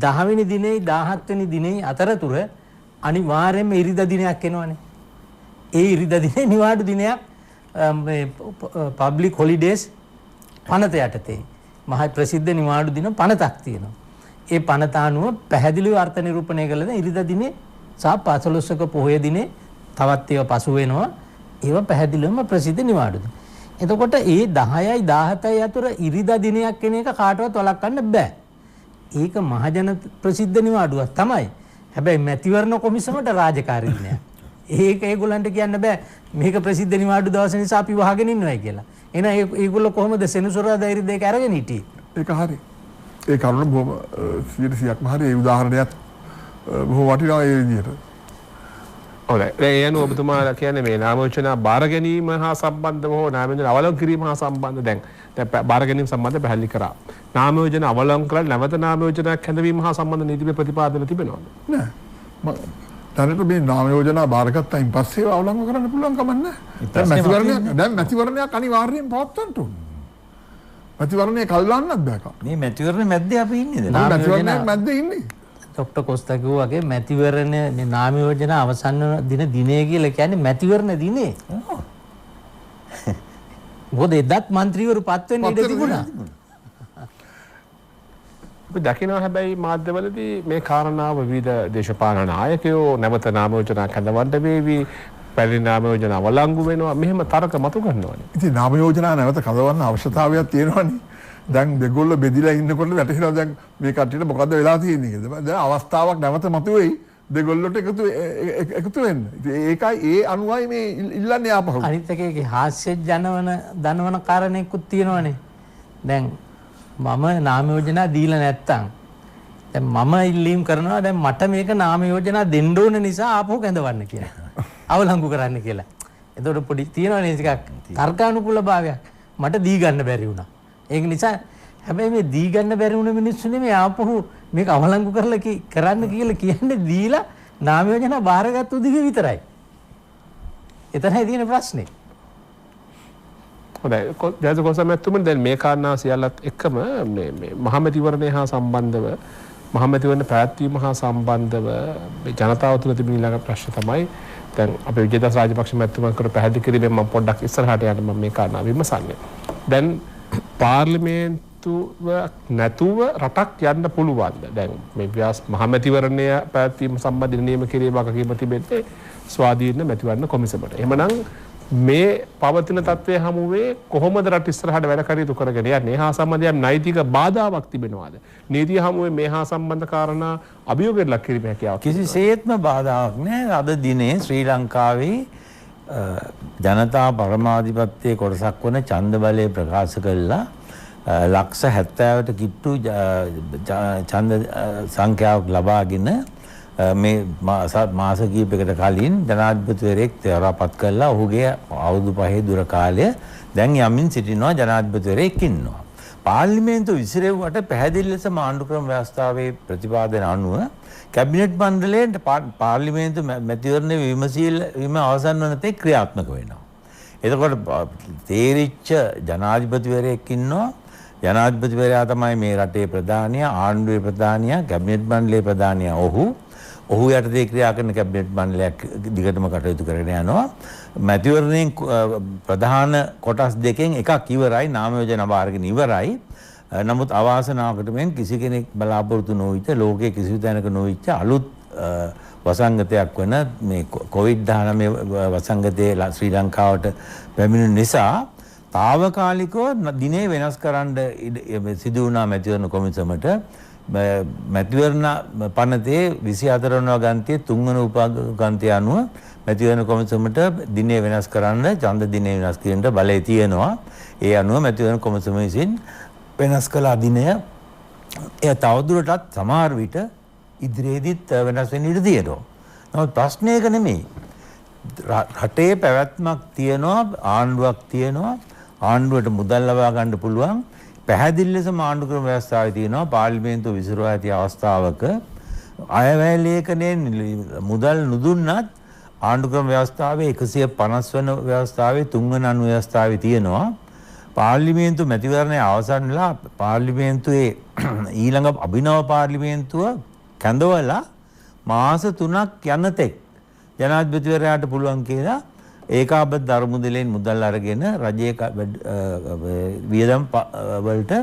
10 වෙනි දිනේ 17 වෙනි දිනේ අතරතුර අනිවාර්යයෙන්ම ඉරිදා දිනයක් එනවනේ. ඒ ඉරිදා දිනේ නිවාඩු දිනයක් පබ්ලික් හොලිඩේස් පනත යටතේ මහා ප්‍රසිද්ධ නිවාඩු දින පනතක් තියෙනවා. ඒ පනත අනුව පැහැදිලිව අර්ථ නිරූපණය කළද ඉරිදා දිනේ සහ 15ක පොහොය දිනේ තවත් ඒවා පසු වෙනවා. ඒවා පැහැදිලිවම ප්‍රසිද්ධ නිවාඩු දින. එතකොට ඒ 10යි 17යි අතර ඉරිදා දිනයක් කෙන එක කාටවත් වළක්වන්න බෑ. ඒක මහජන ප්‍රසිද්ධ නිවාඩුවක් තමයි. හැබැයි මැතිවරණ කොමිසමට රාජකාරී දිනයක්. ඒක ඒගොල්ලන්ට කියන්න බෑ මේක ප්‍රසිද්ධ නිවාඩු දවස නිසා අපි වහගෙන ඉන්නවයි කියලා. එහෙනම් ඒගොල්ලෝ කොහොමද සෙනසුරාදා ඉරිදා ඒක අරගෙන හිටියේ? ඒක හරි. ඒ කරුණ බොහොම 100%ක්ම හරි. ඒ උදාහරණයක් බොහොම වටිනවා ඒ විදිහට. හොඳයි. ඒ අනුව ඔබතුමාලා කියන්නේ මේ නාම යෝජනා බාර ගැනීම හා සම්බන්ධව හෝ නාම යෝජනා අවලංගු කිරීම හා සම්බන්ධ දැන් බාර ගැනීම සම්බන්ධ පැහැදිලි කරා. නාම යෝජනා අවලංගු කරලා නැවත නාම යෝජනාවක් හැඳවීම හා සම්බන්ධ නීතිමය ප්‍රතිපාදන තිබෙනවද? නෑ. දැනට මේ නාම යෝජනා බාරගත්තයින් පස්සේ අවලංගු කරන්න පුළුවන් කමක් නැහැ. දැන් මැතිවරණයක් අනිවාර්යයෙන් පවත්වන්න ඕනේ. මැතිවරණය කල් දාන්නත් බෑ. මේ මැතිවරණ මැද්දේ අපි ඉන්නේ දැන්. මැතිවරණයක් මැද්දේ ඉන්නේ. ડોક્ટર කොස්තා කිව්වා වගේ මැතිවරණ නාම යෝජනා අවසන් වෙන දිනේ කියලා කියන්නේ මැතිවරණ දිනේ. මොකද එදත් മന്ത്രിවරු පත් වෙන්න ඉඩ තිබුණා. අපි දකිනවා හැබැයි මාධ්‍යවලදී මේ කාරණාව විවිධ දේශපාලන නායකයෝ නැවත නාම යෝජනා කැඳවන්න වේවි පැරණි නාම යෝජනා වළංගු වෙනවා මෙහෙම තර්ක මතු කරනවානේ. ඉතින් නාම යෝජනා නැවත කඳවන්න අවශ්‍යතාවයක් තියෙනවානේ. දැන් දෙගොල්ලෝ බෙදිලා ඉන්නකොට වැටහෙනවා දැන් මේ කට්ටියට මොකද්ද වෙලා තියෙන්නේ කියලා. දැන් අවස්ථාවක් නැවත මතුවේයි දෙගොල්ලොට එකතු වෙන්න. ඒකයි ඒ අනුවයි මේ ඉල්ලන්නේ ආපහු. අනිත් එකේ හාස්‍ය දනවන කාරණේකුත් තියෙනවානේ. දැන් මම නාම යෝජනා දීලා නැත්තම් දැන් මම ඉල්ලීම් කරනවා දැන් මට මේක නාම යෝජනා දෙන්න ඕන නිසා ආපහු කැඳවන්න කියලා. අවලංගු කරන්න කියලා. එතකොට පොඩි තියෙනවනේ ටිකක් තර්කානුකූල භාවයක්. මට දී ගන්න බැරි වුණා. ඒක නිසා හැබැයි මේ දී ගන්න බැරි වුණ මිනිස්සු නෙමෙයි ආපහු මේක අවලංගු කරලා කරන්න කියලා කියන්නේ දීලා නාම යෝජනා බාරගත්තු දිගේ විතරයි. එතනයි තියෙන ප්‍රශ්නේ. හොඳයි ජයස කොසමැතිතුමනි දැන් මේ කාරණා සියල්ලත් එක්කම මේ මහමැතිවරණය හා සම්බන්ධව මහමැතිවරණ පැවැත්වීම හා සම්බන්ධව ජනතාව තුළ තිබෙන ඊළඟ ප්‍රශ්න තමයි දැන් අපේ විජේදාස රාජපක්ෂ මැතිතුමන් කර පැහැදිලි කිරීමෙන් මම පොඩ්ඩක් ඉස්සරහට යන්න මම මේ කාරණා විමසන්නේ. දැන් පාර්ලිමේන්තුව නැතුව රටක් යන්න පුළුවන්ද? දැන් මේ මහමැතිවරණය පැවැත්වීම සම්බන්ධ නියම කිරීම වගකීම තිබෙන්නේ ස්වාධීන මැතිවරණ කොමිසමට. එහෙමනම් මේ පවතින තත්ත්වයේ හමුවේ කොහොමද රට ඉස්සරහට වැඩ කටයුතු කරගෙන යන්නේ? හා සම්බන්ධයෙන් නෛතික බාධාවක් තිබෙනවාද? නීතිය හමුවේ මේ හා සම්බන්ධ කාරණා අභියෝගයට ලක් කිරීමේ හැකියාවක් කිසිසේත්ම බාධාවක් නැහැ. අද දිනේ ශ්‍රී ලංකාවේ ජනතා පරමාධිපත්‍යයේ කොටසක් වන ඡන්ද බලය ප්‍රකාශ කළා ලක්ෂ 70ට කිට්ටු ඡන්ද සංඛ්‍යාවක් ලබාගෙන මේ මාස කිහිපයකට කලින් ජනාධිපතිවරයෙක් තේරාපත් කළා. ඔහුගේ අවුරුදු 5 දුර කාලය දැන් යමින් සිටිනවා ජනාධිපතිවරයෙක් ඉන්නවා. පාර්ලිමේන්තුව විසිරෙව්වට පැහැදිලි ලෙස ආණ්ඩුක්‍රම ව්‍යවස්ථාවේ ප්‍රතිපාදන අනුව කැබිනට් මණ්ඩලයෙන් පාර්ලිමේන්තු මැතිවරණ විමසීම අවසන් වන තෙක් ක්‍රියාත්මක වෙනවා. එතකොට තේරිච්ච ජනාධිපතිවරයෙක් ඉන්නවා. ජනාධිපතිවරයා තමයි මේ රටේ ප්‍රධානියා, ආණ්ඩුවේ ප්‍රධානියා, කැබිනට් මණ්ඩලයේ ප්‍රධානියා ඔහු යටතේ ක්‍රියා කරන කැබිනට් මණ්ඩලයක් දිගටම කටයුතු කරගෙන යනවා. මැතිවරණයෙන් ප්‍රධාන කොටස් දෙකෙන් එකක් ඉවරයි, නාම යෝජනා බාරගෙන ඉවරයි. නමුත් අවාසනාවකට මෙන් කිසි කෙනෙක් බලාපොරොත්තු නොවිච්ච ලෝකයේ කිසිදු තැනක නොවිච්ච අලුත් වසංගතයක් වන මේ COVID-19 වසංගතයේ ශ්‍රී ලංකාවට පැමිණෙන නිසා తాවකාලිකව දිනේ වෙනස් කරන්න සිදු වුණා මැතිවරණ කොමිසමට. මැතිවරණ පනතේ 24 වන ගන්තියේ 3 වන උපගන්තිය අනුව මැතිවරණ කොමිසමට දිනේ වෙනස් කරන්න, ඡන්ද දිනේ වෙනස් කිරීමට බලය තියෙනවා. ඒ අනුව මැතිවරණ කොමිසම විසින් වෙනස් කළ දිනය එය තවදුරටත් සමහර විට ඉදිරියේදීත් වෙනස් වෙන්න ඉඩ තියෙනවා. නමුත් ප්‍රශ්නයක නෙමෙයි. රටේ පැවැත්මක් තියෙනවා, ආණ්ඩුවක් තියෙනවා. ආණ්ඩුවට මුදල් ලබා ගන්න පුළුවන්. පැහැදිලි ලෙස ආණ්ඩුක්‍රම ව්‍යවස්ථාවේ තියෙනවා පාර්ලිමේන්තුව විසිරුවා ඇති අවස්ථාවක අයවැය ලේඛනයෙන් මුදල් නුදුන්නත් ආණ්ඩුක්‍රම ව්‍යවස්ථාවේ 150 වන ව්‍යවස්ථාවේ 3 වන අනු ව්‍යවස්ථාවේ තියෙනවා. පාර්ලිමේන්තු මැතිවරණය අවසන් වෙලා පාර්ලිමේන්තුවේ ඊළඟ අභිනව පාර්ලිමේන්තුව කැඳවලා මාස 3ක් යනතෙක් ජනාධිපතිවරයාට පුළුවන් කියලා ඒකාබද්ධ අරමුදලෙන් මුදල් අරගෙන රජයේ වියදම් වලට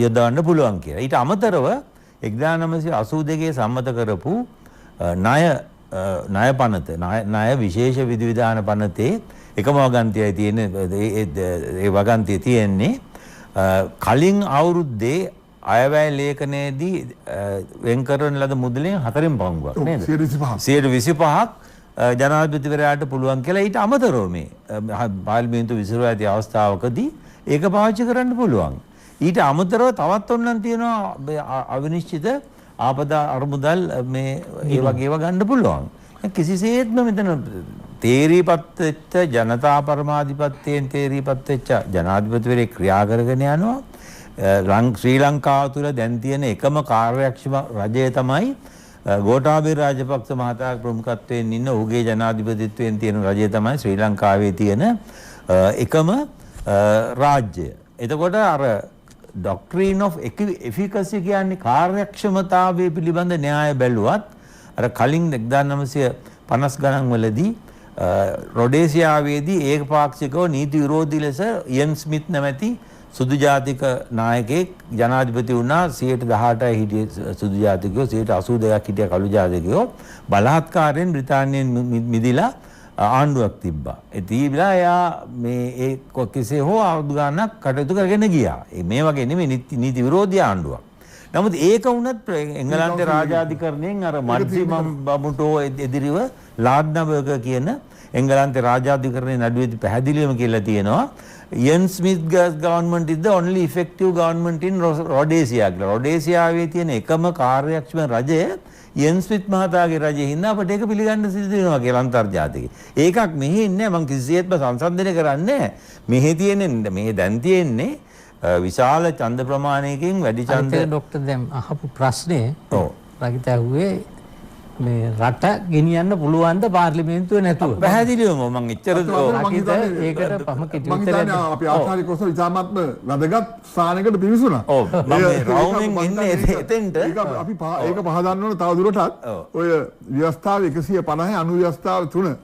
යොදවන්න පුළුවන් කියලා. ඊට අමතරව 1982 සම්මත කරපු ණය පනත ණය විශේෂ විධිවිධාන පනතේ එකම වගන්තියයි තියෙන ඒ වගන්තිය තියෙන්නේ කලින් අවුරුද්දේ අයවැය ලේඛනයේදී වෙන් කරන ලද මුදලෙන් 4 පංගුවක් නේද? 125ක් ජනාධිපතිවරයාට පුළුවන් කියලා. ඊට අමතරව මේ පාර්ලිමේන්තු විසිරුවා ඇති අවස්ථාවකදී ඒක පාවිච්චි කරන්න පුළුවන්. ඊට අමතරව තවත් ඔන්නම් තියෙනවා අවිනිශ්චිත ආපදා අරමුදල් මේ ඒ වගේ ඒවා ගන්න පුළුවන්. කිසිසේත්ම මෙතන තේරීපත් වෙච්ච ජනතා පරමාධිපත්‍යයෙන් තේරීපත් වෙච්ච ජනාධිපතිවරයෙක් ක්‍රියා කරගෙන යනවා. ශ්‍රී ලංකාව තුළ දැන් තියෙන එකම කාර්යක්ෂම රජය තමයි ගෝඨාභය රාජපක්ෂ මහතාගේ ප්‍රමුඛත්වයෙන් ඉන්න ඔහුගේ ජනාධිපතිත්වයෙන් තියෙන රජය තමයි ශ්‍රී ලංකාවේ තියෙන එකම රාජ්‍යය. එතකොට අර ඩොක්ට්‍රීන් ඔෆ් එෆිකසි කියන්නේ කාර්යක්ෂමතාවය පිළිබඳ න්‍යාය බැලුවත් අර කලින් 1950 ගණන් වලදී රොඩේසියාවේදී ඒකපාක්ෂිකව නීති විරෝධී ලෙස ඉයන් ස්මිත් නැමැති සුදු ජාතික නායකයෙක් ජනාධිපති වුණා. 118යි හිටියේ සුදු ජාතිකයෝ, 182ක් හිටිය කළු ජාතිකයෝ. බලහත්කාරයෙන් බ්‍රිතාන්‍යයෙන් මිදිලා ආණ්ඩුවක් තිබ්බා. ඒ තිබිලා එයා මේ කෙසේ හෝ අවුරුදු ගාණක් කටයුතු කරගෙන ගියා. මේ වගේ නෙමෙයි නීති විරෝධී ආණ්ඩුවක්. නමුත් ඒක වුණත් එංගලන්තේ රාජාධිකරණයෙන් අර මැක්සිමම් බමුටෝ එදිරිව ලාඩ්නබර්ග කියන එංගලන්තේ රාජාධිකරණයේ නඩුවේදී පැහැදිලිවම කියලා තියෙනවා Ian Smith government is the only effective government in Rhodesia. රොඩේසියාවේ තියෙන එකම කාර්යක්ෂම රජය Ian Smith මහතාගේ රජය හින්දා අපිට ඒක පිළිගන්න සිදු වෙනවා කියලා අන්තර්ජාතිකේ. ඒකක් මෙහි ඉන්නේ මම කිසිසේත්ම සංසන්දනය කරන්නේ නැහැ. මෙහි තියෙන්නේ මේ දැන් තියෙන්නේ විශාල ඡන්ද ප්‍රමාණයකින් වැඩි ඡන්ද ඩොක්ටර් දැන් අහපු ප්‍රශ්නේ රගිත ඇහුවේ මේ රට ගෙනියන්න පුළුවන් ද පාර්ලිමේන්තුව නැතුව? පැහැදිලිවම මම එච්චර ඒකට පම කෙටි මම හිතන්නේ අපි ආචාර්ය කොසල් ඉතාමත්ම වැදගත් ස්ථානයකට පිවිසුණා. ඔව් මම රවුමින් ඉන්නේ එතෙන්ට අපි ඒක පහදන්න ඕන තව දුරටත් ඔය ව්‍යවස්ථාව 150 අනු ව්‍යවස්ථාව 3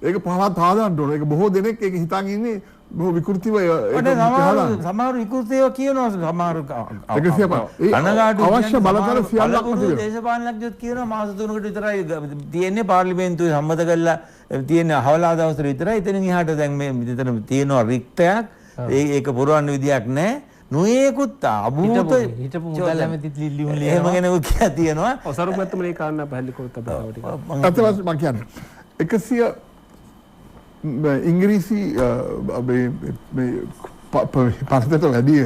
ඒක පහදන්න ඕන. ඒක බොහෝ දෙනෙක් ඒක හිතන් ඉන්නේ බොහෝ විකෘතිව සමහර විකෘතිව කියනවා සමහර අනගාටු අවශ්‍ය බලතල සියල්ලක් තියෙනවා. දේශපාලනඥයෝ කියනවා මාස 3කට විතරයි තියෙන්නේ පාර්ලිමේන්තුවේ සම්මත කරලා තියෙන හවලා දවස් විතරයි. එතනින් එහාට දැන් මේ මෙතන තියෙනවා රික්තයක්. ඒක පුරවන්න විදියක් නැහැ. නොයේකුත් අභූත හිටපු මුදල් ඇමතිත් ලියුම් එහෙම කෙනෙකුත් කියලා තියෙනවා. ඔසරුක් මැත්තම මේ කාරණා පැහැදිලි කරොත් අපිට අතවස් මම කියන්නේ 100 ඉංග්‍රීසි පනතට වැඩිය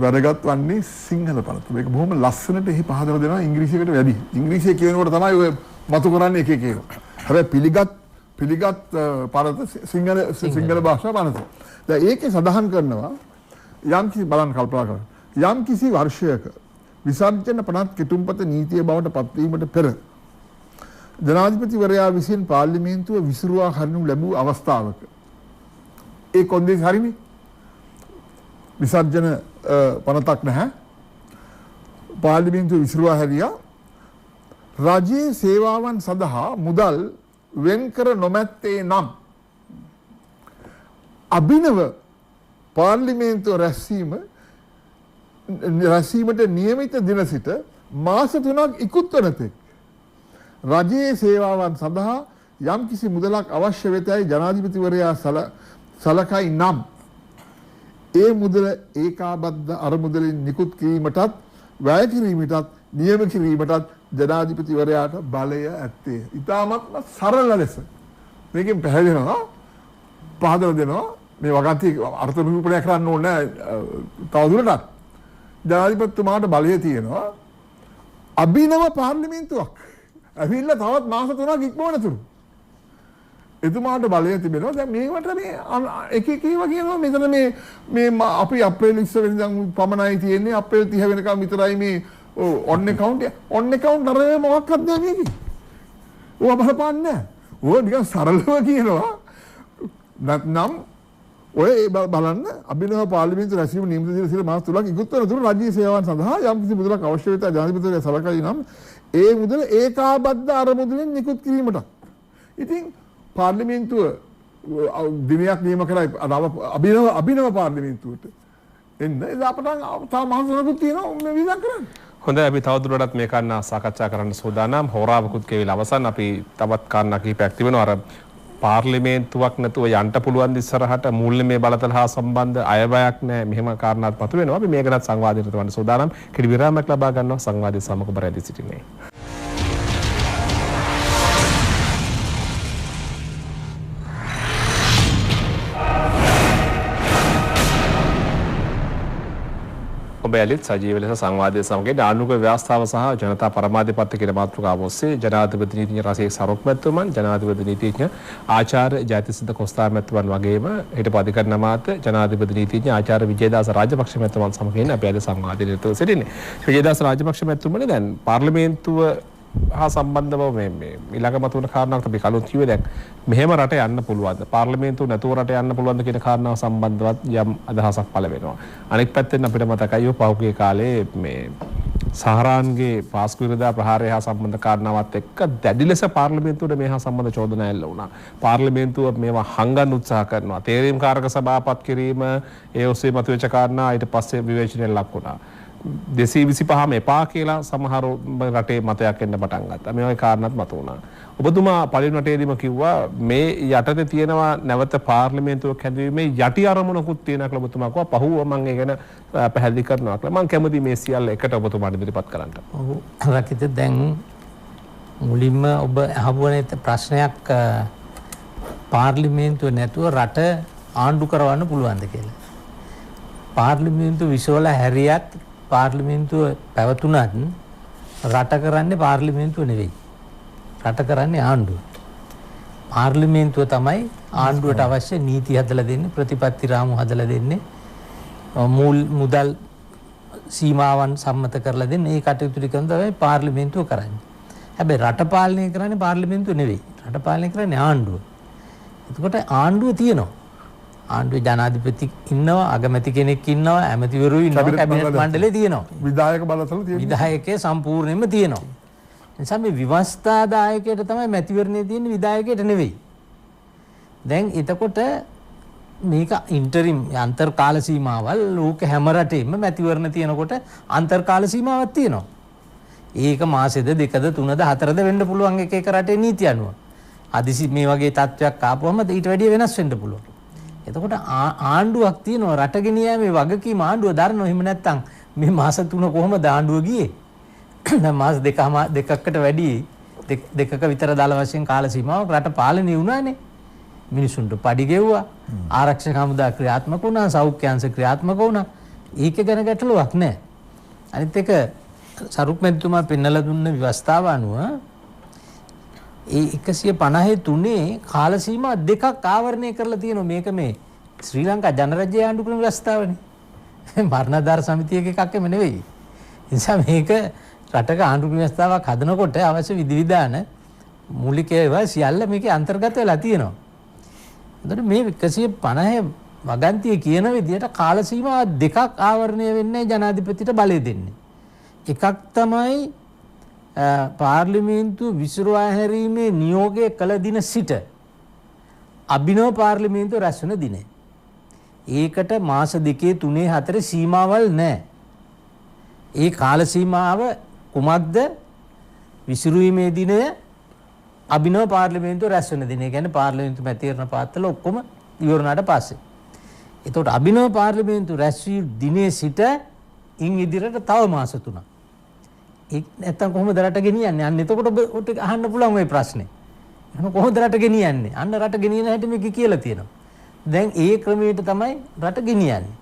වැදගත් වන්නේ සිංහල පනත. මේක බොහොම ලස්සනට එහි පහදලා දෙනවා ඉංග්‍රීසියකට වැඩි. ඉංග්‍රීසිය කියනකොට තමයි ඔය මතු කරන්නේ එක එක ඒවා. හැබැයි පිළිගත් පනත සිංහල භාෂා පනත. දැන් ඒකේ සඳහන් කරනවා යම් කිසි බලන්න කල්පනා කරන්න. යම් කිසි වර්ෂයක විසර්ජන පනත් කෙටුම්පත නීතිය බවට පත්වීමට පෙර ජනාධිපතිවරයා විසින් පාර්ලිමේන්තුව විසිරුවා හරිනු ලැබූ අවස්ථාවක ඒ කොන්දේස හරිනේ විසර්ජන පනතක් නැහැ පාර්ලිමේන්තුව විසිරුවා හැරියා රජයේ සේවාවන් සඳහා මුදල් වෙන් කර නොමැත්තේ නම් අභිනව පාර්ලිමේන්තුව රැස්වීමට නියමිත දින සිට මාස 3ක් ඉක්ුත් වන තෙක් රජයේ සේවාවන් සඳහා යම් කිසි මුදලක් අවශ්‍ය වෙතයි ජනාධිපතිවරයා සලකයි නම් ඒ මුදල ඒකාබද්ධ අරමුදලින් නිකුත් කිරීමටත් වැය කිරීමටත් නියම කිරීමටත් ජනාධිපතිවරයාට බලය ඇත්තේ. ඉතාමත්ම සරල ලෙස මේකෙන් පැහැදිලිනවා පහදලා දෙනවා මේ වගන්ති අර්ථ නිරූපණය කරන්න ඕනේ තවදුරටත් ජනාධිපතිතුමාට බලය තියෙනවා අභිනව පාර්ලිමේන්තුවක් ඇවිල්ලා තවත් මාස 3ක් ඉක්මවනතුරු එතුමාට බලය තිබෙනවා. දැන් මේවට මේ එක එක ඒවා කියනවා මෙතන මේ අපි අප්‍රේල් 20 වෙනිදා පමණයි තියෙන්නේ අප්‍රේල් 30 වෙනකම් විතරයි මේ ඔන් account අර මොකක්වත් නැහැ මේකේ. ඕවා බලපන්නේ නැහැ. ඕවා නිකන් සරලව කියනවා. නැත්නම් ඔය බලන්න අභිනව පාර්ලිමේන්තු රැස්වීම නියමිත දින සිට මාස 3ක් ඉක්ුත් වනතුරු රාජ්‍ය සේවාවන් සඳහා යම් කිසි මුදලක් අවශ්‍ය වෙත ජනාධිපතිවරයා සලකයි නම් ඒ මුදල ඒකාබද්ධ අරමුදලින් නිකුත් කිරීමට. ඉතින් පාර්ලිමේන්තුව දිනයක් නියම කරයි අභිනව පාර්ලිමේන්තුවට එන්න එදා පටන් තා මාස 3ක් තියෙනවා මේ විදිහට කරන්න. හොඳයි අපි තවදුරටත් මේ කාරණා සාකච්ඡා කරන්න සූදානම්. හොරාවකුත් කෙවිල අවසන් අපි තවත් කාරණා කිහිපයක් තිබෙනවා. අර පාර්ලිමේන්තුවක් නැතුව යන්න පුළුවන් ඉස්සරහට මූල්‍යමය බලතල හා සම්බන්ධ අයවැයක් නැහැ. මෙහෙම කාරණාත් මතුවෙනවා. අපි මේක ගැන සංවාදයට වන්න සූදානම්. කෙටි විරාමයක් ලබා ගන්නවා. සංවාදයේ සමග බරදී සිටින්නේ. ඔබ යලිත් සජීව ලෙස සංවාදයේ සමග ආණ්ඩුක ව්‍යවස්ථාව සහ ජනතා පරමාධිපත්‍ය කියන මාතෘකාව ඔස්සේ ජනාධිපති නීතිඥ රසීක් සරුක් මැතිතුමන් ජනාධිපති නීතිඥ ආචාර්ය ජයතිසිත කොස්තා මැතිතුමන් වගේම හිටපු අධිකරණ අමාත්‍ය ජනාධිපති නීතිඥ ආචාර්ය විජේදාස රාජපක්ෂ මැතිතුමන් සමග අපි අද සංවාදයේ නිරතව සිටින්නේ. විජේදාස රාජපක්ෂ මැතිතුමනි දැන් පාර්ලිමේන්තුව හා සම්බන්ධව මේ ඊළඟ මතුවන කාරණාවක් අපි කලින් කිව්වේ දැන් මෙහෙම රට යන්න පුළුවන්ද පාර්ලිමේන්තුව නැතුව රට යන්න පුළුවන්ද කියන කාරණාව සම්බන්ධවත් යම් අදහසක් පළ වෙනවා. අනෙක් පැත්තෙන් අපිට මතකයි පහුගිය කාලේ මේ සහරාන්ගේ පාස්කු විරෝධ ප්‍රහාරය හා සම්බන්ධ කාරණාවත් එක්ක දැඩි ලෙස පාර්ලිමේන්තුවට මේ හා සම්බන්ධ චෝදනා එල්ල වුණා. පාර්ලිමේන්තුව මේවා හංගන්න උත්සාහ කරනවා. තේරීම් කාරක සභාපත් කිරීම ඒ ඔස්සේ මතුවෙච්ච කාරණා ඊට පස්සේ විවේචනයට ලක් වුණා. 225ම එපා කියලා සමහර රටේ මතයක් එන්න පටන් ගත්තා. මේ වගේ කාරණාත් මත වුණා. ඔබතුමා පළවෙනි වටේදීම කිව්වා මේ යටතේ තියෙනවා නැවත පාර්ලිමේන්තුවක් හැදීමේ යටි අරමුණකුත් තියෙනවා කියලා ඔබතුමා කිව්වා. පහුව මම ඒ ගැන පැහැදිලි කරනවා කියලා. මම කැමති මේ සියල්ල එකට ඔබතුමාට ඉදිරිපත් කරන්න. ඔව් රකිත දැන් මුලින්ම ඔබ අහපුවනේ ප්‍රශ්නයක් පාර්ලිමේන්තුව නැතුව රට ආණ්ඩු කරවන්න පුළුවන්ද කියලා. පාර්ලිමේන්තුව විශ්වල හැරියත් පාර්ලිමේන්තුව පැවතුනත් රට කරන්නේ පාර්ලිමේන්තුව නෙවෙයි. රට කරන්නේ ආණ්ඩුව. පාර්ලිමේන්තුව තමයි ආණ්ඩුවට අවශ්‍ය නීති හදලා දෙන්නේ, ප්‍රතිපත්ති රාමු හදලා දෙන්නේ, මුදල් සීමාවන් සම්මත කරලා දෙන්නේ. මේ කටයුතු ටික තමයි පාර්ලිමේන්තුව කරන්නේ. හැබැයි රට පාලනය කරන්නේ පාර්ලිමේන්තුව නෙවෙයි. රට පාලනය කරන්නේ ආණ්ඩුව. එතකොට ආණ්ඩුව තියෙනවා. ආණ්ඩුවේ ජනාධිපති ඉන්නවා, අගමැති කෙනෙක් ඉන්නවා, ඇමතිවරු ඉන්නවා, කැබිනට් මණ්ඩලය තියෙනවා. විධායක බලතල තියෙනවා. විධායකයේ සම්පූර්ණයෙන්ම තියෙනවා. නිසා මේ විවස්ථාදායකයට තමයි මැතිවරණය තියෙන්නේ, විධායකයට නෙවෙයි. දැන් එතකොට මේක ඉන්ටරිම් අන්තර්කාල සීමාවල් ලෝක හැම රටේම මැතිවරණ තියෙනකොට අන්තර්කාල සීමාවක් තියෙනවා. ඒක මාසෙද දෙකද තුනද හතරද වෙන්න පුළුවන් එක එක රටේ නීති අනුව. අදිසි මේ වගේ තත්ත්වයක් ආපුවම ඊට වැඩිය වෙනස් වෙන්න පුළුවන්. එතකොට ආණ්ඩුවක් තියෙනවා රට ගෙනියීමේ වගකීම ආණ්ඩුව දරනවා. එහෙම නැත්නම් මේ මාස 3 කොහොමද ආණ්ඩුව ගියේ? දැන් මාස දෙකකට වැඩි දෙකක විතර දාල වශයෙන් කාල සීමාවක් රට පාලනය වුණානේ. මිනිසුන්ට පඩි ගෙව්වා, ආරක්ෂක හමුදා ක්‍රියාත්මක වුණා, සෞඛ්‍ය අංශ ක්‍රියාත්මක වුණා. ඒක ගැන ගැටලුවක් නැහැ. අනිත් එක සරුක් මැතිතුමා පෙන්නලා දුන්න ව්‍යවස්ථාව අනුව ඒ 153 කාල සීමා දෙකක් ආවරණය කරලා තියෙනවා. මේක මේ ශ්‍රී ලංකා ජනරජය ආණ්ඩු ක්‍රම ව්‍යවස්ථාවනේ. මරණාධාර සමිතියක එකක් එම නෙවෙයි. ඒ නිසා මේක රටක ආණ්ඩු ක්‍රම ව්‍යවස්ථාවක් හදනකොට අවශ්‍ය විධිවිධාන මූලික ඒවා සියල්ල මේකේ අන්තර්ගත වෙලා තියෙනවා. එතකොට මේ 150 වගන්තිය කියන විදිහට කාල සීමා දෙකක් ආවරණය වෙන්නේ ජනාධිපතිට බලය දෙන්නේ. එකක් තමයි පාර්ලිමේන්තු විසිරුවා හැරීමේ නියෝගය කළ දින සිට අභිනව පාර්ලිමේන්තුව රැස් වෙන දිනය. ඒකට මාස 2 3 4 සීමාවල් නැහැ. ඒ කාල සීමාව කුමක්ද? විසිරුවීමේ දිනය අභිනව පාර්ලිමේන්තුව රැස් වෙන දිනය. කියන්නේ පාර්ලිමේන්තු මැතිවරණ පාත්තල ඔක්කොම ඉවරනාට පස්සේ. එතකොට අභිනව පාර්ලිමේන්තුව රැස් වී දිනේ සිට ඉන් ඉදිරියට තව මාස 3ක්. ඒක නැත්තම් කොහොමද රට ගෙනියන්නේ? අන්න එතකොට ඔබට අහන්න පුළුවන් ওই ප්‍රශ්නේ. එහෙනම් කොහොමද රට ගෙනියන්නේ? අන්න රට ගෙනියන හැටි මේක කියලා තියෙනවා. දැන් ඒ ක්‍රමයට තමයි රට ගෙනියන්නේ.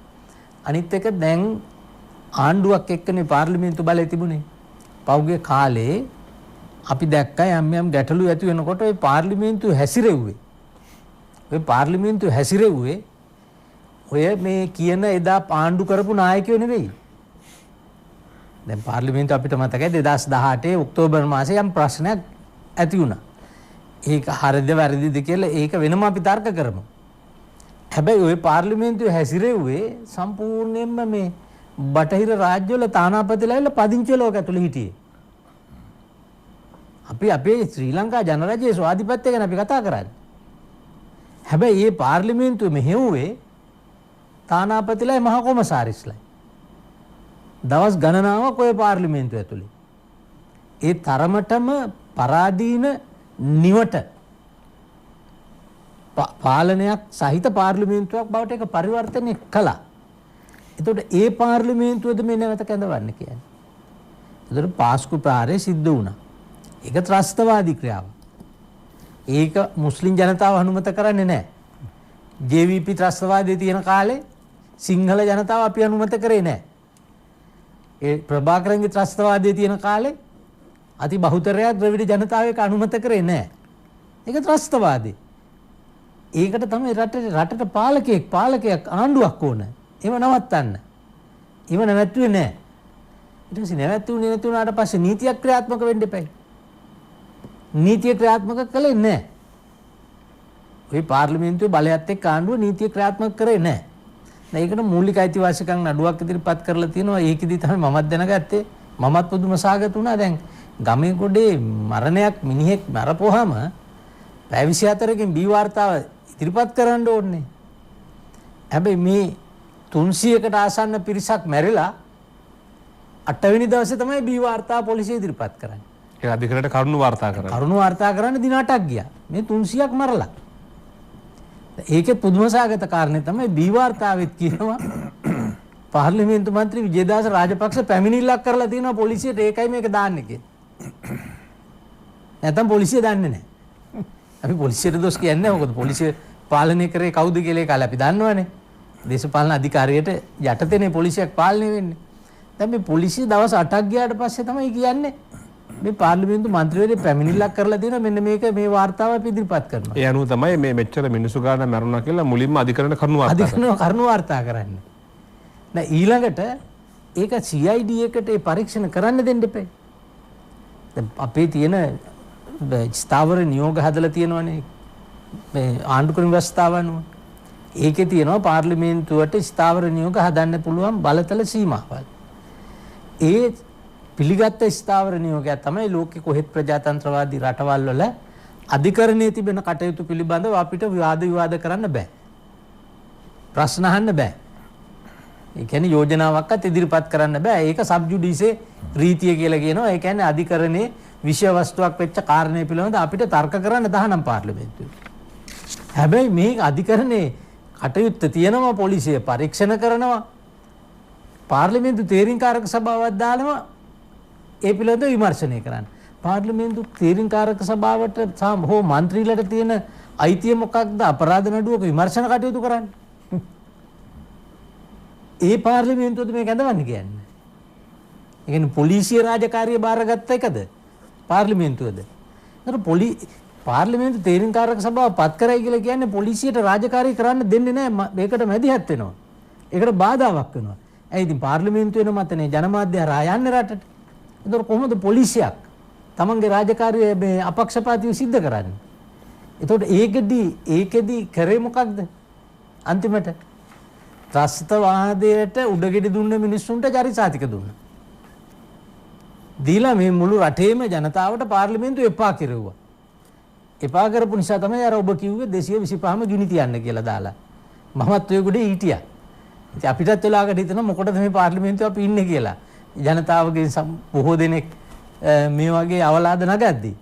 අනිත් එක දැන් ආණ්ඩුවක් එක්කනේ පාර්ලිමේන්තු බලය තිබුණේ. පෞගේ කාලේ අපි දැක්කා යම් ගැටලු ඇති වෙනකොට ওই පාර්ලිමේන්තු හැසිරෙව්වේ. ඔය මේ කියන එදා ආණ්ඩු කරපු නායකයෝ නෙවෙයි. දැන් පාර්ලිමේන්තුව අපිට මතකයි 2018 ඔක්තෝබර් මාසයේ යම් ප්‍රශ්නයක් ඇති වුණා. ඒක හරිද වැරදිද කියලා ඒක වෙනම අපි තර්ක කරමු. හැබැයි ওই පාර්ලිමේන්තුව හැසිරෙව්වේ සම්පූර්ණයෙන්ම මේ බටහිර රාජ්‍යවල තානාපතිලා පදිංචි ලෝක ඇතුළේ හිටියේ. අපි අපේ ශ්‍රී ලංකා ජනරජයේ ස්වාධිපත්‍ය ගැන අපි කතා කරන්නේ. හැබැයි මේ පාර්ලිමේන්තුව මෙහෙව්වේ තානාපතිලා මහ කොමසාරිස්ලා. දවස් ගණනාවක් ඔය පාර්ලිමේන්තුව ඇතුලේ. ඒ තරමටම පරාදීන නිවට පාලනයක් සහිත පාර්ලිමේන්තුවක් බවට ඒක පරිවර්තනය කළා. එතකොට ඒ පාර්ලිමේන්තුවද මේ නැවත කැඳවන්නේ කියන්නේ. එතකොට පාස්කු ප්‍රහාරය සිද්ධ වුණා. ඒක ත්‍රස්තවාදී ක්‍රියාවක්. ඒක මුස්ලිම් ජනතාව අනුමත කරන්නේ නැහැ. JVP ත්‍රස්තවාදයේ තියෙන කාලේ සිංහල ජනතාව අපි අනුමත කරේ නැහැ. ඒ ප්‍රභාකරන්ගේ ත්‍රස්තවාදයේ තියෙන කාලේ අති බහුතරයක් ද්‍රවිඩ ජනතාව ඒක අනුමත කරේ නැහැ. ඒක ත්‍රස්තවාදී. ඒකට තමයි රටට පාලකයක් ආණ්ඩුවක් ඕන. ඒව නවත්තන්න. ඒව නැවැත්තුවේ නැහැ. ඊට පස්සේ නැවැත්තුනේ නැති වුණාට පස්සේ නීතියක් ක්‍රියාත්මක වෙන්න එපයි. නීතිය ක්‍රියාත්මක කළේ නැහැ. ওই පාර්ලිමේන්තුවේ බලයත් එක්ක ආණ්ඩුව නීතිය ක්‍රියාත්මක කරේ නැහැ. දැන් ඒකට මූලික අයිතිවාසිකම් නඩුවක් ඉදිරිපත් කරලා තියෙනවා. ඒකෙදි තමයි මමත් දැනගත්තේ. මමත් පුදුම සාගත වුණා. දැන් ගමේ ගොඩේ මරණයක් මිනිහෙක් මරපුවාම පැය 24කින් බී වාර්තාව ඉදිරිපත් කරන්න ඕනේ. හැබැයි මේ 300කට ආසන්න පිරිසක් මැරිලා 8 වෙනි දවසේ තමයි බී වාර්තාව පොලිසිය ඉදිරිපත් කරන්නේ. ඒ අධිකරණයට කරුණු වාර්තා කරා. කරුණු වාර්තා කරන්න දින 8ක් ගියා. මේ 300ක් මරලා. ඒකේ පුදුම සාගත කාරණේ තමයි බී වාර්තාවෙත් කියනවා පාර්ලිමේන්තු මන්ත්‍රී විජේදාස රාජපක්ෂ පැමිණිල්ලක් කරලා තියෙනවා පොලිසියට. ඒකයි මේක දාන්නේ කියලා. නැත්තම් පොලිසිය දන්නේ නැහැ. අපි පොලිසියට දොස් කියන්නේ නැහැ. මොකද පොලිසිය පාලනය කරේ කවුද කියලා ඒක අපි දන්නවනේ. දේශපාලන අධිකාරියට යටතේනේ පොලිසියක් පාලනය වෙන්නේ. දැන් මේ පොලිසිය දවස් 8ක් ගියාට පස්සේ තමයි කියන්නේ මේ පාර්ලිමේන්තු මන්ත්‍රීවරයෙක් පැමිණිල්ලක් කරලා දෙනවා මෙන්න මේක මේ වාර්තාව අපි ඉදිරිපත් කරනවා. ඒ අනුව තමයි මේ මෙච්චර මිනිස්සු ගාන මැරුණා කියලා මුලින්ම අධිකරණ කරුණු වාර්තා කරන්නේ. දැන් ඊළඟට ඒක CID එකට ඒ පරීක්ෂණ කරන්න දෙන්න එපා. අපේ තියෙන ස්ථාවර නියෝග හදලා තියෙනවනේ මේ ආණ්ඩුක්‍රම ව්‍යවස්ථාව අනුව. ඒකේ තියෙනවා පාර්ලිමේන්තුවට ස්ථාවර නියෝග හදන්න පුළුවන් බලතල සීමාවල්. ඒ පිළිගත් ස්ථාවර නියෝගයක් තමයි ලෝකේ කොහෙත් ප්‍රජාතන්ත්‍රවාදී රටවල් වල අධිකරණයේ තිබෙන කටයුතු පිළිබඳව අපිට විවාද කරන්න බෑ. ප්‍රශ්න අහන්න බෑ. ඒ කියන්නේ යෝජනාවක්වත් ඉදිරිපත් කරන්න බෑ. ඒක සබ්ජුඩිසේ රීතිය කියලා කියනවා. ඒ කියන්නේ අධිකරණයේ විෂය වස්තුවක් වෙච්ච කාරණේ පිළිබඳව අපිට තර්ක කරන්න තහනම් පාර්ලිමේන්තුවේ. හැබැයි මේ අධිකරණයේ කටයුත්ත තියෙනවා පොලිසිය පරීක්ෂණ කරනවා. පාර්ලිමේන්තු තීරණකාරක සභාවක් දානවා ඒ පිළිබඳව විමර්ශනය කරන්න. පාර්ලිමේන්තු තීරණකාරක සභාවට හෝ മന്ത്രിලට තියෙන අයිතිය මොකක්ද අපරාධ නඩුවක විමර්ශන කටයුතු කරන්න? ඒ පාර්ලිමේන්තුවද මේක ඇඳවන්නේ කියන්නේ? ඒ කියන්නේ පොලිසිය රාජකාරිය බාරගත්ත එකද? පාර්ලිමේන්තුවද? ඒතර පාර්ලිමේන්තු තීරණකාරක සභාව පත් කරයි කියලා කියන්නේ පොලිසියට රාජකාරිය කරන්න දෙන්නේ නැහැ. මේකට මැදිහත් වෙනවා. ඒකට බාධාවක් වෙනවා. ඒ ඉතින් පාර්ලිමේන්තු වෙන මතනේ ජනමාධ්‍ය හරහා යන්නේ රටට. ඒතර කොහොමද පොලිසියක් තමන්ගේ රාජකාරිය මේ අපක්ෂපාතීව සිද්ධ කරන්නේ? එතකොට ඒකෙදි කරේ මොකක්ද? අන්තිමට ත්‍රස්තවාදයට උඩගෙඩි දුන්න මිනිස්සුන්ට චරිසාතික දුන්නා. දීලා මේ මුළු රටේම ජනතාවට පාර්ලිමේන්තුව එපා කෙරුවා. එපා කරපු නිසා තමයි අර ඔබ කිව්වේ 225ම ගිනි තියන්න කියලා දාලා. මමත් ඔය ගොඩේ හිටියා. ඉතින් අපිටත් වෙලාවකට හිතෙනවා මොකටද මේ පාර්ලිමේන්තුව අපි ඉන්නේ කියලා. ජනතාවගේ බොහෝ දෙනෙක් මේ වගේ අවලාද නගද්දී.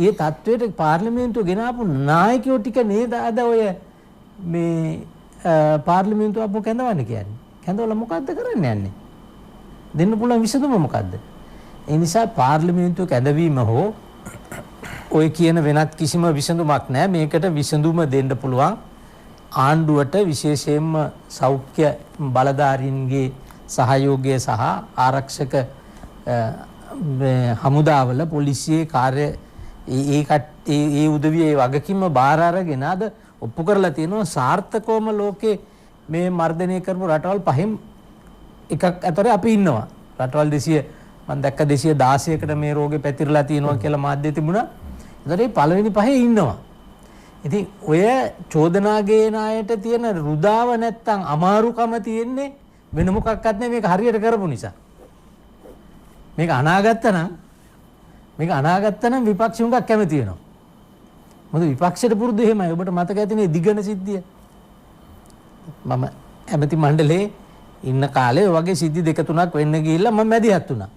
ඒ තත්වයට පාර්ලිමේන්තුව ගෙනාපු නායකයෝ ටික නේද අද ඔය මේ පාර්ලිමේන්තුව අපෝ කැඳවන්නේ කියන්නේ. කැඳවලා මොකද්ද කරන්න යන්නේ? දෙන්න පුළුවන් විසඳුම මොකද්ද? ඒ නිසා පාර්ලිමේන්තුව කැඳවීම හෝ ඔය කියන වෙනත් කිසිම විසඳුමක් නැහැ. මේකට විසඳුම දෙන්න පුළුවන් ආණ්ඩුවට විශේෂයෙන්ම සෞඛ්‍ය බලධාරීන්ගේ සහයෝගය සහ ආරක්ෂක හමුදාවල පොලිසියේ කාර්ය ඒ උදවිය වගකීම බාර අරගෙන අද ඔප්පු කරලා තියෙනවා සාර්ථකවම ලෝකේ මේ මර්ධනය කරපු රටවල් පහෙන් එකක් අතරේ අපි ඉන්නවා. රටවල් 200 මම දැක්ක 216කට මේ රෝගේ පැතිරලා තියෙනවා කියලා මාධ්‍ය තිබුණා. ඒතරේ පළවෙනි පහේ ඉන්නවා. ඉතින් ඔය චෝදනා ගේන අයට තියෙන රුදාව නැත්තම් අමාරුකම තියෙන්නේ වෙන මොකක්වත් නෙමෙයි මේක හරියට කරපු නිසා. මේක අනාගත්ත නම් විපක්ෂ උඟක් කැමති වෙනවා. මොකද විපක්ෂයට පුරුදු එහෙමයි. ඔබට මතක ඇතිනේ දිගන සිද්ධිය. මම ඇමති මණ්ඩලයේ ඉන්න කාලේ ඔය වගේ සිද්ධි දෙක තුනක් වෙන්න ගිහිල්ලා මම මැදිහත් වුණා.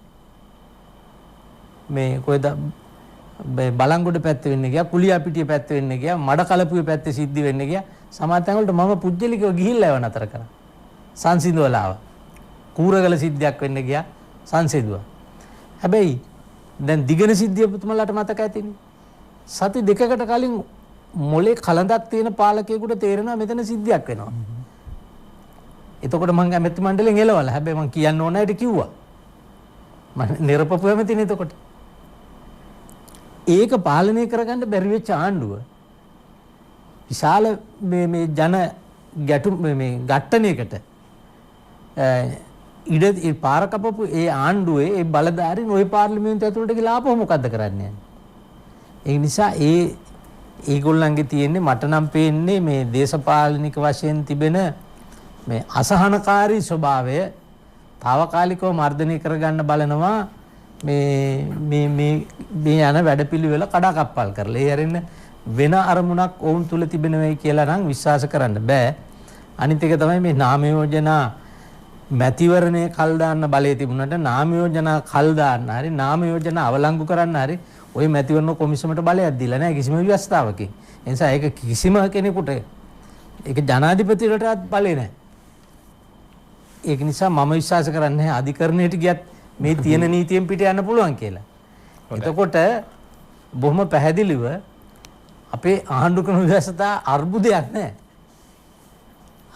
මේ කොහෙද බලංගොඩ පැත්තේ වෙන්න ගියා, කුලියාපිටිය පැත්තේ වෙන්න ගියා, මඩකලපුවේ පැත්තේ සිද්ධි වෙන්න ගියා. සමහර තැන් වලට මම පුජ්‍යලිකව ගිහිල්ලා ඒව නතර කරා. සංසිඳවලාව. කූරගල සිද්ධියක් වෙන්න ගියා සංසිඳුවා. හැබැයි දැන් දිගන සිද්ධිය පුතුමලාට මතක ඇතිනේ. සති දෙකකට කලින් මොලේ කලඳක් තියෙන පාලකයෙකුට තේරෙනවා මෙතන සිද්ධියක් වෙනවා. එතකොට මම ඇමති මණ්ඩලෙන් එළවලා. හැබැයි මම කියන්න ඕන අයට කිව්වා. මම නිරපපු ඇමතිනේ එතකොට. ඒක පාලනය කරගන්න බැරි වෙච්ච ආණ්ඩුව විශාල මේ ජන ගැටුම් මේ ඝට්ටනයකට ඒ පාර කපපු ඒ ආණ්ඩුවේ ඒ බලධාරීන් ওই පාර්ලිමේන්තුව ඇතුළට ගිහලා ආපහු මොකද්ද කරන්නේ? ඒ නිසා ඒගොල්ලන්ගේ තියෙන්නේ මට නම් පේන්නේ මේ දේශපාලනික වශයෙන් තිබෙන මේ අසහනකාරී ස්වභාවය తాවකාලිකව මර්ධනය කරගන්න බලනවා මේ යන වැඩපිළිවෙල කඩාකප්පල් කරලා. ඒ හැරෙන්න වෙන අරමුණක් වුන් තුල තිබෙනවයි කියලා නම් විශ්වාස කරන්න බෑ. අනිත් එක තමයි මේ නාම යෝජනා මැතිවරණයේ කල් දාන්න බලය තිබුණාට නාම යෝජනා කල් දාන්න හරි නාම යෝජනා අවලංගු කරන්න හරි ওই මැතිවරණ කොමිසමට බලයක් දීලා නැහැ කිසිම ව්‍යවස්ථාවකින්. ඒ නිසා ඒක කිසිම කෙනෙකුට ඒක ජනාධිපතිවරටවත් බලේ නැහැ. ඒක නිසා මම විශ්වාස කරන්නේ අධිකරණයට ගියත් මේ තියෙන නීතියෙන් පිට යන්න පුළුවන් කියලා. එතකොට බොහොම පැහැදිලිව අපේ ආණ්ඩුක්‍රම ව්‍යවස්ථා අර්බුදයක් නැහැ.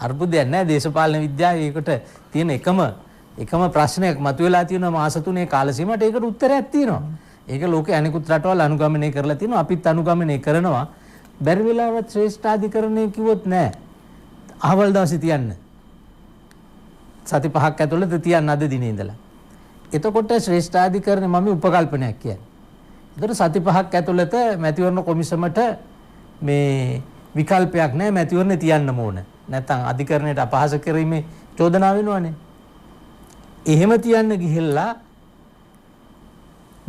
අර්බුදයක් නැහැ. දේශපාලන විද්‍යාවේ ඒකට තියෙන එකම ප්‍රශ්නයක් මතුවලා තියෙනවා මාස 3 කාල සීමාවට. ඒකට උත්තරයක් තියෙනවා. ඒක ලෝකේ අනිකුත් රටවල් අනුගමනය කරලා තියෙනවා. අපිත් අනුගමනය කරනවා. බැරි වෙලාවත් ශ්‍රේෂ්ඨාධිකරණය කිව්වොත් නැහැ. අහවල් දවසේ තියන්න. සති 5ක් ඇතුළත තියන්න අද දිනේ ඉඳලා. එතකොට ශ්‍රේෂ්ඨාධිකරණය මම උපකල්පනයක් කියන්නේ. ඒතර සති 5ක් ඇතුළත මැතිවරණ කොමිසමට මේ විකල්පයක් නැහැ මැතිවරණ තියන්න ඕන. නැත්නම් අධිකරණයට අපහාස කිරීමේ චෝදනාව වෙනවනේ. එහෙම තියන්න ගිහිල්ලා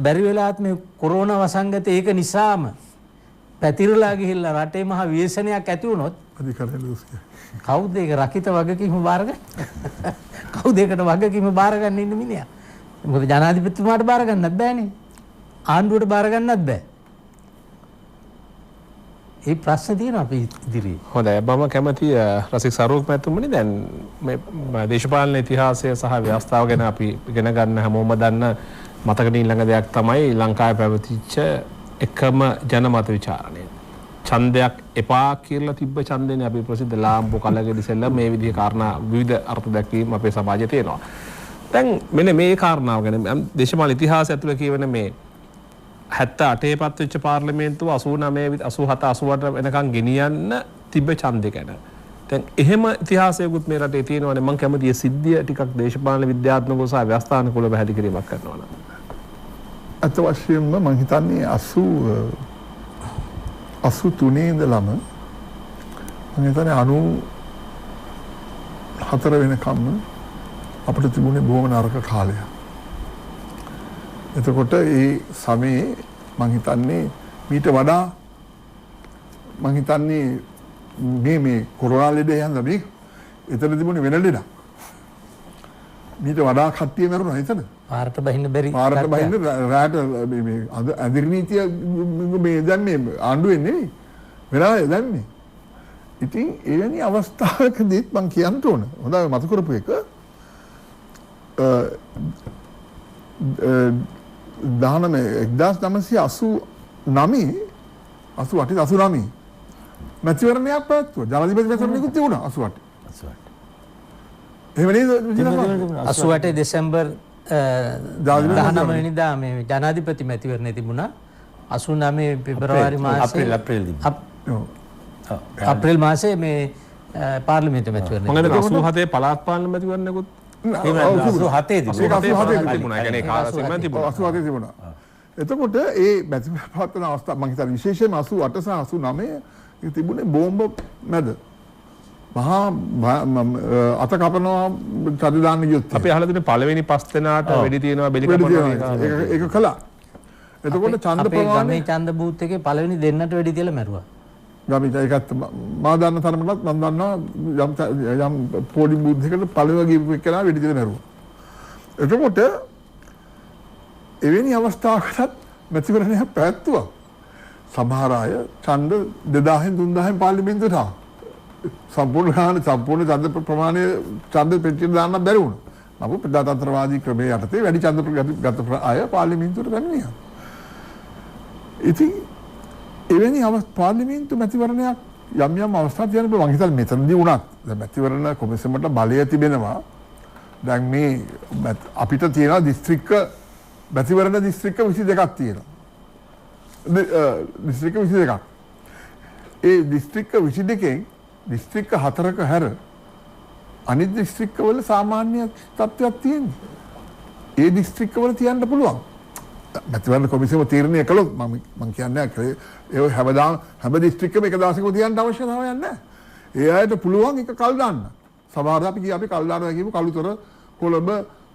බැරි වෙලාවත් මේ කොරෝනා වසංගතය ඒක නිසාම පැතිරලා ගිහිල්ලා රටේ මහ ව්‍යසනයක් ඇති වුණොත් අධිකරණය ලූස් කවුද ඒක රකිත වගකීම බාරගන්නේ? කවුද ඒකට වගකීම බාරගන්න ඉන්න මිනිහා? මොකද ජනාධිපතිතුමාට බාර ගන්නත් බෑනේ. ආණ්ඩුවට බාර ගන්නත් බෑ. ඒ ප්‍රශ්න තියෙනවා අපි ඉදිරියේ. හොඳයි මම කැමති රසික සරෝග් මැතිතුමනි දැන් මේ දේශපාලන ඉතිහාසය සහ ව්‍යවස්ථාව ගැන අපි ඉගෙන ගන්න හැමෝම දන්න මතකෙට ඊළඟ දෙයක් තමයි ලංකාවේ පැවතිච්ච එකම ජනමත විචාරණය. ඡන්දයක් එපා කියලා තිබ්බ ඡන්දෙනේ අපි ප්‍රසිද්ධ ලාම්පු කලගෙඩි සෙල්ල මේ විදිහේ කාරණා විවිධ අර්ථ දැක්වීම් අපේ සමාජයේ තියෙනවා. දැන් මෙන්න මේ කාරණාව ගැන දේශපාලන ඉතිහාසය ඇතුළේ කියවෙන මේ 78 පත් වෙච්ච පාර්ලිමේන්තුව 89 87 88 වෙනකන් ගෙනියන්න තිබ්බ ඡන්දෙ ගැන. දැන් එහෙම ඉතිහාසයකුත් මේ රටේ තියෙනවානේ. මම කැමතියි මේ සිද්ධිය ටිකක් දේශපාලන විද්‍යාත්මකව සහ ව්‍යවස්ථානුකූලව පැහැදිලි කිරීමක් කරනවා නම්. අත වශයෙන්ම මම හිතන්නේ 83 ඉඳලම මම හිතන්නේ 94 වෙනකම්ම අපිට තිබුණේ බොහොම නරක කාලයක්. එතකොට ඒ සමයේ මම හිතන්නේ මීට වඩා මම හිතන්නේ මේ කොරෝනා ලෙඩ යන මේ එතන තිබුණේ වෙන ලෙඩක්. මීට වඩා කට්ටිය මරුණා එතන. පාරට බහින්න බැරි. පාරට බහින්න රාට මේ අධිර නීතිය මේ දැන් මේ ආණ්ඩුවේ නෙවෙයි. වෙලාවේ දැන් මේ. ඉතින් එවැනි අවස්ථාවකදී මම කියන්න ඕන. හොඳයි මත කරපු එක 1989 මැතිවරණයක් පැවැත්වුවා. ජනාධිපති මැතිවරණයකුත් තිබුණා 88. එහෙම නේද? 88 දෙසැම්බර් 19 වෙනිදා මේ ජනාධිපති මැතිවරණය තිබුණා. 89 පෙබරවාරි මාසයේ අප්‍රේල් මාසයේ මේ පාර්ලිමේන්තු මැතිවරණය. මම හිතන්නේ 87 පළාත් පාලන මැතිවරණයකුත් 87 තිබුණා. එතකොට ඒ මැතිවරණ අවස්ථාව මම හිතන්නේ විශේෂයෙන්ම 88 සහ 89 තිබුණේ බෝම්බ මැද. මහා අත කපනවා චද දාන්න ගියොත් අපි අහලා තියෙන පළවෙනි 5 දෙනාට වෙඩි තියනවා බෙලි කපනවා ඒක කළා. එතකොට ඡන්ද ප්‍රමාණය මේ ඡන්ද බූත් එකේ පළවෙනි දෙන්නට වෙඩි තියලා මැරුවා. ගමිත ඒකත් මා දන්න තරමටත් මම දන්නවා යම් පොඩි බූත් එකකට පළවෙනි ගිහපු එක්කලා වෙඩි තියලා මැරුවා. එතකොට එවැනි අවස්ථාවකටත් මැතිවරණයක් පැවැත්තුවා. සමහර අය ඡන්ද 2000න් 3000න් පාර්ලිමේන්තුවට ආවා. සම්පූර්ණ ඡන්ද ප්‍රමාණය ඡන්ද පෙට්ටියට දාන්න බැරි වුණා. නමුත් ප්‍රජාතන්ත්‍රවාදී ක්‍රමයේ යටතේ වැඩි ඡන්ද ගත අය පාර්ලිමේන්තුවට පැමිණියා. ඉතින් එවැනි පාර්ලිමේන්තු මැතිවරණයක් යම් අවස්ථා තියෙන බව මම හිතන්නේ මෙතනදී වුණත් දැන් මැතිවරණ කොමිසමට බලය තිබෙනවා. දැන් මේ අපිට තියෙනවා දිස්ත්‍රික්ක මැතිවරණ දිස්ත්‍රික්ක 22ක් තියෙනවා. දිස්ත්‍රික්ක 22ක්. ඒ දිස්ත්‍රික්ක 22කින් දිස්ත්‍රික්ක 4ක හැර අනිත් දිස්ත්‍රික්කවල සාමාන්‍ය තත්ත්වයක් තියෙනවා. ඒ දිස්ත්‍රික්කවල තියන්න පුළුවන්. මැතිවරණ කොමිසම තීරණය කළොත් මම කියන්නේ ඒ හැම දිස්ත්‍රික්කම එක දවසක තියන්න අවශ්‍යතාවයක් නැහැ. ඒ අයට පුළුවන් එක කල් දාන්න. සමහර අපි කල් දානවා කියමු කළුතර කොළඹ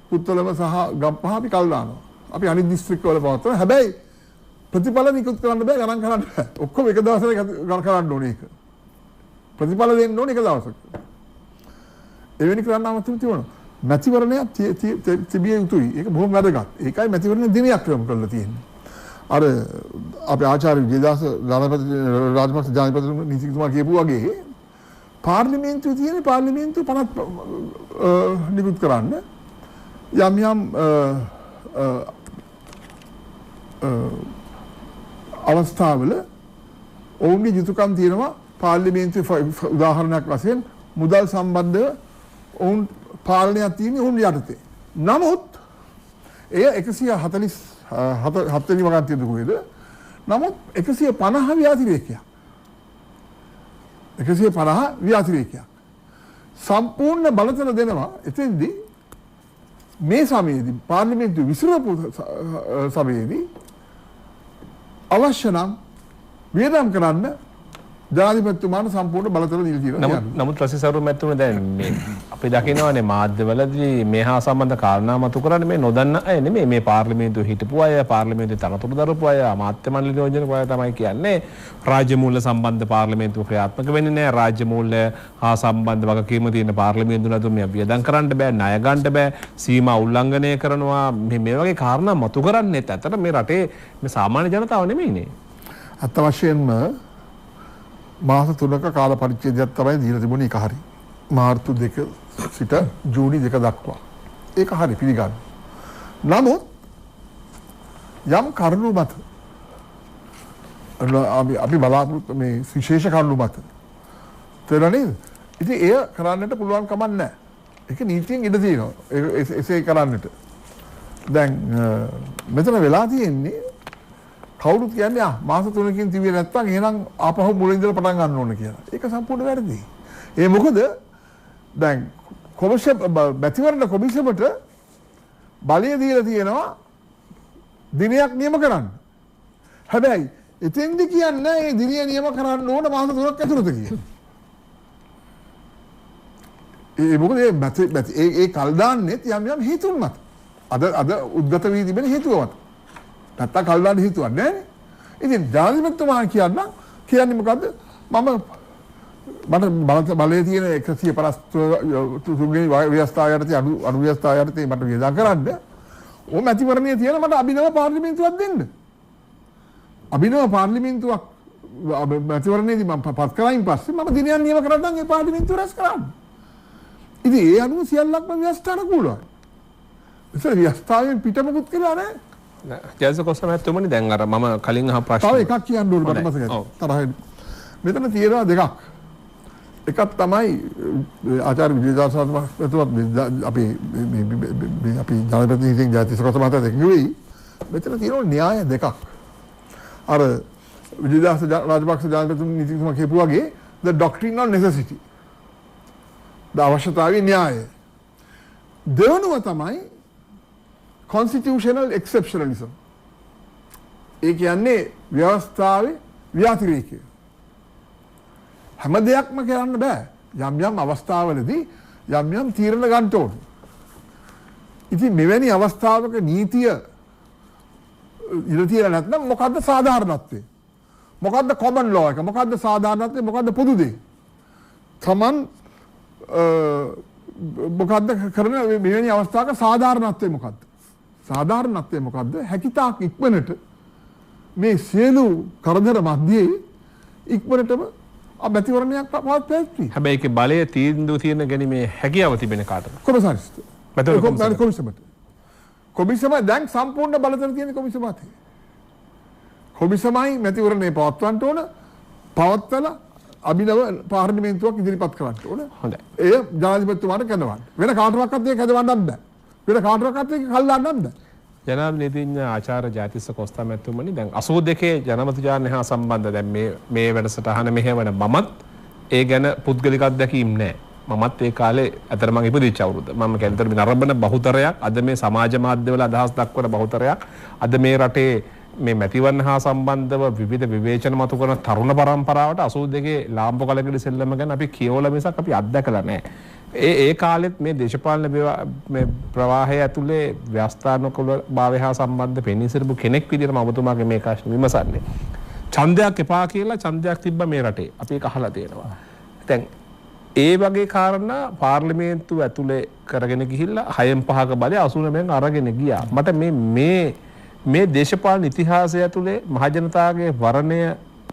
පුත්තලම සහ ගම්පහ අපි කල් දානවා. අපි අනිත් දිස්ත්‍රික්කවල පවත්වනවා. හැබැයි ප්‍රතිඵල නිකුත් කරන්න බෑ ගණන් කරන්න බෑ. ඔක්කොම එක දවසක ගණන් කරන්න ඕනේ ඒක. ප්‍රතිඵල දෙන්න ඕනේ එක දවසක. එවැනි කරන්න අමතක තියෙනවා. මැතිවරණයක් තිබිය යුතුයි. ඒක බොහොම වැදගත්. ඒකයි මැතිවරණ දිනයක් ක්‍රම කරලා තියෙන්නේ. අර අපේ ආචාර්ය විජේදාස රාජපක්ෂ ජනාධිපති නීතිඥතුමා කියපු වගේ පාර්ලිමේන්තුවේ තියෙන පාර්ලිමේන්තු 50 නිකුත් කරන්න යම් අවස්ථාවල ඔවුන්ගේ යුතුකම් තියෙනවා පාර්ලිමේන්තුවේ උදාහරණයක් වශයෙන් මුදල් සම්බන්ධව ඔවුන් පාලනයක් තියෙන්නේ ඔවුන් යටතේ. නමුත් එය 147 වෙනි වගන්තියද කොහෙද? නමුත් 150 ව්‍යාතිරේකයක්. 150 ව්‍යාතිරේකයක්. සම්පූර්ණ බලතල දෙනවා එතෙන්දී මේ සමයේදී පාර්ලිමේන්තු විසිරපු සමයේදී අවශ්‍ය නම් වියදම් කරන්න ජනාධිපතිතුමාට සම්පූර්ණ බලතල දීලා තියෙනවා. නමුත් රසිසරු මැතිතුමනි දැන් මේ අපි දකිනවානේ මාධ්‍යවලදී මේ හා සම්බන්ධ කාරණා මතු කරන්නේ මේ නොදන්න අය නෙමෙයි මේ පාර්ලිමේන්තුවේ හිටපු අය පාර්ලිමේන්තුවේ තනතුරු දරපු අය අමාත්‍ය මණ්ඩල නියෝජන අය තමයි කියන්නේ රාජ්‍ය මූල්‍ය සම්බන්ධ පාර්ලිමේන්තුව ක්‍රියාත්මක වෙන්නේ නැහැ රාජ්‍ය මූල්‍ය හා සම්බන්ධ වගකීම තියෙන පාර්ලිමේන්තුව නතු මේ වියදම් කරන්න බෑ ණය ගන්න බෑ සීමා උල්ලංඝනය කරනවා මේ වගේ කාරණා මතු කරන්නේත් ඇත්තට මේ රටේ මේ සාමාන්‍ය ජනතාව නෙමෙයිනේ. අත් වශයෙන්ම මාස 3ක කාල පරිච්ඡේදයක් තමයි දීලා තිබුණේ. ඒක හරි. මාර්තු 2 සිට ජූනි 2 දක්වා. ඒක හරි පිළිගන්න. නමුත් යම් කරුණු මත අපි බලාපොරොත්තු මේ විශේෂ කරුණු මත තේරෙන්නේ. ඉතින් එය කරන්නට පුළුවන් කමක් නැහැ. ඒක නීතියෙන් ඉඩ තියෙනවා. එසේ කරන්නට. දැන් මෙතන වෙලා තියෙන්නේ කවුරුත් කියන්නේ මාස 3කින් තිබියේ නැත්නම් එහෙනම් ආපහු මුලින් ඉඳලා පටන් ගන්න ඕන කියලා. ඒක සම්පූර්ණ වැරදි. ඒ මොකද දැන් මැතිවරණ කොමිසමට බලය දීලා තියෙනවා දිනයක් නියම කරන්න. හැබැයි එතෙන්දි කියන්නේ මේ දිනය නියම කරන්න ඕන මාස 3ක් ඇතුළත කියලා. ඒ මොකද ඒ කල් දාන්නේ යම් හේතුන් මත. අද උද්ගත වී තිබෙන හේතුව මත. නැත්තම් කල්ලාට හිතුවක් නැහැ. ඉතින් ජනාධිපතිතුමා කියන්නේ මොකද්ද? මට බලයේ තියෙන 153 ව්‍යවස්ථාව යටතේ අනු ව්‍යවස්ථාව යටතේ මට වියදම් කරන්න. ඕ මැතිවරණයේ තියෙන මට අභිනව පාර්ලිමේන්තුවක් දෙන්න. අභිනව පාර්ලිමේන්තුවක් මැතිවරණයේදී මම පත් කරායින් පස්සේ මම දිනයක් නියම කරන්නම් ඒ පාර්ලිමේන්තුව රැස් කරන්න. ඉතින් ඒ අනුව සියල්ලක්ම ව්‍යවස්ථාන කුලයි. ඉතින් ව්‍යවස්ථාවෙන් පිටමකුත් කියලා නැහැ. ජයස කොස්සමැතිතුමනි දැන් අර මම කලින් අහ ප්‍රශ්න තව එකක් කියන්න ඕනේ මට මතකයි. තරහින්. මෙතන තියෙනවා දෙකක්. එකක් තමයි ආචාර්ය විජේදාස මහත්මයාත් අපි ජනපති නීතියෙන් ජාතික කොස්සමැතිතුමා දෙකිනුයි මෙතන තියෙනවා න්‍යාය දෙකක්. අර විජේදාස රාජපක්ෂ ජනපති නීතිතුමා කියපු වගේ the doctrine of necessity. අවශ්‍යතාවයේ න්‍යාය. දෙවනුව තමයි constitutional exceptionalism. ඒ කියන්නේ ව්‍යවස්ථාවේ ව්‍යාතිරේකය. හැම දෙයක්ම කරන්න බෑ. යම් අවස්ථාවලදී යම් තීරණ ගන්න ඕනේ. ඉතින් මෙවැනි අවස්ථාවක නීතිය ඉර තියලා නැත්නම් මොකද්ද සාධාරණත්වය? මොකද්ද common law එක? මොකද්ද සාධාරණත්වය? මොකද්ද පොදු දේ? Taman මොකද්ද කරන මෙවැනි අවස්ථාවක සාධාරණත්වය මොකද්ද? සාධාරණත්වය මොකද්ද? හැකිතාක් ඉක්මනට මේ සියලු කරදර මැද්දේ ඉක්මනටම මැතිවරණයක් පවත්වන්න. හැබැයි ඒකේ බලය තීන්දුව තියෙන ගැනීමේ හැකියාව තිබෙන කාටද? කොමසාරිස්ට. කොමිසමට. කොමිසම දැන් සම්පූර්ණ බලතල තියෙන කොමිසමත්. කොමිසමයි මැතිවරණේ පවත්වන්න ඕන. පවත්වලා අභිනව පාර්ලිමේන්තුවක් ඉදිරිපත් කරන්න ඕන. හොඳයි. ඒ ජනාධිපතිතුමාට කැඳවන්න. වෙන කාටවත් ඒක කැඳවන්නත් බෑ. වෙන කාටවත් ඒක කල්ලාන්නත් බෑ. ජනාධිපති නීතිඥ ආචාර්ය ජයතිස්ස කොස්තා මැතිතුමනි දැන් 82 ජනමත හා සම්බන්ධ දැන් මේ වැඩසටහන මෙහෙවන මමත් ඒ ගැන පුද්ගලික අත්දැකීම් නැහැ. මමත් ඒ කාලේ අතර මම ඉපදිච්ච අවුරුද්ද. මම කැලතර නරඹන බහුතරයක් අද මේ සමාජ මාධ්‍යවල අදහස් දක්වන බහුතරයක් අද මේ රටේ මේ මැතිවරණ හා සම්බන්ධව විවිධ විවේචන මතු කරන තරුණ පරම්පරාවට 82 ලාම්පු කලකිරි සෙල්ලම ගැන අපි කියවලා මිසක් අපි අත්දැකලා නැහැ. ඒ කාලෙත් මේ දේශපාලන මේ ප්‍රවාහය ඇතුලේ ව්‍යවස්ථාත්මක භාවය හා සම්බන්ධ පෙනී සිටපු කෙනෙක් විදිහට මම ඔබතුමාගේ මේ ප්‍රශ්න විමසන්නේ. ඡන්දයක් එපා කියලා ඡන්දයක් තිබ්බ මේ රටේ. අපි ඒක අහලා තියෙනවා. දැන් ඒ වගේ කාරණා පාර්ලිමේන්තුව ඇතුලේ කරගෙන ගිහිල්ලා 6න් 5ක බලය 89න් අරගෙන ගියා. මට මේ දේශපාලන ඉතිහාසය ඇතුලේ මහජනතාවගේ වරණය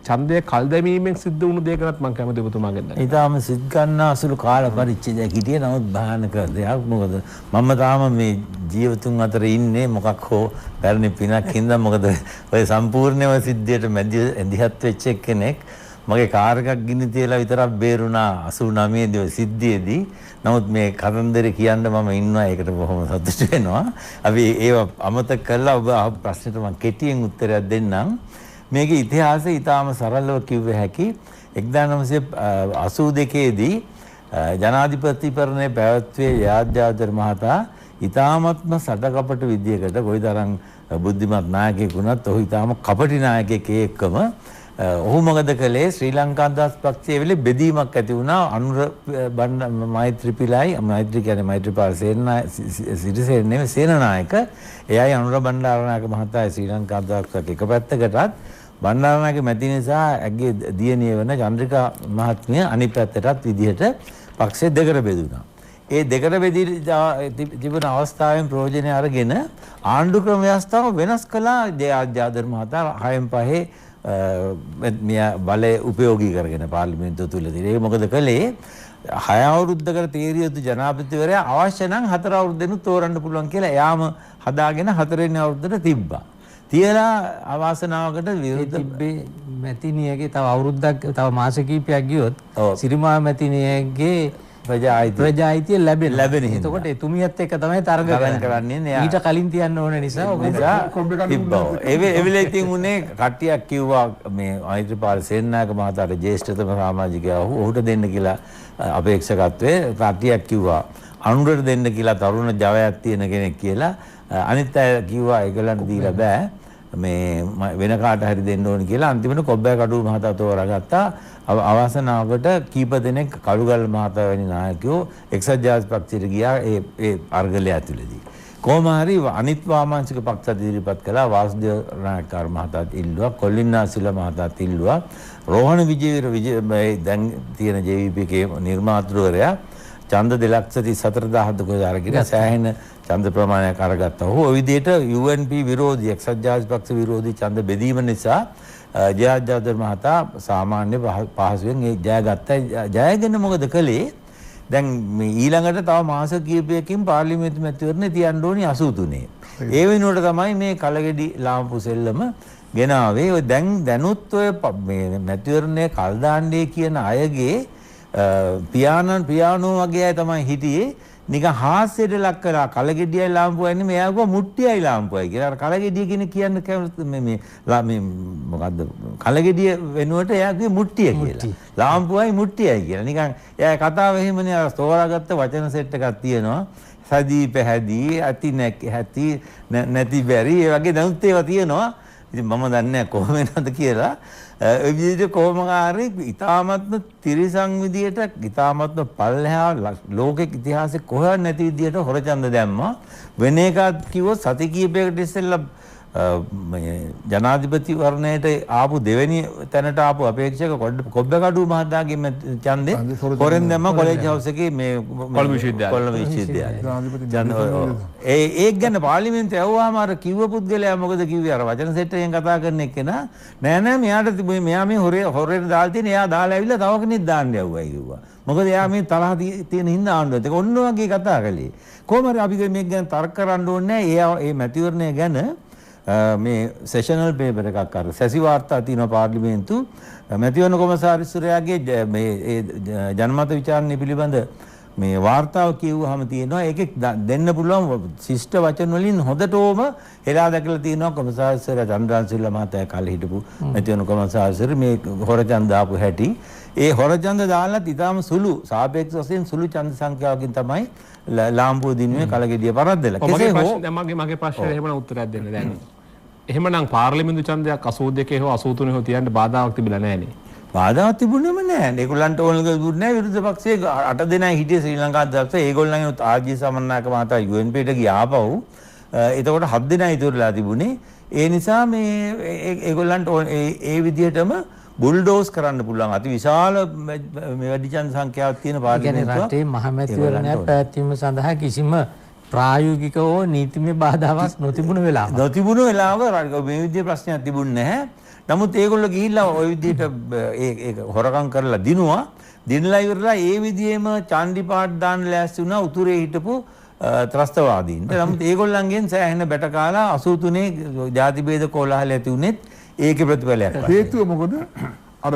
ඡන්දය කල් දැමීමෙන් සිද්ධ වුණු දෙයකටත් මම කැමති ඔබතුමාගෙන් දැනගන්න. ඊටාම සිත් ගන්න අසුළු කාල පරිච්ඡේදයක් හිටියේ නමුත් භයානක දෙයක්. මොකද මම තාම මේ ජීවතුන් අතර ඉන්නේ මොකක් හෝ පැරණි පිනක් හින්දා. මොකද ඔය සම්පූර්ණව සිද්ධියට මැදිහත් වෙච්ච කෙනෙක් මගේ කාර් එකක් ගිනි තියලා විතරක් බේරුණා 89 දී සිද්ධියේදී. නමුත් මේ කතන්දර කියන්න මම ඉන්නවා. ඒකට බොහොම සතුටු වෙනවා. අපි ඒව අමතක කරලා ඔබ අහපු ප්‍රශ්නෙට මම කෙටියෙන් උත්තරයක් දෙන්නම්. මේකේ ඉතිහාසය ඊටාම සරලව කිව්ව හැකි 1982 දී ජනාධිපතිවරණය පැවැත්වුවේ යාජ්ජාදර මහතා ඉතාමත්ම සටකපට විදියකට කොයිතරම් බුද්ධිමත් නායකයෙක් වුණත් ඔහු ඉතාම කපටි නායකයෙක් එක්කම ඔහු මොකද කළේ ශ්‍රී ලංකා අදහස් පක්ෂයේ වෙලේ බෙදීමක් ඇති වුණා අනුර මෛත්‍රී පිළයි මෛත්‍රී කියන්නේ මෛත්‍රීපාල සිරිසේන නෙමෙයි සේනානායක එයයි අනුර බණ්ඩාරනායක මහතායි ශ්‍රී ලංකා අදහස් පක්ෂ එක පැත්තකටත් බණ්ඩාරනායක මැති නිසා ඇගේ දියණිය වෙන චන්ද්‍රිකා මහත්මිය අනිත් පැත්තටත් විදිහට පක්ෂය දෙකට බෙදුණා. ඒ දෙකට බෙදී තිබුණ අවස්ථාවෙන් ප්‍රයෝජනය අරගෙන ආණ්ඩු ක්‍රම ව්‍යවස්ථාව වෙනස් කළා ජයාජාදර් මහතා 6න් 5 බලය උපයෝගී කරගෙන පාර්ලිමේන්තුව තුලදී. ඒක මොකද කළේ 6 අවුරුද්දකට තීරිය යුතු ජනාධිපතිවරයා අවශ්‍ය නම් 4 අවුරුද්දෙනුත් තෝරන්න පුළුවන් කියලා එයාම හදාගෙන 4 වෙනි අවුරුද්දට තිබ්බා. තියලා අවාසනාවකට විරුද්ධ තිබ්බේ මැතිනියගේ තව අවුරුද්දක් තව මාස කිහිපයක් ගියොත් සිරිමා මැතිනියගේ ප්‍රජායිතිය ලැබෙන හින්දා. එතකොට එතුමියත් එක්ක තමයි තරග කරන්නේ. ඊට කලින් තියන්න ඕන නිසා ඔබ තිබ්බා. ඒ වෙලේ ඉතින් උනේ කට්ටියක් කිව්වා මේ මෛත්‍රීපාල සේනානායක මහතාට ජ්‍යෙෂ්ඨතම සමාජිකයා ඔහුට දෙන්න කියලා අපේක්ෂකත්වයේ කට්ටියක් කිව්වා අනුරට දෙන්න කියලා තරුණ ජවයක් තියෙන කෙනෙක් කියලා. අනිත් අය කිව්වා ඒගොල්ලන්ට දීලා බෑ මේ වෙන කාට හරි දෙන්න ඕනි කියලා. අන්තිමට කොබ්බෑ කඩුව මහතා තෝරාගත්තා. අවසනාවකට කීප දෙනෙක් කළුගල් මහතා වැනි නායකයෝ එක්සත් ජාතික පක්ෂයට ගියා ඒ අර්ගලය ඇතුළේදී. කොහොම හරි අනිත් වාමාංශික පක්ෂ ඉදිරිපත් කළා. වාසුදේව නායකකාර මහතාත් ඉල්ලුවා. කොල්ලින්නාසිල මහතාත් ඉල්ලුවා. රෝහණ විජේවීර දැන් තියෙන JVP එකේ නිර්මාතෘවරයා ඡන්ද 2,34,000 ක අරගෙන සෑහෙන ඡන්ද ප්‍රමාණයක් අරගත්තා. ඔහු ওই විදිහට UNP විරෝධී එක්සත් ජාතික පක්ෂ විරෝධී ඡන්ද බෙදීම නිසා ජයාජාදර් මහතා සාමාන්‍ය පහසුවෙන් ඒ ජයගත්තා. ජයගෙන මොකද කළේ? දැන් මේ ඊළඟට තව මාස කිහිපයකින් පාර්ලිමේන්තු මැතිවරණේ තියන්න ඕනි 83. ඒ වෙනුවට තමයි මේ කලගෙඩි ලාම්පු සෙල්ලම ගෙනාවේ. ඔය දැනුත් ඔය මේ මැතිවරණේ කල් දාන්නේ කියන අයගේ පියානෝ වගේ අය තමයි හිටියේ. නිකන් හාස්‍යයට ලක් කරලා කලගෙඩියයි ලාම්පුවයි නෙමෙයි එයාගව මුට්ටියයි ලාම්පුවයි කියලා. අර කලගෙඩිය කියන මේ මොකද්ද කලගෙඩිය වෙනුවට එයාගේ මුට්ටිය කියලා. ලාම්පුවයි මුට්ටියයි කියලා. නිකන් එයා කතාව එහෙමනේ අර තෝරාගත්ත වචන සෙට් එකක් තියෙනවා. සදී පැහැදී අති නැති නැති බැරි ඒ වගේ දැනුත් ඒවා තියෙනවා. ඉතින් මම දන්නේ නැහැ කොහොම වෙනවද කියලා. ඒ විදිහට කොහොම හරි ඉතාමත්ම තිරිසන් විදියට ඉතාමත්ම පල්ලෙහා ලෝකෙක ඉතිහාසෙ කොහෙවත් නැති විදියට හොරචන්ද දැම්මා. වෙන එකක් කිව්වොත් සති කීපයකට ඉස්සෙල්ලා ජනාධිපති වර්ණයට ආපු දෙවෙනි තැනට ආපු අපේක්ෂක කොබ්බකඩුව මහතාගේ ඡන්දේ හොරෙන් දැම්ම කොලෙජ් හවුස් එකේ මේ කොළඹ විශ්වවිද්‍යාලය. ඒක ගැන පාර්ලිමේන්තුවේ ඇහුවාම අර කිව්ව පුද්ගලයා මොකද කිව්වේ? අර වචන සෙට් එකෙන් කතා කරන එක්කෙනා නෑ මෙයාට මෙයා මේ හොරෙන් දාලා තියෙන එයා දාලා ඇවිල්ලා තව කෙනෙක් දාන්න යවුවා කිව්වා. මොකද එයා මේ තරහ තියෙන හින්දා ආණ්ඩුවත් ඒක ඔන්න වගේ කතා කළේ. කොහොම හරි අපි මේක ගැන තර්ක කරන්න ඕනේ නෑ. ඒ මැතිවරණය ගැන මේ සෙෂනල් පේපර් එකක් අර සැසි වාර්තා තියෙනවා පාර්ලිමේන්තු මැතිවරණ කොමසාරිස්වරයාගේ මේ ජනමත විචාරණය පිළිබඳ මේ වාර්තාව කියවුවාම තියෙනවා ඒකේ දෙන්න පුළුවන් ශිෂ්ට වචන වලින් හොඳටම එලා දැකලා තියෙනවා කොමසාරිස්වරයා චන්ද්‍රාන්සිල්ල මහතා කාලේ හිටපු මැතිවරණ කොමසාරිස්වර මේ හොරචන්ද දාපු හැටි ඒ හොරචන්ද දාලා ඉතාලම සුළු සාපේක්ෂ වශයෙන් සුළු ඡන්ද සංඛ්‍යාවකින් තමයි ලාම්පුව දිනුවේ කලගෙඩිය පරද්දලා. කෙසේ හෝ මගේ ප්‍රශ්නේ එහෙමනම් උත්තරයක් දෙන්න දැන්. එහෙමනම් පාර්ලිමේන්තු ඡන්දයක් 82 හෝ 83 හෝ තියන්න බාධාවක් තිබිලා නැහැනේ. බාධාවක් තිබුණේම නැහැ. ඒගොල්ලන්ට ඕනක තිබුණේ නැහැ. විරුද්ධ පක්ෂයේ 8 දෙනා හිටියේ ශ්‍රී ලංකා අධ්‍යක්ෂ. ඒගොල්ලන්ගේ ආජී සමන්නායක මහතා UNPට ගියාපහු එතකොට 7 දෙනා ඉතුරුලා තිබුණේ. ඒ නිසා මේ ඒගොල්ලන්ට ඒ විදිහටම බුල්ඩෝස් කරන්න පුළුවන් අති විශාල මේ වැඩි ඡන්ද සංඛ්‍යාවක් තියෙන පාර්ලිමේන්තුව. රටේ මහමැතිවරණයක් පැවැත්වීම සඳහා කිසිම ප්‍රායෝගිකව නීතිමය බාධාවක් නොතිබුණ වෙලාවක මේ විදිහේ ප්‍රශ්නයක් තිබුණේ නැහැ. නමුත් ඒගොල්ලෝ ගිහිල්ලා ওই විදිහට ඒක හොරකම් කරලා දිනුවා. දිනලා ඉවරලා ඒ විදිහේම චාන්ඩිපාට් දාන්න ලෑස්ති වුණා උතුරේ හිටපු ත්‍රස්තවාදීන්ට. නමුත් ඒගොල්ලන්ගෙන් සෑහෙන බැට කාලා 83 ජාති භේද කෝලහල ඇති වුණෙත් ඒකේ ප්‍රතිඵලයක්. හේතුව මොකද? අර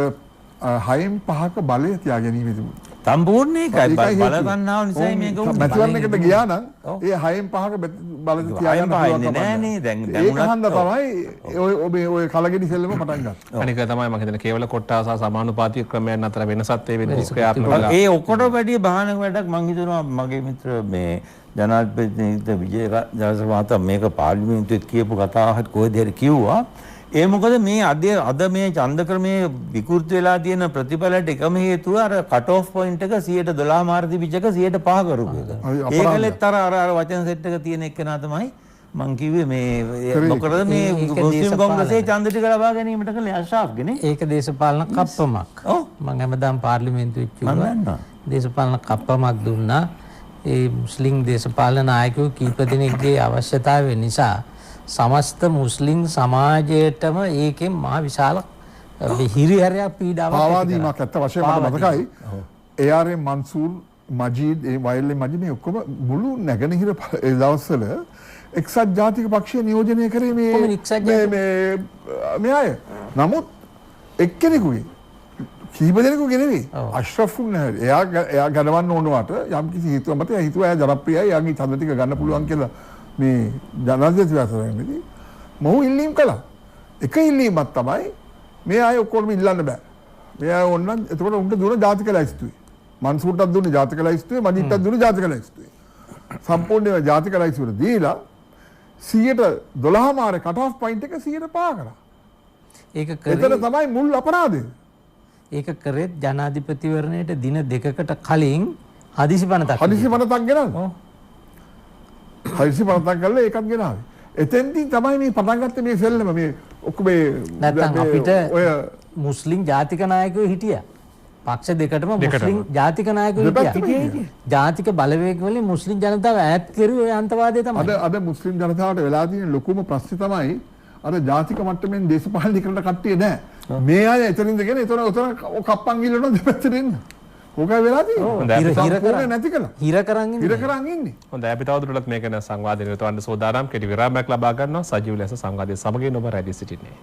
6න් 5ක බලය තියා ගැනීම තිබුණා. සම්පූර්ණ ඒකයි බල තණ්හාව නිසා මේක උනේ. මැතිවරණයකට ගියා නම් ඒ 6න් 5ක බල තියාගන්න පාන්නේ නෑනේ දැන් ඒක හන්ද තමයි ඔය කලගෙඩි සෙල්ලම පටන් ගන්න. අනික තමයි මම හිතන්නේ කේවල කොට්ටා සහ සමානුපාතික ක්‍රමයන් අතර වෙනසත් ඒ වෙද්දී ක්‍රියාත්මක වෙලා. ඒ ඔක්කොටම වැඩිය බාහනක වැඩක් මම හිතනවා මගේ මිත්‍ර මේ ජනාධිපති විජය ජයසේකර මේක පාර්ලිමේන්තුවේ කියපු කතාවත් කොහෙද හරි කිව්වා. ඒ මොකද මේ අද මේ ඡන්ද ක්‍රමයේ විකෘති වෙලා තියෙන ප්‍රතිඵලයට එකම හේතුව අර කට් ඔෆ් පොයින්ට් එක 112 මාර්ති පිචක 105 කරපු එක. ඒකලෙත් අර වචන සෙට් එක තියෙන එක්කෙනා තමයි මං කිව්වේ මේ මොකද මේ මුස්ලිම් කොංග්‍රසයේ ඡන්ද ටික ලබා ගැනීමට කළේ අෂ්රාෆ්ගනේ. ඒක දේශපාලන කප්පමක්. මම හැමදාම පාර්ලිමේන්තුවේ කිව්වා දේශපාලන කප්පමක් දුන්නා. ඒ මුස්ලිම් දේශපාලන नायකයෝ කීප දෙනෙක්ගේ අවශ්‍යතාවය නිසා සමස්ත මුස්ලිම් සමාජයටම ඒකෙන් මහා විශාල හිරිහැරයක් පීඩාවක් පාවාදීමක් ඇත්ත වශයෙන්ම මට මතකයි. ARM මන්සූර් මජීද් ඒ වයල්ලේ මජීද් මේ ඔක්කොම මුළු නැගෙනහිර ඒ දවස්වල එක්සත් ජාතික පක්ෂය නියෝජනය කරේ මේ අය. නමුත් එක්කෙනෙකුගේ කීප දෙනෙකුගේ නෙවෙයි අෂ්රෆුල් නැහැ. එයා ගණවන්න ඕනවට යම් කිසි හේතුවක් මත හිතුවා එයා ජනප්‍රියයි එයාගේ ඡන්ද ටික ගන්න පුළුවන් කියලා මේ ජනාධිපති ව්‍යවස්ථාවේදී මොහු ඉල්ලීම් කළා. එක ඉල්ලීමක් තමයි මේ අය ඔක්කොම ඉල්ලන්න බෑ. මේ අය ඕනනම් එතකොට උන්ට දුන්න ජාතික ලැයිස්තුවේ. මන්සූර්ටත් දුන්නේ ජාතික ලැයිස්තුවේ, මජීද්ටත් දුන්නේ ජාතික ලැයිස්තුවේ. සම්පූර්ණයෙන්ම ජාතික ලැයිස්තුවට දීලා 112 මාරේ කට් ඔෆ් පොයින්ට් එක 105 කරා. ඒක එතන තමයි මුල් අපරාධය. ඒක කරේ ජනාධිපතිවරණයට දින දෙකකට කලින් හදිසි පනතක්. හදිසි පනතක් ගෙනාවා. හදිසි පනතක් ගල්ලා ඒකත් ගෙනාවේ. එතෙන්දී තමයි මේ පටන් ගත්තේ මේ සෙල්ලම මේ ඔක්කොම නැත්තම් අපිට මුස්ලිම් ජාතික නායකයෝ හිටියා. පක්ෂ දෙකටම මුස්ලිම් ජාතික නායකයෝ හිටියා. ජාතික බලවේග වලින් මුස්ලිම් ජනතාව ඈත් කරුවේ ඔය අන්තවාදය තමයි. අද මුස්ලිම් ජනතාවට වෙලා තියෙන ලොකුම ප්‍රශ්නේ තමයි අර ජාතික මට්ටමින් දේශපාලනය කරන කට්ටිය නෑ. මේ අය එතනින්ද ගෙන එතන කප්පන් ගිල්ලනවා දෙපැත්තට එන්න. ඕකයි වෙලා තියෙන්නේ. නැති කළා. හිර කරන් ඉන්නේ. හොඳයි අපි තවදුරටත් මේක ගැන සංවාදයට යොදවන්න සෝදානම්. කෙටි විරාමයක් ලබා ගන්නවා. සජීව ලෙස සංවාදයේ සමගින් ඔබ රැඳී සිටින්නේ.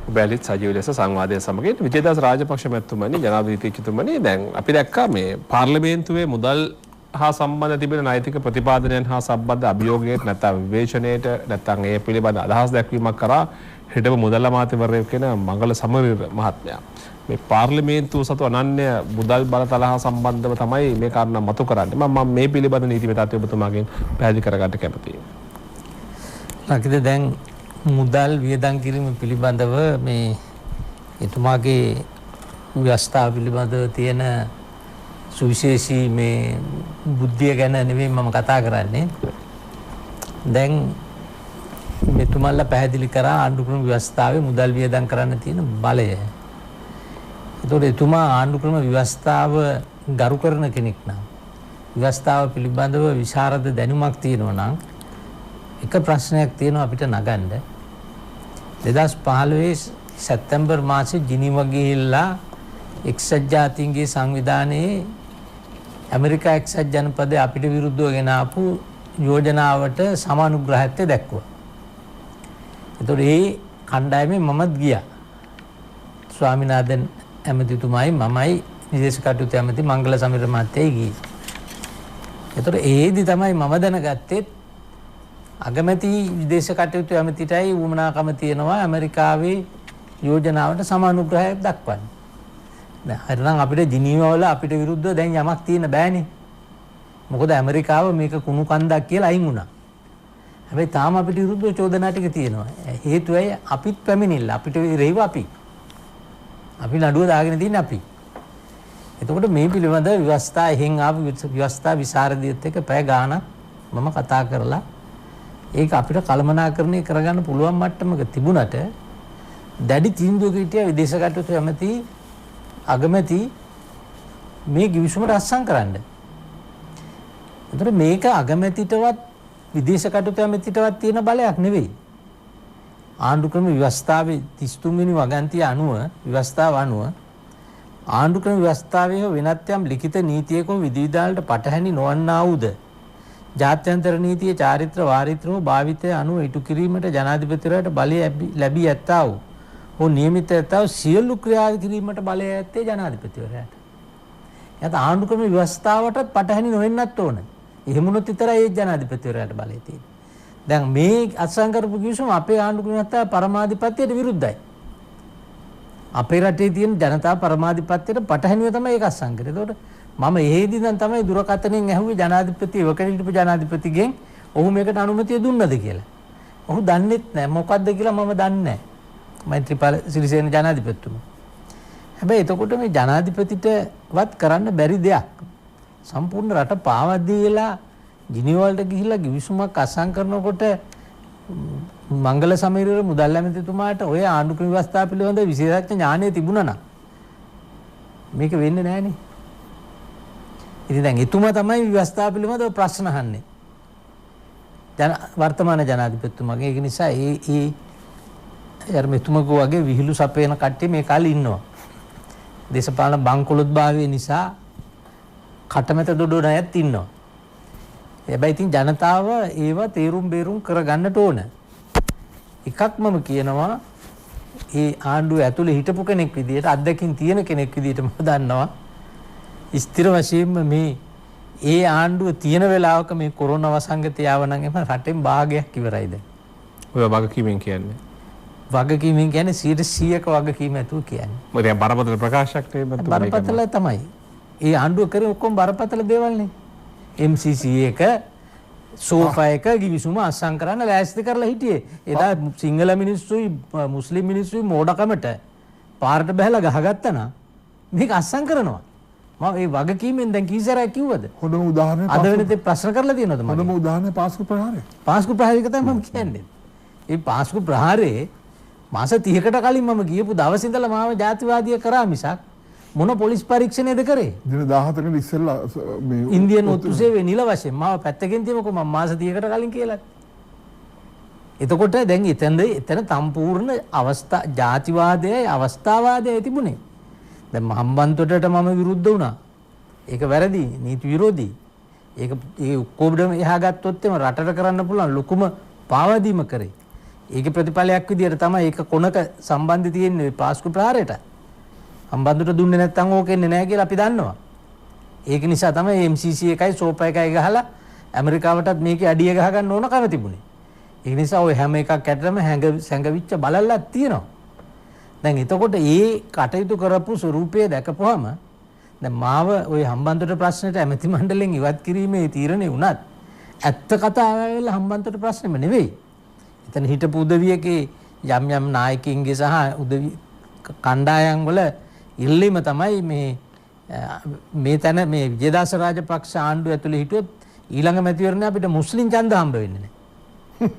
බැලිත් සජීව ලෙස සංවාදයේ සමගින් විජේදාස රාජපක්ෂ මැතිතුමනි ජනාධිපතිතුමනි දැන් අපි දැක්කා මේ පාර්ලිමේන්තුවේ මුදල් හා සම්බන්ධ තිබෙන නෛතික ප්‍රතිපාදනයන් හා සම්බන්ධ අභියෝගයට නැත්නම් විවේචනයට නැත්නම් ඒ පිළිබඳ අදහස් දැක්වීමක් කරා හිටපු මුදල් අමාත්‍යවරයෙක් වෙන මංගල සමරීර මහත්මයා මේ පාර්ලිමේන්තුව සතු අනන්‍ය මුදල් බලතල හා සම්බන්ධව තමයි මේ කාරණා මතු කරන්නේ. මම මේ පිළිබඳ නීති විතාත්ය ඔබතුමාගෙන් පැහැදිලි කරගන්න කැමතියි. රකිද දැන් මුදල් වියදම් කිරීම පිළිබඳව මේ එතුමාගේ ව්‍යවස්ථාව පිළිබඳව තියෙන සුවිශේෂී මේ බුද්ධිය ගැන නෙවෙයි මම කතා කරන්නේ. දැන් මෙතුමල්ලා පැහැදිලි කරා ආණ්ඩුක්‍රම ව්‍යවස්ථාවේ මුදල් වියදම් කරන්න තියෙන බලය. ඒතකොට එතුමා ආණ්ඩුක්‍රම ව්‍යවස්ථාව ගරු කරන කෙනෙක් නම් ව්‍යවස්ථාව පිළිබඳව විශාරද දැනුමක් තියෙනවා නම් එක ප්‍රශ්නයක් තියෙනවා අපිට නගන්න. 2015 සැප්තැම්බර් මාසේ ජිනීවා ගිහිල්ලා එක්සත් ජාතීන්ගේ සංවිධානයේ ඇමරිකා එක්සත් ජනපදයේ අපිට විරුද්ධව ගෙන ආපු යෝජනාවට සමානුග්‍රහත්වය දැක්වුවා. ඒතකොට ඒ කණ්ඩායමේ මමත් ගියා. ස්වාමිනාදන් ඇමතිතුමයි මමයි විදේශ කටයුතු ඇමති මංගල සමීර මහත්තයයි ගියේ. ඒතකොට ඒදි තමයි මම දැනගත්තේ අගමැති විදේශ කටයුතු ඇමතිටයි වුමනාකම තියෙනවා ඇමරිකාවේ යෝජනාවට සමානුග්‍රහයක් දක්වන්න. දැන් හරිනම් අපිට ජිනීවා වල අපිට විරුද්ධව දැන් යමක් තියෙන බෑනේ. මොකද ඇමරිකාව මේක කුණු කන්දක් කියලා අයින් වුණා. හැබැයි තාම අපිට විරුද්ධව චෝදනා ටික තියෙනවා. හේතුවයි අපිත් පැමිණිල්ල අපිට රෙහිව අපි නඩුව දාගෙන තියෙන්නේ අපි. එතකොට මේ පිළිබඳ ව්‍යවස්ථා එහෙන් ආපු ව්‍යවස්ථා විසරදියත් එක්ක පැය ගාණක් මම කතා කරලා ඒක අපිට කළමනාකරණය කරගන්න පුළුවන් මට්ටමක තිබුණට දැඩි තීන්දුවක හිටිය විදේශ කටයුතු ඇමති අගමැති මේ ගිවිසුමට අත්සන් කරන්න. ඒතර මේක අගමැතිටවත් විදේශ කටයුතු ඇමතිටවත් තියෙන බලයක් නෙවෙයි. ආණ්ඩුක්‍රම ව්‍යවස්ථාවේ 33 වෙනි වගන්තිය අනුව ව්‍යවස්ථාව අනුව ආණ්ඩුක්‍රම ව්‍යවස්ථාවේ වෙනත් යම් ලිඛිත නීතියක විධිවිධානවලට පටහැනි නොවන්නා වූද ජාත්‍යන්තර නීතියේ චාරිත්‍ර වාරිත්‍රව භාවිතය අනුව ඉටු කිරීමට ජනාධිපතිවරයාට බලය ලැබී ඇත්තා වූ හෝ නියමිත ඇත්තා වූ සියලු ක්‍රියා කිරීමට බලය ඇත්තේ ජනාධිපතිවරයාට. එයාට ආණ්ඩුක්‍රම ව්‍යවස්ථාවටත් පටහැනි නොවෙන්නත් ඕන. එහෙම වුණොත් විතරයි ඒ ජනාධිපතිවරයාට බලය තියෙන්නේ. දැන් මේ අත්සන් කරපු කිවිසුම අපේ ආණ්ඩුක්‍රම ව්‍යවස්ථාව පරමාධිපත්‍යයට විරුද්ධයි. අපේ රටේ තියෙන ජනතා පරමාධිපත්‍යයට පටහැනිව තමයි ඒක අත්සන් කරේ. ඒතකොට මම එහෙදී දැන් තමයි දුරකථනයෙන් ඇහුවේ ජනාධිපති ඉවකඩ හිටපු ජනාධිපතිගෙන් ඔහු මේකට අනුමැතිය දුන්නද කියලා. ඔහු දන්නෙත් නැහැ මොකද්ද කියලා මම දන්නේ නැහැ. මෛත්‍රීපාල සිරිසේන ජනාධිපතිතුමා. හැබැයි එතකොට මේ ජනාධිපතිටවත් කරන්න බැරි දෙයක්. සම්පූර්ණ රට පාවා දීලා ජිනීවාවලට ගිහිල්ලා කිවිසුමක් අත්සන් කරනකොට මංගල සමීරවර මුදල් ඇමතිතුමාට ඔය ආණ්ඩුක්‍රම ව්‍යවස්ථාව පිළිබඳ විශේෂඥ ඥානය තිබුණා නම් මේක වෙන්නේ නැහනේ. ඉතින් දැන් එතුමා තමයි ව්‍යවස්ථාව පිළිබඳව ප්‍රශ්න අහන්නේ. වර්තමාන ජනාධිපතිතුමාගේ. ඒක නිසා ඒ මෙතුමකෝ වගේ විහිළු සපේන කට්ටිය මේ කාලේ ඉන්නවා. දේශපාලන බංකොලොත්භාවය නිසා කටමැත දොඩ නැයත් ඉන්නවා. හැබැයි ඉතින් ජනතාව ඒව තේරුම් බේරුම් කරගන්නට ඕන. එකක් මම කියනවා ඒ ආණ්ඩුව ඇතුලේ හිටපු කෙනෙක් විදියට අත්දැකීම් තියෙන කෙනෙක් විදියට මම දන්නවා ස්ථිර වශයෙන්ම මේ ඒ ආණ්ඩුව තියෙන වෙලාවක මේ කොරෝනා වසංගතය ආව නම් එම රටෙන් භාගයක් ඉවරයි දැන්. ඔය වගකීමෙන් කියන්නේ. වගකීමෙන් කියන්නේ 100%ක වගකීම ඇතුව කියන්නේ. මොකද දැන් බරපතල ප්‍රකාශයක් නේ බරපතල තමයි. ඒ ආණ්ඩුව කරේ ඔක්කොම බරපතල දේවල් නේ. MCC එක සෝෆා එක ගිවිසුම අත්සන් කරන්න ලෑස්ති කරලා හිටියේ. එදා සිංහල මිනිස්සුයි මුස්ලිම් මිනිස්සුයි මෝඩකමට පාරට බහැලා ගහගත්තා නම් මේක අත්සන් කරනවා. මම ඒ වගකීමෙන් දැන් කීසරයක් කිව්වද? හොඳම උදාහරණය අද වෙනතේ ප්‍රශ්න කරලා තියෙනවද මම? හොඳම උදාහරණය පාස්කු ප්‍රහාරය. පාස්කු ප්‍රහාරය තමයි මම කියන්නේ. ඒ පාස්කු ප්‍රහාරයේ මාස 30කට කලින් මම ගියපු දවස් ඉඳලා මාව ජාතිවාදීය කරා මිසක් මොන පොලිස් පරීක්ෂණයද කරේ? දින 17කට ඉස්සෙල්ලා මේ ඉන්දියන් ඔත්තු සේවයේ නිල වශයෙන් මාව පැත්තකින් තියමුකෝ මම මාස 30කට කලින් කියලා. එතකොට දැන් එතන සම්පූර්ණ අවස්ථා ජාතිවාදයයි අවස්ථාවාදයයි තිබුණේ. දැන් හම්බන්තොටට මම විරුද්ධ වුණා. ඒක වැරදි, නීති විරෝධී. ඒ ඔක්කොම එහා ගත්තොත් එම රටට කරන්න පුළුවන් ලොකුම පාවාදීම කරේ. ඒකේ ප්‍රතිඵලයක් විදියට තමයි ඒක කොනක සම්බන්ධය තියෙන්නේ පාස්කු ප්‍රහාරයට. හම්බන්තොට දුන්නේ නැත්නම් ඕක එන්නේ නැහැ කියලා අපි දන්නවා. ඒක නිසා තමයි MCC එකයි සෝපා එකයි ගහලා ඇමරිකාවටත් මේකේ අඩිය ගහ ගන්න ඕනකම තිබුණේ. ඒ නිසා ওই හැම එකක් ඇටරම හැංගවිච්ච බලල්ලක් තියෙනවා. දැන් එතකොට ඒ කටයුතු කරපු ස්වරූපය දැකපුවම දැන් මාව ওই හම්බන්තොට ප්‍රශ්නෙට ඇමති මණ්ඩලයෙන් ඉවත් කිරීමේ තීරණේ වුණත් ඇත්ත කතාව වෙලා හම්බන්තොට ප්‍රශ්නෙම නෙවෙයි. එතන හිටපු උදවියගේ යම් නායකින්ගේ සහ උදවි කණ්ඩායම් වල ඉල්ලීම තමයි මේ තැන මේ විජේදාස රාජපක්ෂ ආණ්ඩුව ඇතුලේ හිටියොත් ඊළඟ මැතිවරණය අපිට මුස්ලිම් ඡන්ද හම්බ වෙන්නේ නැහැ.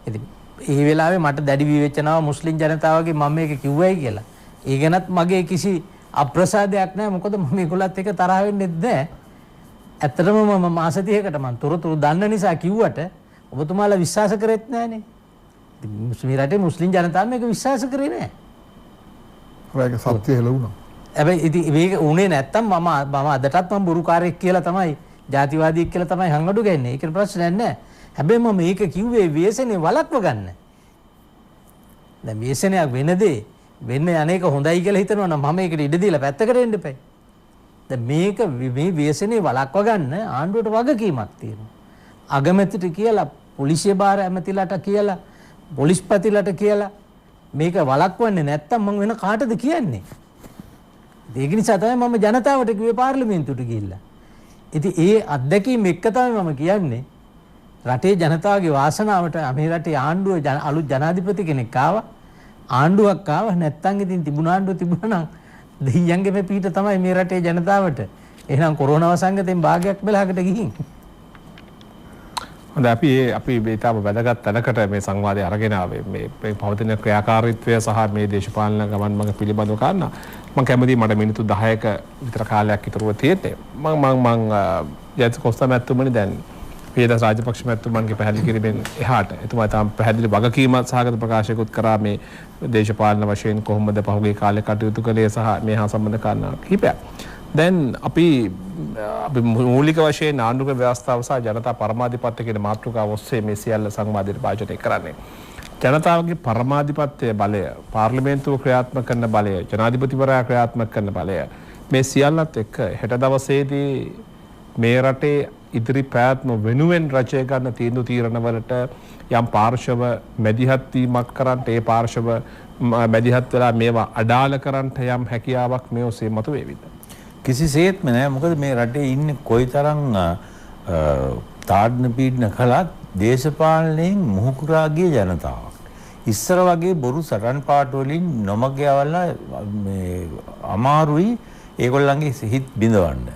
ඉතින් ඒ වෙලාවේ මට දැඩි විවේචනාව මුස්ලිම් ජනතාවගේ මම මේක කිව්වයි කියලා. ඒ ගැනත් මගේ කිසි අප්‍රසාදයක් නැහැ. මොකද මම මේගොල්ලත් එක්ක තරහ වෙන්නේ නැහැ. ඇත්තටම මම මාස 30කට මම තොරතුරු දන්න නිසා කිව්වට ඔබතුමාලා විශ්වාස කරෙත් නැහනේ. ඉතින් මේ රටේ මුස්ලිම් ජනතාව මේක විශ්වාස කරේ නැහැ. ඒක සත්‍ය හෙළුණා. හැබැයි ඉතින් මේක උනේ නැත්තම් මම අදටත් මම බොරුකාරයෙක් කියලා තමයි ජාතිවාදියෙක් කියලා තමයි හංගඩු ගන්නේ. ඒකට ප්‍රශ්නයක් නැහැ. හැබැයි මම මේක කිව්වේ ව්‍යසනේ වළක්ව ගන්න. දැන් ව්‍යසනයක් වෙනදී වෙන්න අනේක හොඳයි කියලා හිතනවා නම් මම ඒකට ඉඩ දීලා පැත්තකට එන්න එපයි. දැන් මේක මේ ව්‍යසනේ වළක්ව ගන්න ආණ්ඩුවට වගකීමක් තියෙනවා. අගමැතිට කියලා පොලිසිය භාර ඇමතිලට කියලා පොලිස්පතිලට කියලා මේක වළක්වන්නේ නැත්තම් මම වෙන කාටද කියන්නේ? ඒක නිසා තමයි මම ජනතාවට කිව්වේ පාර්ලිමේන්තුවට ගිහිල්ලා. ඉතින් ඒ අත්දැකීම් එක්ක තමයි මම කියන්නේ රටේ ජනතාවගේ වාසනාවට මේ රටේ ආණ්ඩුව අලුත් ජනාධිපති කෙනෙක් ආවා. ආණ්ඩුවක් ආවා නැත්තම් ඉතින් තිබුණ ආණ්ඩුව තිබුණා නම් දෙයියන්ගේ මේ පීඨ තමයි මේ රටේ ජනතාවට. එහෙනම් කොරෝනා වසංගතෙන් භාගයක් වෙලාකට ගිහින්. හොඳයි අපි මේ තාම වැදගත් තැනකට මේ සංවාදය අරගෙන ආවේ මේ පවතින ක්‍රියාකාරීත්වය සහ මේ දේශපාලන ගමන් මඟ පිළිබඳව කාරණා මම කැමතියි මට මිනිත්තු 10ක විතර කාලයක් ඉතුරුව තියෙන්නේ මම ජයත කොස්තා මැතිතුමනි දැන් විජේදාස රාජපක්ෂ මැතිතුමන්ගේ පැහැදිලි කිරීමෙන් එහාට එතුමා තාම පැහැදිලි වගකීමක් සහගත ප්‍රකාශයකුත් කරා මේ දේශපාලන වශයෙන් කොහොමද පහුගිය කාලේ කටයුතු කළේ සහ මේ හා සම්බන්ධ කාරණා කිහිපයක් දැන් අපි මූලික වශයෙන් ආණ්ඩුක්‍රම ව්‍යවස්ථාව සහ ජනතා පරමාධිපත්‍ය කියන මාතෘකාව ඔස්සේ මේ සියල්ල සංවාදයට භාජනය කරන්නේ. ජනතාවගේ පරමාධිපත්‍ය බලය, පාර්ලිමේන්තුව ක්‍රියාත්මක කරන බලය, ජනාධිපතිවරයා ක්‍රියාත්මක කරන බලය මේ සියල්ලත් එක්ක හෙට දවසේදී මේ රටේ ඉදිරි පැවැත්ම වෙනුවෙන් රචය ගන්න තීන්දුව තීරණවලට යම් පාර්ශව මැදිහත් වීමක් කරන්නට ඒ පාර්ශව මැදිහත් වෙලා මේවා අඩාල කරන්නට යම් හැකියාවක් මේ ඔස්සේ මතුවේවිද? කිසිසේත්ම නෑ. මොකද මේ රටේ ඉන්නේ කොයිතරම් තාඩන පීඩන කළත් දේශපාලනයෙන් මුහුකුරා ගිය ජනතාවක්. ඉස්සර වගේ බොරු සටන් පාට වලින් නොමග යවලා මේ අමාරුයි ඒගොල්ලන්ගේ හිත බිඳවන්න.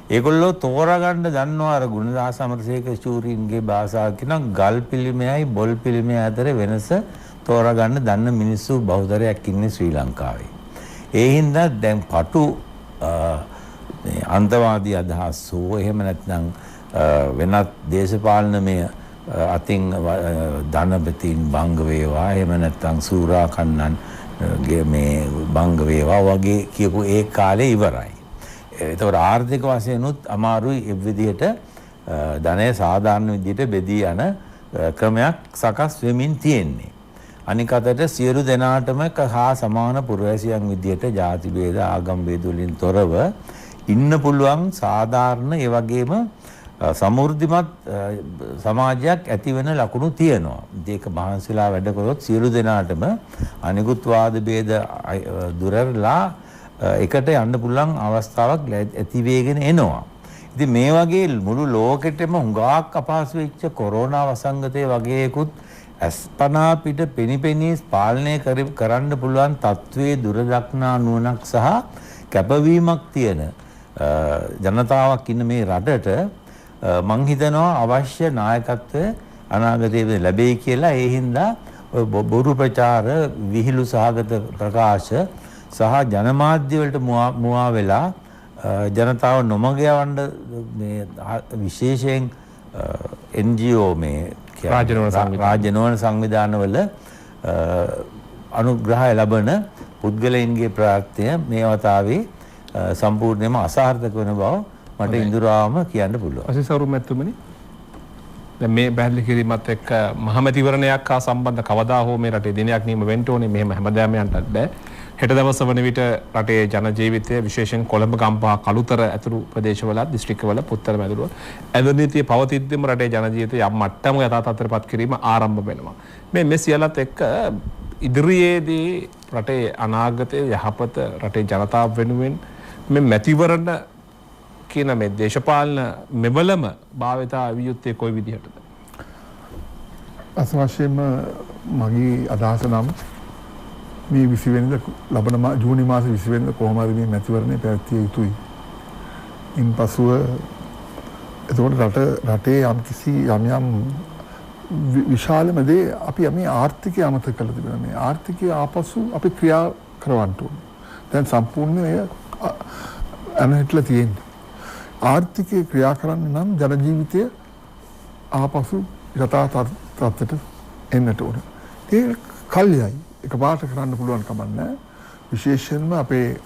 ඒගොල්ලෝ තෝරාගන්න දන්නවා අර ගුණදාස අමරසේකර චූරින්ගේ භාෂාව කියන ගල් පිළිමයයි බොල් පිළිමය අතර වෙනස තෝරාගන්න දන්න මිනිස්සු බහුතරයක් ඉන්නේ ශ්‍රී ලංකාවේ. ඒ හින්දා දැන් පටු අන්තවාදී අදහස් හෝ එහෙම නැත්නම් වෙනත් දේශපාලනමය අතින් ධනපතින් බංග වේවා එහෙම නැත්නම් සූරා කන්නන් මේ බංග වේවා වගේ කියපු ඒ කාලේ ඉවරයි. ඒතකොට ආර්ථික වශයෙන්ුත් අමාරුයි ඒ විදිහට ධනය සාධාරණ විදිහට බෙදී යන ක්‍රමයක් සකස් වෙමින් තියෙන්නේ. අනික අතට සියලු දෙනාටම හා සමාන පුරවැසියන් විදිහට ಜಾති ભેද ආගම් ભેද වලින් තොරව ඉන්න පුළුවන් සාධාරණ ඒ වගේම සමෘද්ධිමත් සමාජයක් ඇති වෙන ලකුණු තියෙනවා. ඒක මහන්සිලා වැඩ කරොත් සියලු දෙනාටම අනිකුත් වාද ભેද දුරලා එකට යන්න පුළුවන් අවස්ථාවක් ඇති වෙගෙන එනවා. ඉතින් මේ වගේ මුළු ලෝකෙටම හුඟක් අපහසු වෙච්ච කොරෝනා වසංගතය වගේකුත් අස්පනා පිට පෙනිපෙනී පාලනය කරන්න පුළුවන් තත්වයේ දුරදක්නා නුවණක් සහ කැපවීමක් තියෙන ජනතාවක් ඉන්න මේ රටට මං හිතනවා අවශ්‍ය නායකත්වය අනාගතයේ ලැබෙයි කියලා. ඒ හින්දා බොරු ප්‍රචාර විහිළු සහගත ප්‍රකාශ සහ ජනමාධ්‍ය වලට මුවා වෙලා ජනතාව නොමග යවන්න මේ විශේෂයෙන් NGO මේ රාජ්‍යනෝන සංවිධානවල අනුග්‍රහය ලබන පුද්ගලයන්ගේ ප්‍රාර්ථය මේ වතාවේ සම්පූර්ණයෙන්ම අසාර්ථක වෙන බව මට ඉඳුරාම කියන්න පුළුවන්. අසිසරු මැතිතුමනි, දැන් මේ බැහැරලි කිරීමත් එක්ක මහමැතිවරණයක් හා සම්බන්ධ කවදා හෝ මේ රටේ දිනයක් නියම වෙන්න ඕනේ. මෙහෙම හැමදාම යන්නත් බෑ. හෙට දවස වන විට රටේ ජන ජීවිතය විශේෂයෙන් කොළඹ ගම්පහ කළුතර ඇතුළු ප්‍රදේශවල දිස්ත්‍රික්කවල පුත්තල මැදුර ඇඳනීතිය පවතිද්දිම රටේ ජන ජීවිතය යම් මට්ටමක යථා තත්ත්වයටපත් කිරීම ආරම්භ වෙනවා. මේ සියල්ලත් එක්ක ඉදිරියේදී රටේ අනාගතයේ යහපත රටේ ජනතාව වෙනුවෙන් මේ මැතිවරණ කියන මේ දේශපාලන මෙවලම භාවිතා විය යුත්තේ කොයි විදිහටද? අසවශ්‍යම මගේ අදහස නම් මේ 20 වෙනිදා ලබන ජූනි මාස 20 වෙනිදා කොහොම හරි මේ මැතිවරණය පැවැත්විය යුතුයි. ඉන්පසුව එතකොට රටේ යම්කිසි යම් විශාලම දේ අපි මේ ආර්ථිකය අමතක කරලා තිබෙනවා. මේ ආර්ථිකය ආපසු අපි ක්‍රියා කරවන්න ඕනේ. දැන් සම්පූර්ණ එය අනහිටලා තියෙන්නේ. ආර්ථිකය ක්‍රියා කරන්න නම් ජන ජීවිතය ආපසු යථා තත්ත්වයට එන්නට ඕනේ. ඒ කල්යයි එකපාරට කරන්න පුළුවන් කමක් නැහැ. විශේෂයෙන්ම අපේ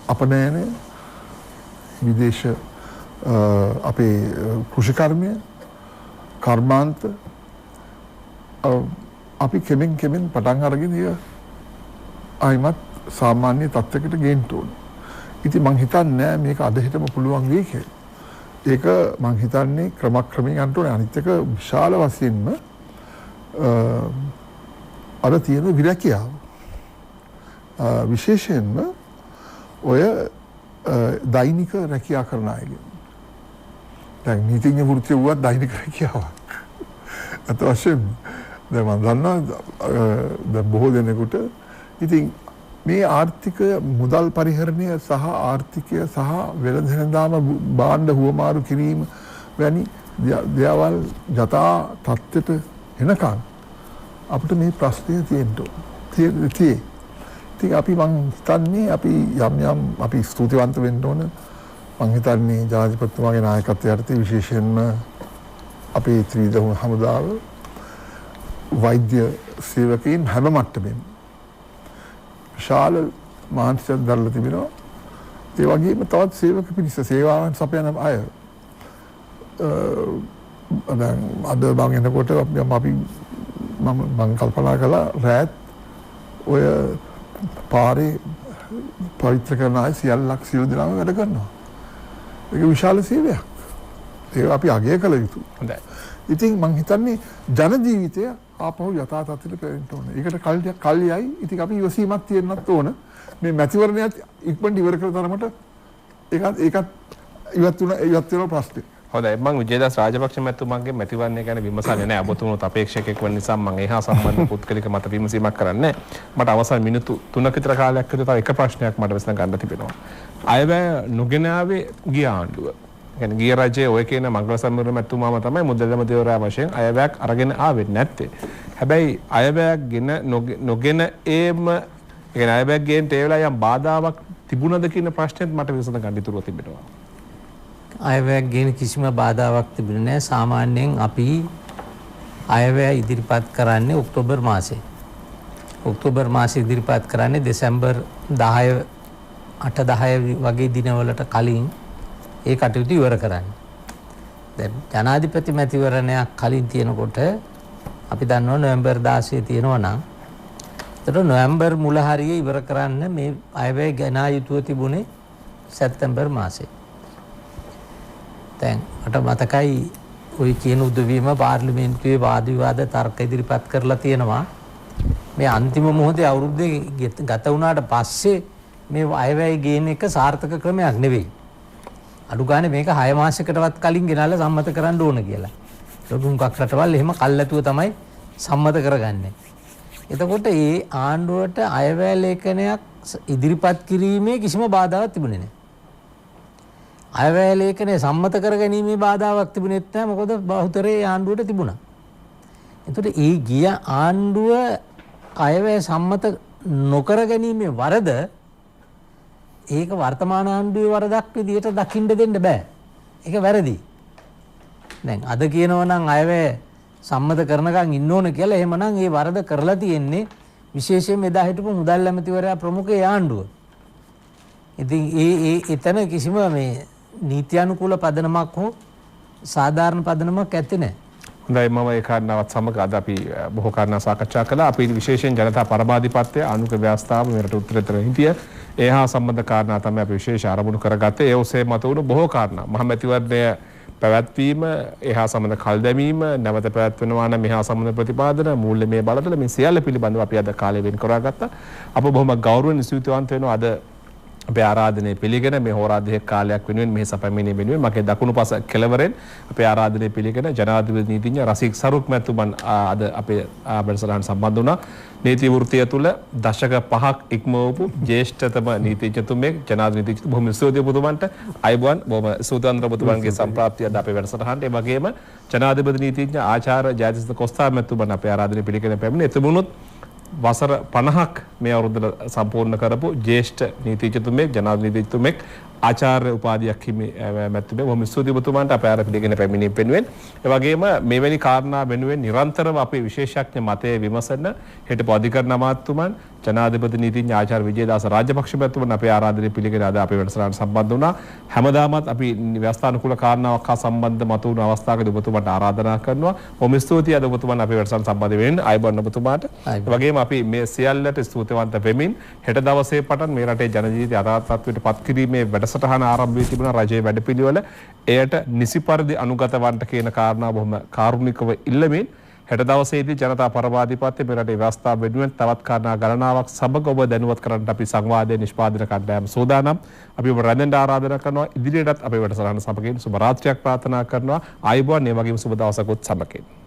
අපනයන විදේශ අපේ කෘෂිකර්මය කර්මාන්ත අපි කෙමෙන් පටන් අරගෙන ආයිමත් සාමාන්‍ය තත්ත්වයකට ගේන්න ඕනේ. ඉතින් මං හිතන්නේ මේක අද හිටම පුළුවන් වෙයි කියලා. ඒක මං හිතන්නේ ක්‍රමක්‍රමයෙන් යන්න ඕනේ. අනිත් එක විශාල වශයෙන්ම අර තියෙන විරැකියාව විශේෂයෙන්ම ඔය දෛනික රැකියා කරන අයගේ දැන් නීතිඥ වෘත්තිය වුවත් දෛනික රැකියාවක් අත වශයෙන් දැන් මම දන්නවා දැන් බොහෝ දෙනෙකුට ඉතින් මේ ආර්ථික මුදල් පරිහරණය සහ ආර්ථිකය සහ වෙළඳ භාණ්ඩ හුවමාරු කිරීම වැනි දේවල් යථා තත්ත්වයට එනකන් අපිට මේ ප්‍රශ්නය තියෙන්න ඉතින් අපි මං හිතන්නේ අපි යම් අපි ස්තුතිවන්ත වෙන්න ඕන. මං හිතන්නේ ජනාධිපතිතුමාගේ නායකත්වයට යටතේ විශේෂයෙන්ම අපේ ත්‍රිවිධ හමුදාව වෛද්‍ය සේවකයන් හැම මට්ටමෙම විශාල මානසික දරලා තිබෙනවා. ඒ වගේම තවත් සේවක පිරිස සේවාවන් සපයන අය දැන් අද මම එනකොට මම කල්පනා කළා රෑත් ඔය පාරේ පවිත්‍ර කරන අය සියලු දෙනාම වැඩ කරනවා. ඒක විශාල සේවයක්. ඒක අපි අගය කළ යුතුයි. හොඳයි. ඉතින් මම හිතන්නේ ජන ජීවිතය ආපහු යථා තත්ත්වයට පෙරෙන්න ඕනේ. ඒකට කල්යයි. ඉතින් අපි ඉවසීමක් තියෙන්නත් ඕන. මේ මැතිවරණයත් ඉක්මනට ඉවර කර තරමට ඒකත් ඉවත් වෙන ප්‍රශ්නේ. හොඳයි මම විජේදාස් රාජපක්ෂ මැතිතුමාගේ මැතිවරණය ගැන විමසන්නේ නැහැ. ඔබතුමෝත් අපේක්ෂකෙක් වන නිසා මම එහා සම්බන්ධ පුද්ගලික මත විමසීමක් කරන්නේ නැහැ. මට අවසන් මිනිත්තු 3ක විතර කාලයක් විතර තව එක ප්‍රශ්නයක් මට විසඳ ගන්න තිබෙනවා. අයවැය නොගෙන ආවේ ගිය ආණ්ඩුව. يعني ගිය රජයේ ඔය කියන මංගල සම්මේලන මැතිතුමාම තමයි මුදල් මැතිවරයා වශයෙන් අයවැයක් අරගෙන ආවේ නැත්තේ. හැබැයි අයවැයක් ගෙන නොගෙන ඒම يعني අයවැයක් ගේන්න ඒ වෙලාව යම් බාධාවක් තිබුණද කියන ප්‍රශ්නෙත් මට විසඳ ගන්න ඉතුරුව තිබෙනවා. අයවැයක් ගේන කිසිම බාධාවක් තිබුණේ නැහැ. සාමාන්‍යයෙන් අපි අයවැය ඉදිරිපත් කරන්නේ ඔක්තෝබර් මාසයේ. ඔක්තෝබර් මාසයේ ඉදිරිපත් කරන්නේ දෙසැම්බර් 10 8-10 වගේ දිනවලට කලින් ඒ කටයුතු ඉවර කරන්න. දැන් ජනාධිපති මැතිවරණයක් කලින් තියෙනකොට අපි දන්නවා නොවැම්බර් 16 තියෙනවා නම් ඒතර නොවැම්බර් මුල හරියේ ඉවර කරන්න මේ අයවැය ගෙනා යුතුව තිබුණේ සැප්තැම්බර් මාසයේ. දැන් මට මතකයි ওই කියන උදවියම පාර්ලිමේන්තුවේ වාද විවාද තර්ක ඉදිරිපත් කරලා තියෙනවා. මේ අන්තිම මොහොතේ අවුරුද්දේ ගත වුණාට පස්සේ මේ අයවැය ගේන එක සාර්ථක ක්‍රමයක් නෙවෙයි. අඩු ගානේ මේක 6 මාසයකටවත් කලින් ගෙනල්ලා සම්මත කරන්න ඕන කියලා. ලොකුන්කක් රටවල් එහෙම කල්ැතුව තමයි සම්මත කරගන්නේ. එතකොට මේ ආණ්ඩුවට අයවැය ලේඛනයක් ඉදිරිපත් කිරීමේ කිසිම බාධාවක් තිබුණේ නැහැ. අයවැය ලේඛනය සම්මත කරගැනීමේ බාධාවක් තිබුණෙත් නැහැ. මොකද බහුතරයේ ආණ්ඩුවට තිබුණා. එතකොට ඒ ගිය ආණ්ඩුව අයවැය සම්මත නොකර ගැනීමේ වරද ඒක වර්තමාන ආණ්ඩුවේ වරදක් විදියට දකින්න දෙන්න බෑ. ඒක වැරදි. දැන් අද කියනවා නම් අයවැය සම්මත කරනකන් ඉන්න ඕන කියලා. එහෙමනම් ඒ වරද කරලා තියෙන්නේ විශේෂයෙන් එදා හිටපු මුදල් ඇමතිවරයා ප්‍රමුඛ ආණ්ඩුව. ඉතින් එතන කිසිම මේ නීත්‍යානුකූල පදනමක් හෝ සාධාරණ පදනමක් ඇත්තේ නැහැ. හොඳයි මම ඒ කාරණාවත් සමග අද අපි බොහෝ කාරණා සාකච්ඡා කළා. අපි විශේෂයෙන් ජනතා පරමාධිපත්‍ය ආණ්ඩුක ව්‍යවස්ථාව මෙරට උත්තරීතර හිටිය ඒ හා සම්බන්ධ කාරණා තමයි අපි විශේෂ ආරමුණු කරගත්තේ. ඒ ඔස්සේ මතුවුණු බොහෝ කාරණා මහමැතිවරණය පැවැත්වීම, එහා සම්බන්ධ කල් දැමීම, නැවත පැවැත්වෙනවා නම් එහා සම්බන්ධ ප්‍රතිපාදන, මූල්‍යමය බලතල මේ සියල්ල පිළිබඳව අපි අද කාලය වෙන් කරගත්තා. අප බොහොම ගෞරවයෙන් ස්තුතිවන්ත වෙනවා අද අපේ ආරාධනය පිළිගෙන මේ හෝරා දෙකක් කාලයක් වෙනුවෙන් මෙහි සැපැමිණීම වෙනුවෙන් මගේ දකුණු පස කෙළවරෙන් අපේ ආරාධනය පිළිගෙන ජනාධිපති නීතිඥ රසික් සරුක් මැතිතුමන් අද අපේ වැඩසටහන සම්බන්ධ වුණා. නීති වෘත්තිය තුළ දශක 5ක් ඉක්මවපු ජ්‍යෙෂ්ඨතම නීතිඥතුමෙක් ජනාධිපති නීතිඥ බොහොම ස්තුතියි ඔබතුමන්ට. අයබෝන් බොහොම ස්තුතිවන්ත ඔබතුමන්ගේ සම්ප්‍රාප්තිය අද අපේ වැඩසටහනට. ඒ වගේම ජනාධිපති නීතිඥ ආචාර්ය ජයතිස්ත කොස්තා මැතිතුමන් අපේ ආරාධනය පිළිගෙන පැමිණ එතුමුණුත් වසර 50ක් මේ අවුරුද්දට සම්පූර්ණ කරපු ජ්‍යෙෂ්ඨ නීතිඥතුමෙක් ජනාධිපති නීතිඥතුමෙක් ආචාර්ය උපාධියක් හිමි මැතිතුමෙක් බොහොම ස්තුතියි ඔබතුමන්ට අපේ ආරාධනය පිළිගෙන පැමිණීම වෙනුවෙන්. ඒ වගේම මෙවැනි කාරණා වෙනුවෙන් නිරන්තරව අපේ විශේෂඥ මතය විමසන හිටපු අධිකරණ අමාත්‍යතුමන් ජනාධිපති නීතිඥ ආචාර්ය විජේදාස රාජපක්ෂ මැතිතුමන් අපේ ආරාධනය පිළිගෙන අද අපේ වැඩසටහනට සම්බන්ධ වුණා. හැමදාමත් අපි ව්‍යවස්ථානුකූල කාරණාවක් හා සම්බන්ධ මතුවුණු අවස්ථාවකදී ඔබතුමන්ට ආරාධනා කරනවා. බොහොම ස්තුතියි අද ඔබතුමන් අපේ වැඩසටහන සම්බන්ධ වෙන්න. අයබෝන් ඔබතුමාට. ඒ වගේම අපි මේ සියල්ලට ස්තුතිවන්ත වෙමින් හෙට දවසේ පටන් මේ රටේ ජන ජීවිතය යථාර්ථ තත්ත්වයට පත් කිරීමේ වැඩසටහන ආරම්භ වී තිබුණා රජයේ වැඩපිළිවෙල. එයට නිසි පරිදි අනුගත වන්නට කියන කාරණාව බොහොම කාරුණිකව ඉල්ලමින් හෙට දවසේදී ජනතා පරමාධිපත්‍ය මේ රටේ ව්‍යවස්ථාව වෙනුවෙන් තවත් කාරණා ගණනාවක් සමග ඔබ දැනුවත් කරන්නට අපි සංවාදයේ නිෂ්පාදන කණ්ඩායම සූදානම්. අපි ඔබ රැඳෙන්න ආරාධනා කරනවා. ඉදිරියටත් අපේ වැඩසටහන සමගින් සුබ රාත්‍රියක් ප්‍රාර්ථනා කරනවා. ආයුබෝවන්. මේ වගේම සුබ දවසකුත් සමගින්